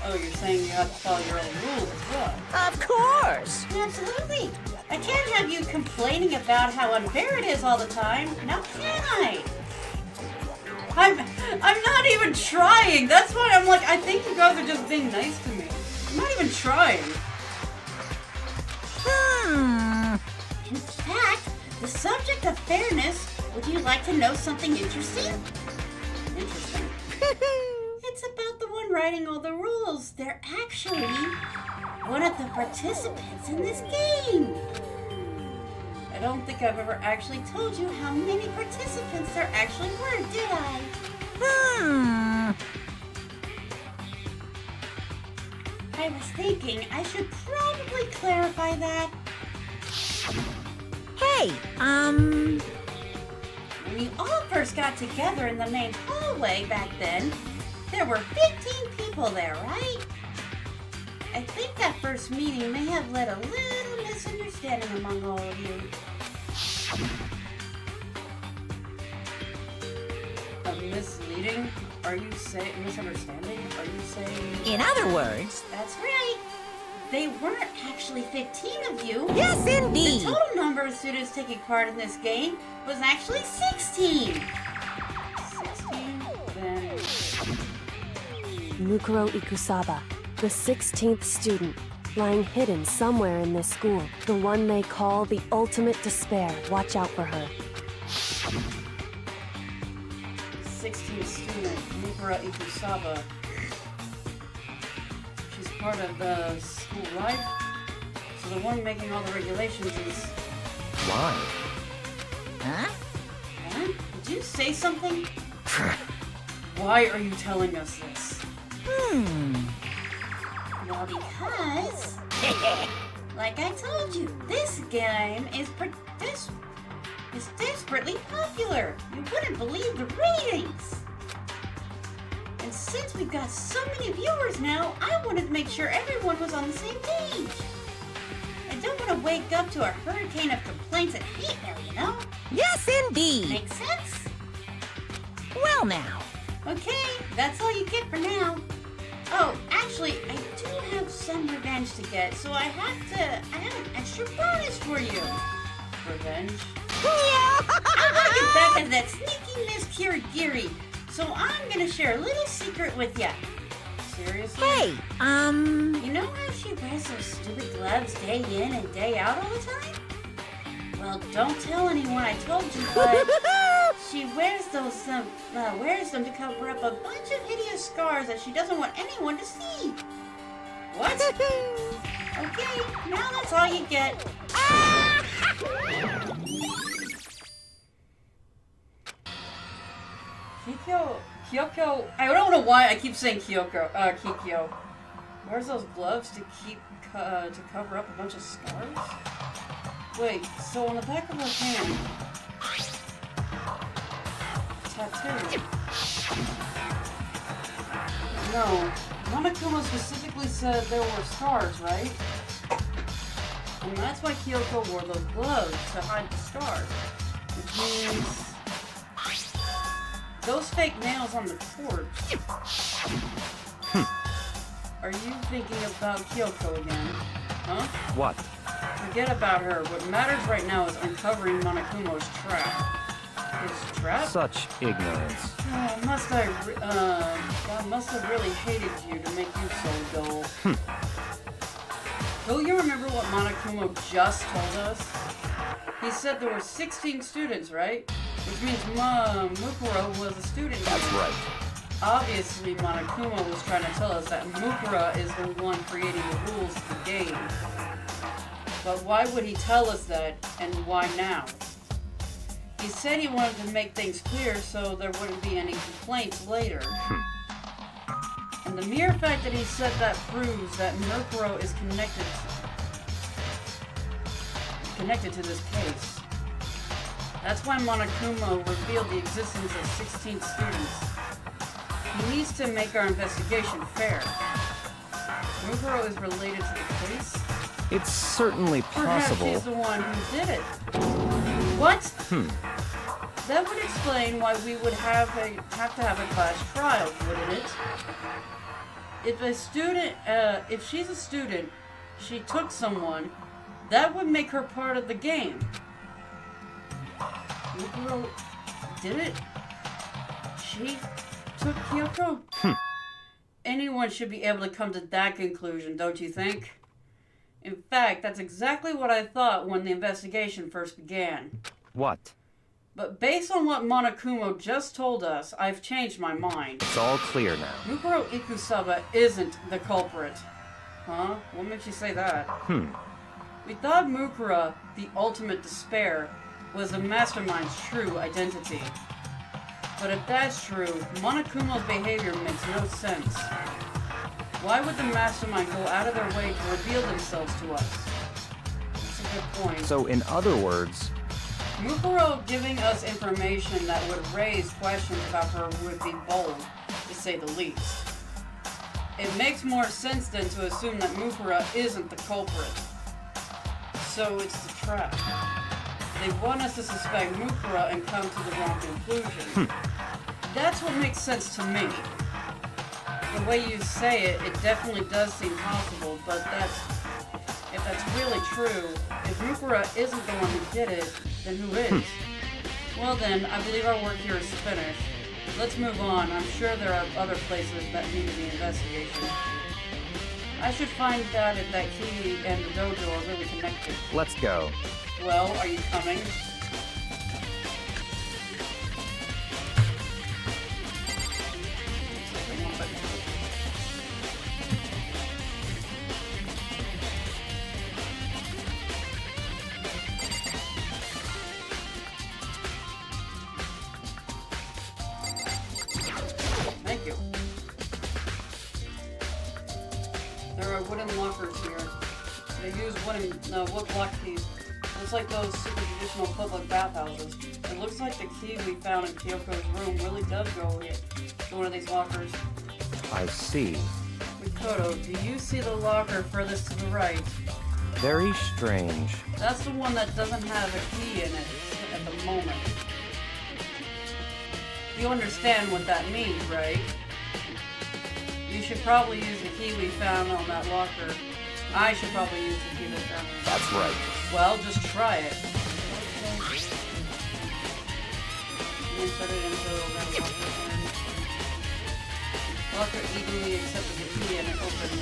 Oh, you're saying you have to follow your own rules as well? Of course! Absolutely. I can't have you complaining about how unfair it is all the time. Now can I? I'm not even trying! That's why I'm like, I think you guys are just being nice to me. I'm not even trying. In fact, the subject of fairness, would you like to know something interesting? Interesting. It's about the one writing all the rules. They're actually one of the participants in this game. I don't think I've ever actually Told you how many participants there actually were, did I? I was thinking I should probably clarify that. Hey, When you all first got together in the main hallway back then, there were 15 people there, right? I think that first meeting may have led a little misunderstanding among all of you. misleading? Are you saying misunderstanding? Are you saying... In other words... That's right. They weren't actually 15 of you. Yes, indeed. The total number of students taking part in this game was actually 16. 16? Then... Mukuro Ikusaba, the 16th student, lying hidden somewhere in this school. The one they call the ultimate despair. Watch out for her. 16th student, Mukuro Ikusaba. She's part of the school life? So the one making all the regulations is... Why? Huh? Huh? Did you say something? Why are you telling us this? Well, because... like I told you, this game is desperately popular. You wouldn't believe the ratings. And since we've got so many viewers now, I wanted to make sure everyone was on the same page. I don't want to wake up to a hurricane of complaints and hate mail, you know? Yes, indeed. Makes sense? Well now. Okay, that's all you get for now. Oh, actually, I do have some revenge to get, so I have an extra bonus for you. Revenge? Yeah. I want to get back at that sneaky Miss Kirigiri, so I'm gonna share a little secret with ya. Seriously? Hey, You know how she wears those stupid gloves day in and day out all the time? Well, don't tell anyone I told you, but she wears them to cover up a bunch of hideous scars that she doesn't want anyone to see. What? Okay, now that's all you get. Kyoko, I don't know why I keep saying Kikyo. Wears those gloves to to cover up a bunch of scars? Wait, so on the back of her hand, tattoo. No, Monokuma specifically said there were scars, right? And that's why Kyoko wore those gloves to hide the scars. Which means those fake nails on the corpse. Are you thinking about Kyoko again? Huh? What? Forget about her. What matters right now is uncovering Monokumo's trap. His trap? Such ignorance. Oh, God must have really hated you to make you so dull. Don't you remember what Monokumo just told us? He said there were 16 students, right? Which means Mukuro was a student. That's right. Obviously, Monokuma was trying to tell us that Mukura is the one creating the rules of the game. But why would he tell us that, and why now? He said he wanted to make things clear so there wouldn't be any complaints later. And the mere fact that he said that proves that Mukuro is connected to this case. That's why Monokuma revealed the existence of 16 students. He needs to make our investigation fair. Mukuro is related to the case? It's certainly Perhaps possible. he's the one who did it. What? That would explain why we would have to have a class trial, wouldn't it? If she's a student, she took someone, that would make her part of the game. Mukuro did it? She took Kyoko? Anyone should be able to come to that conclusion, don't you think? In fact, that's exactly what I thought when the investigation first began. What? But based on what Monokumo just told us, I've changed my mind. It's all clear now. Mukuro Ikusaba isn't the culprit. Huh? What makes you say that? We thought Mukura, the ultimate despair, was the mastermind's true identity. But if that's true, Monokumo's behavior makes no sense. Why would the mastermind go out of their way to reveal themselves to us? That's a good point. So, in other words, Mukuro giving us information that would raise questions about her would be bold, to say the least. It makes more sense than to assume that Mukura isn't the culprit. So it's the trap. They want us to suspect Mukura and come to the wrong conclusion. That's what makes sense to me. The way you say it, it definitely does seem possible, but if that's really true, if Mukura isn't the one who did it, then who is? Well then, I believe our work here is finished. Let's move on. I'm sure there are other places that need to be investigated. I should find out if that key and the dojo are really connected. let's go. Well, are you coming? Thank you. There are wooden lockers here. They use wood block keys. Looks like those super traditional public bathhouses. It looks like the key we found in Kyoko's room really does go to one of these lockers. I see. Mikoto, do you see the locker furthest to the right? Very strange. That's the one that doesn't have a key in it at the moment. You understand what that means, right? You should probably use the key we found on that locker. I should probably use the key we found. That's right. Well, just try it. Insert it into the locker and locker eagerly accepted the key and it opened.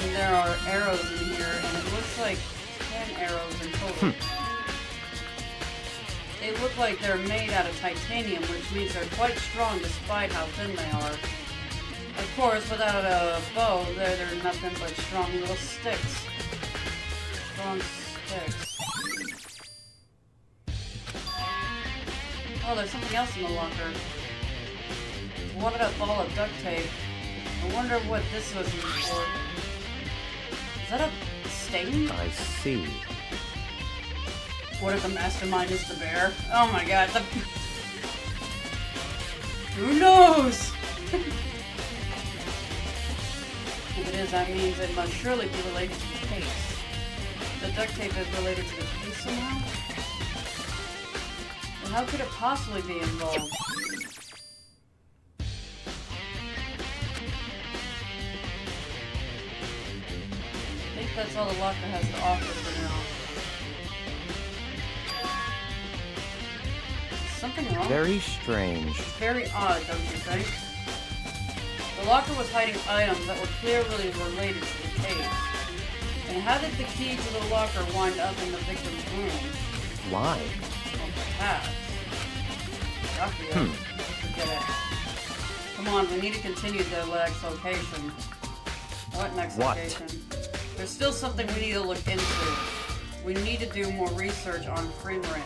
And there are arrows in here, and it looks like 10 arrows in total. They look like they're made out of titanium, which means they're quite strong despite how thin they are. Of course, without a bow, they're nothing but strong little sticks. Strong sticks. Oh, there's something else in the locker. A wadded up ball of duct tape. I wonder what this was used for. Is that a stain? I see. What if the mastermind is the bear? Oh my god, who knows? If it is, that means it must surely be related to the case. The duct tape is related to the case somehow? Well, how could it possibly be involved? I think that's all the locker has to offer for now. Something wrong? Very strange. Very odd, don't you think? The locker was hiding items that were clearly related to the case. And how did the key to the locker wind up in the victim's room? Why? Well, perhaps. Forget it. Come on, we need to continue the next location. What next location? There's still something we need to look into. We need to do more research on Fenrir.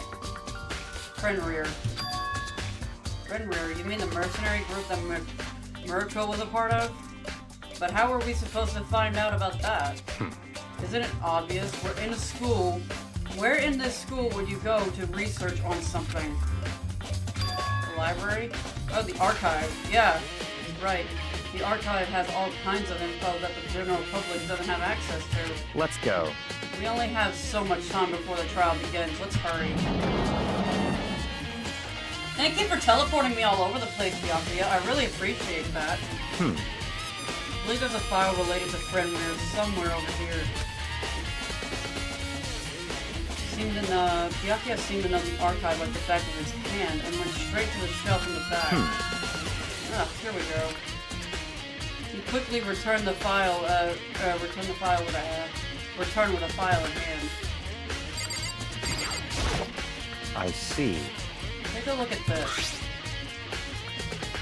Fenrir, you mean the mercenary group that Myrtle was a part of? But how are we supposed to find out about that? Isn't it obvious? We're in a school. Where in this school would you go to research on something? The library? Oh, the archive. Yeah, right. The archive has all kinds of info that the general public doesn't have access to. Let's go. We only have so much time before the trial begins. Let's hurry. Thank you for teleporting me all over the place, Bianca. I really appreciate that. I believe there's a file related to Fenrir somewhere over here. Bianca seemed to know the archive like the back of his hand and went straight to the shelf in the back. Here we go. He quickly returned the file. Return with a file in hand. I see. Take a look at this.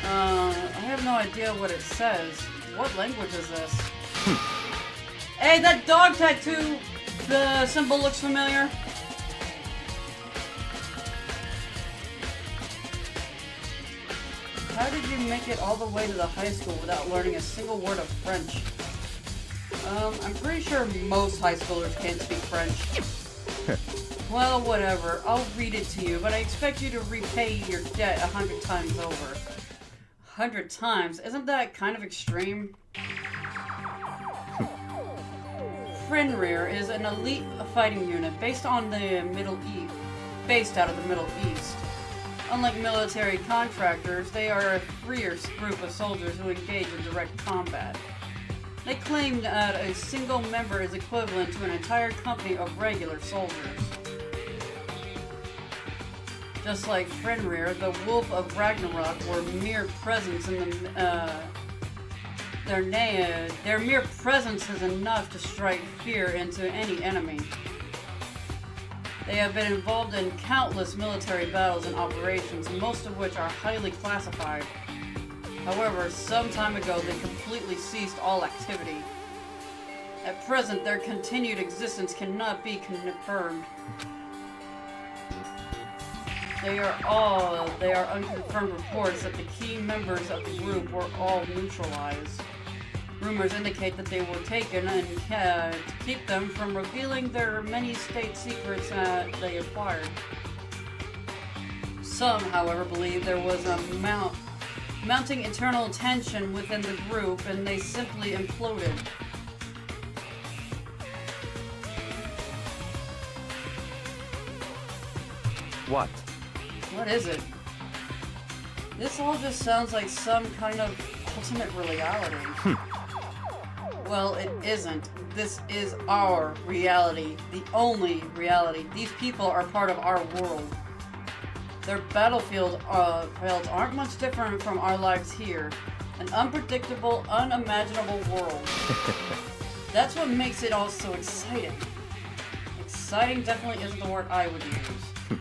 I have no idea what it says. What language is this? Hey, that dog tattoo! The symbol looks familiar. How did you make it all the way to the high school without learning a single word of French? I'm pretty sure most high schoolers can't speak French. Well, whatever. I'll read it to you, but I expect you to repay your debt 100 times over. 100 times? Isn't that kind of extreme? Fenrir is an elite fighting unit based out of the Middle East. Unlike military contractors, they are a freer group of soldiers who engage in direct combat. They claim that a single member is equivalent to an entire company of regular soldiers. Just like Fenrir, the Wolf of Ragnarok were mere presence in the their mere presence is enough to strike fear into any enemy. They have been involved in countless military battles and operations, most of which are highly classified. However, some time ago they completely ceased all activity. At present, their continued existence cannot be confirmed. They are unconfirmed reports that the key members of the group were all neutralized. Rumors indicate that they were taken and to keep them from revealing their many state secrets that they acquired. Some, however, believe there was a mounting internal tension within the group, and they simply imploded. What? What is it? This all just sounds like some kind of ultimate reality. Well, it isn't. This is our reality. The only reality. These people are part of our world. Their battlefields aren't much different from our lives here. An unpredictable, unimaginable world. That's what makes it all so exciting. Exciting definitely isn't the word I would use.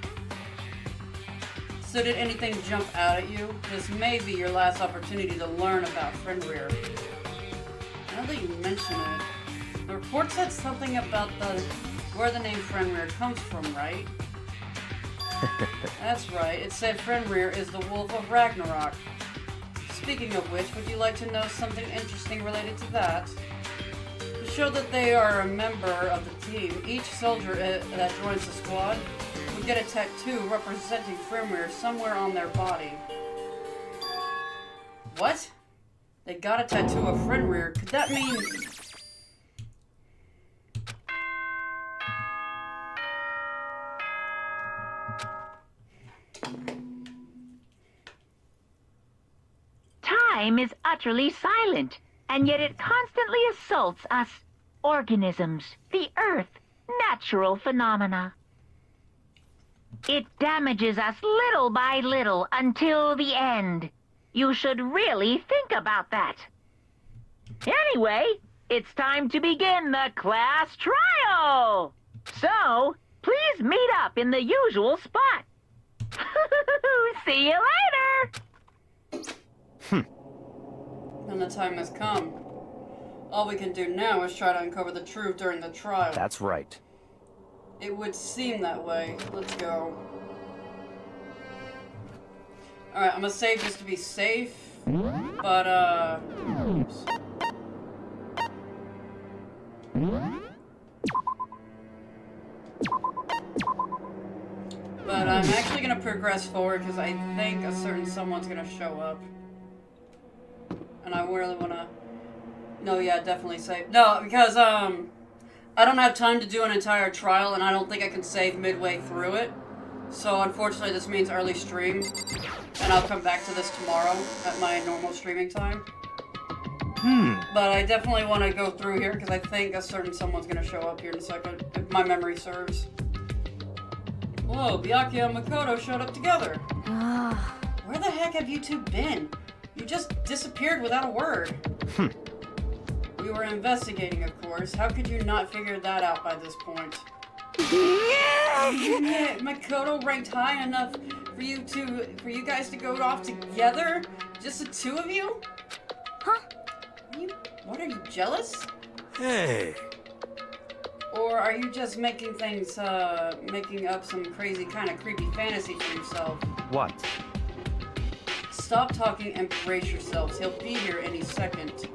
So did anything jump out at you? This may be your last opportunity to learn about Fenrir. Now that you mention it, the report said something about where the name Fenrir comes from, right? That's right, it said Fenrir is the wolf of Ragnarok. Speaking of which, would you like to know something interesting related to that? To show that they are a member of the team, each soldier that joins the squad would get a tattoo representing Fenrir somewhere on their body. What? They got a tattoo of Fenrir. Could that mean... Time is utterly silent, and yet it constantly assaults us, organisms, the earth, natural phenomena. It damages us little by little until the end. You should really think about that. Anyway, it's time to begin the class trial. So, please meet up in the usual spot. See you later. And the time has come. All we can do now is try to uncover the truth during the trial. That's right. It would seem that way. Let's go. Alright, I'm gonna save just to be safe. But, oops. But I'm actually gonna progress forward because I think a certain someone's gonna show up. And I really wanna... No, yeah, definitely save. No, because, I don't have time to do an entire trial, and I don't think I can save midway through it. So, unfortunately, this means early stream. And I'll come back to this tomorrow at my normal streaming time. But I definitely want to go through here, because I think a certain someone's going to show up here in a second, if my memory serves. Whoa, Byakuya and Makoto showed up together. Where the heck have you two been? You just disappeared without a word. We were investigating, of course. How could you not figure that out by this point? Yeah, Makoto ranked high enough for you guys to go off together? Just the two of you? Huh? What, are you jealous? Hey. Or are you just making up some crazy kind of creepy fantasy for yourself? What? Stop talking and brace yourselves. He'll be here any second.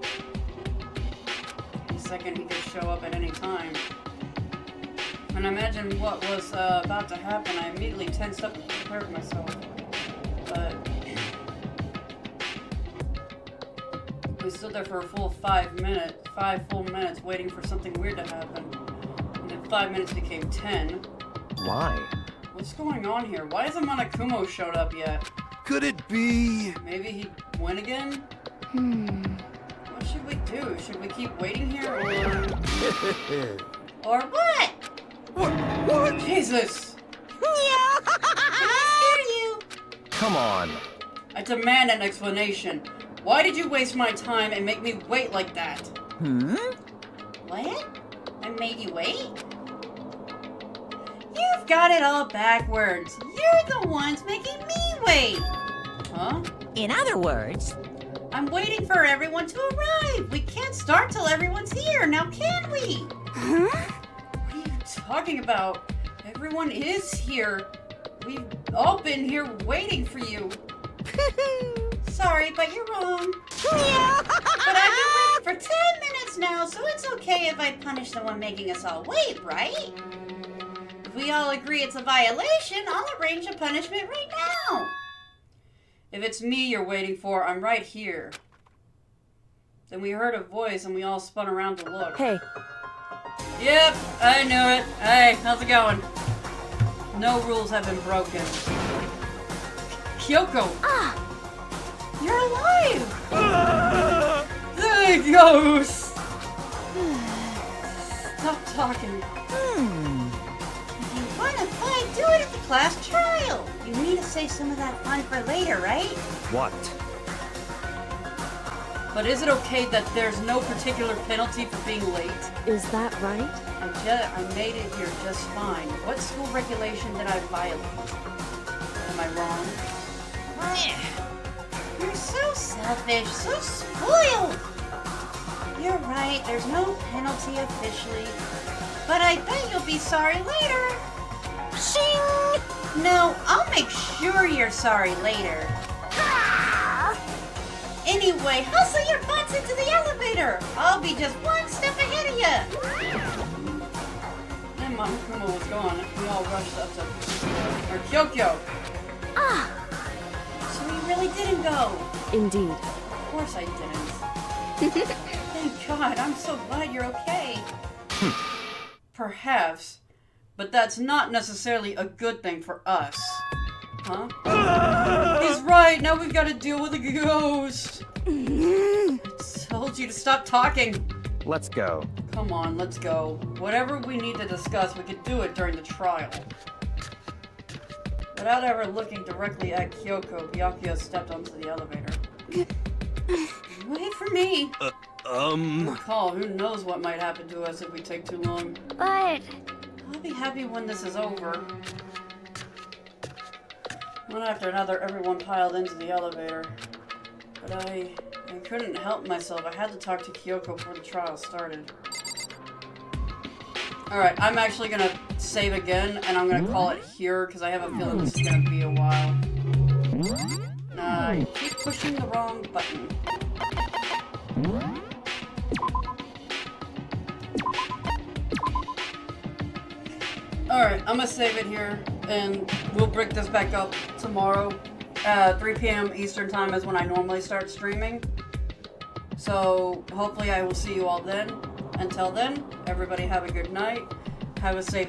Any second he could show up at any time. And I imagine what was about to happen. I immediately tensed up and prepared myself. But we stood there for a full 5 full minutes waiting for something weird to happen. And then 5 minutes became 10. Why? What's going on here? Why hasn't Monokumo showed up yet? Could it be? Maybe he went again? What should we do? Should we keep waiting here, or... Or what? What? Jesus! Did I scare you? Come on. I demand an explanation. Why did you waste my time and make me wait like that? What? I made you wait? You've got it all backwards. You're the ones making me wait. Huh? In other words, I'm waiting for everyone to arrive. We can't start till everyone's here, now can we? What are you talking about? Everyone is here. We've all been here waiting for you. Sorry, but you're wrong. But I've been waiting for 10 minutes now, so it's okay if I punish the one making us all wait, right? If we all agree it's a violation, I'll arrange a punishment right now. If it's me you're waiting for, I'm right here. Then we heard a voice and we all spun around to look. Hey, Yep, I knew it. Hey, how's it going? No rules have been broken. Kyoko! You're alive! The ghost! Stop talking. If you want to fight, do it at the class trial. You need to save some of that fun for later, right? What? But is it okay that there's no particular penalty for being late? is that right? I made it here just fine. What school regulation did I violate? Am I wrong? You're so selfish, so spoiled. You're right, there's no penalty officially. But I bet you'll be sorry later. Shing! No, I'll make sure you're sorry later. Anyway, hustle your butts into the elevator. I'll be just one step ahead of you. Then Mama Kuma was gone. We all rushed up to or Kyokyo. So you really didn't go. Indeed. Of course I didn't. Thank God. I'm so glad you're okay. Perhaps, but that's not necessarily a good thing for us. Huh? He's right. Now we've got to deal with a ghost. I told you to stop talking. Let's go. Come on, let's go. Whatever we need to discuss, we could do it during the trial. Without ever looking directly at Kyoko, Byakuya stepped onto the elevator. Wait for me. Call, who knows what might happen to us if we take too long. But I'll be happy when this is over. One after another, everyone piled into the elevator. But I couldn't help myself. I had to talk to Kyoko before the trial started. Alright, I'm actually gonna save again, and I'm gonna call it here, because I have a feeling this is gonna be a while. I keep pushing the wrong button. Alright, I'm gonna save it here, and we'll break this back up tomorrow. 3 p.m. Eastern Time is when I normally start streaming. So, hopefully I will see you all then. Until then, everybody have a good night. Have a safe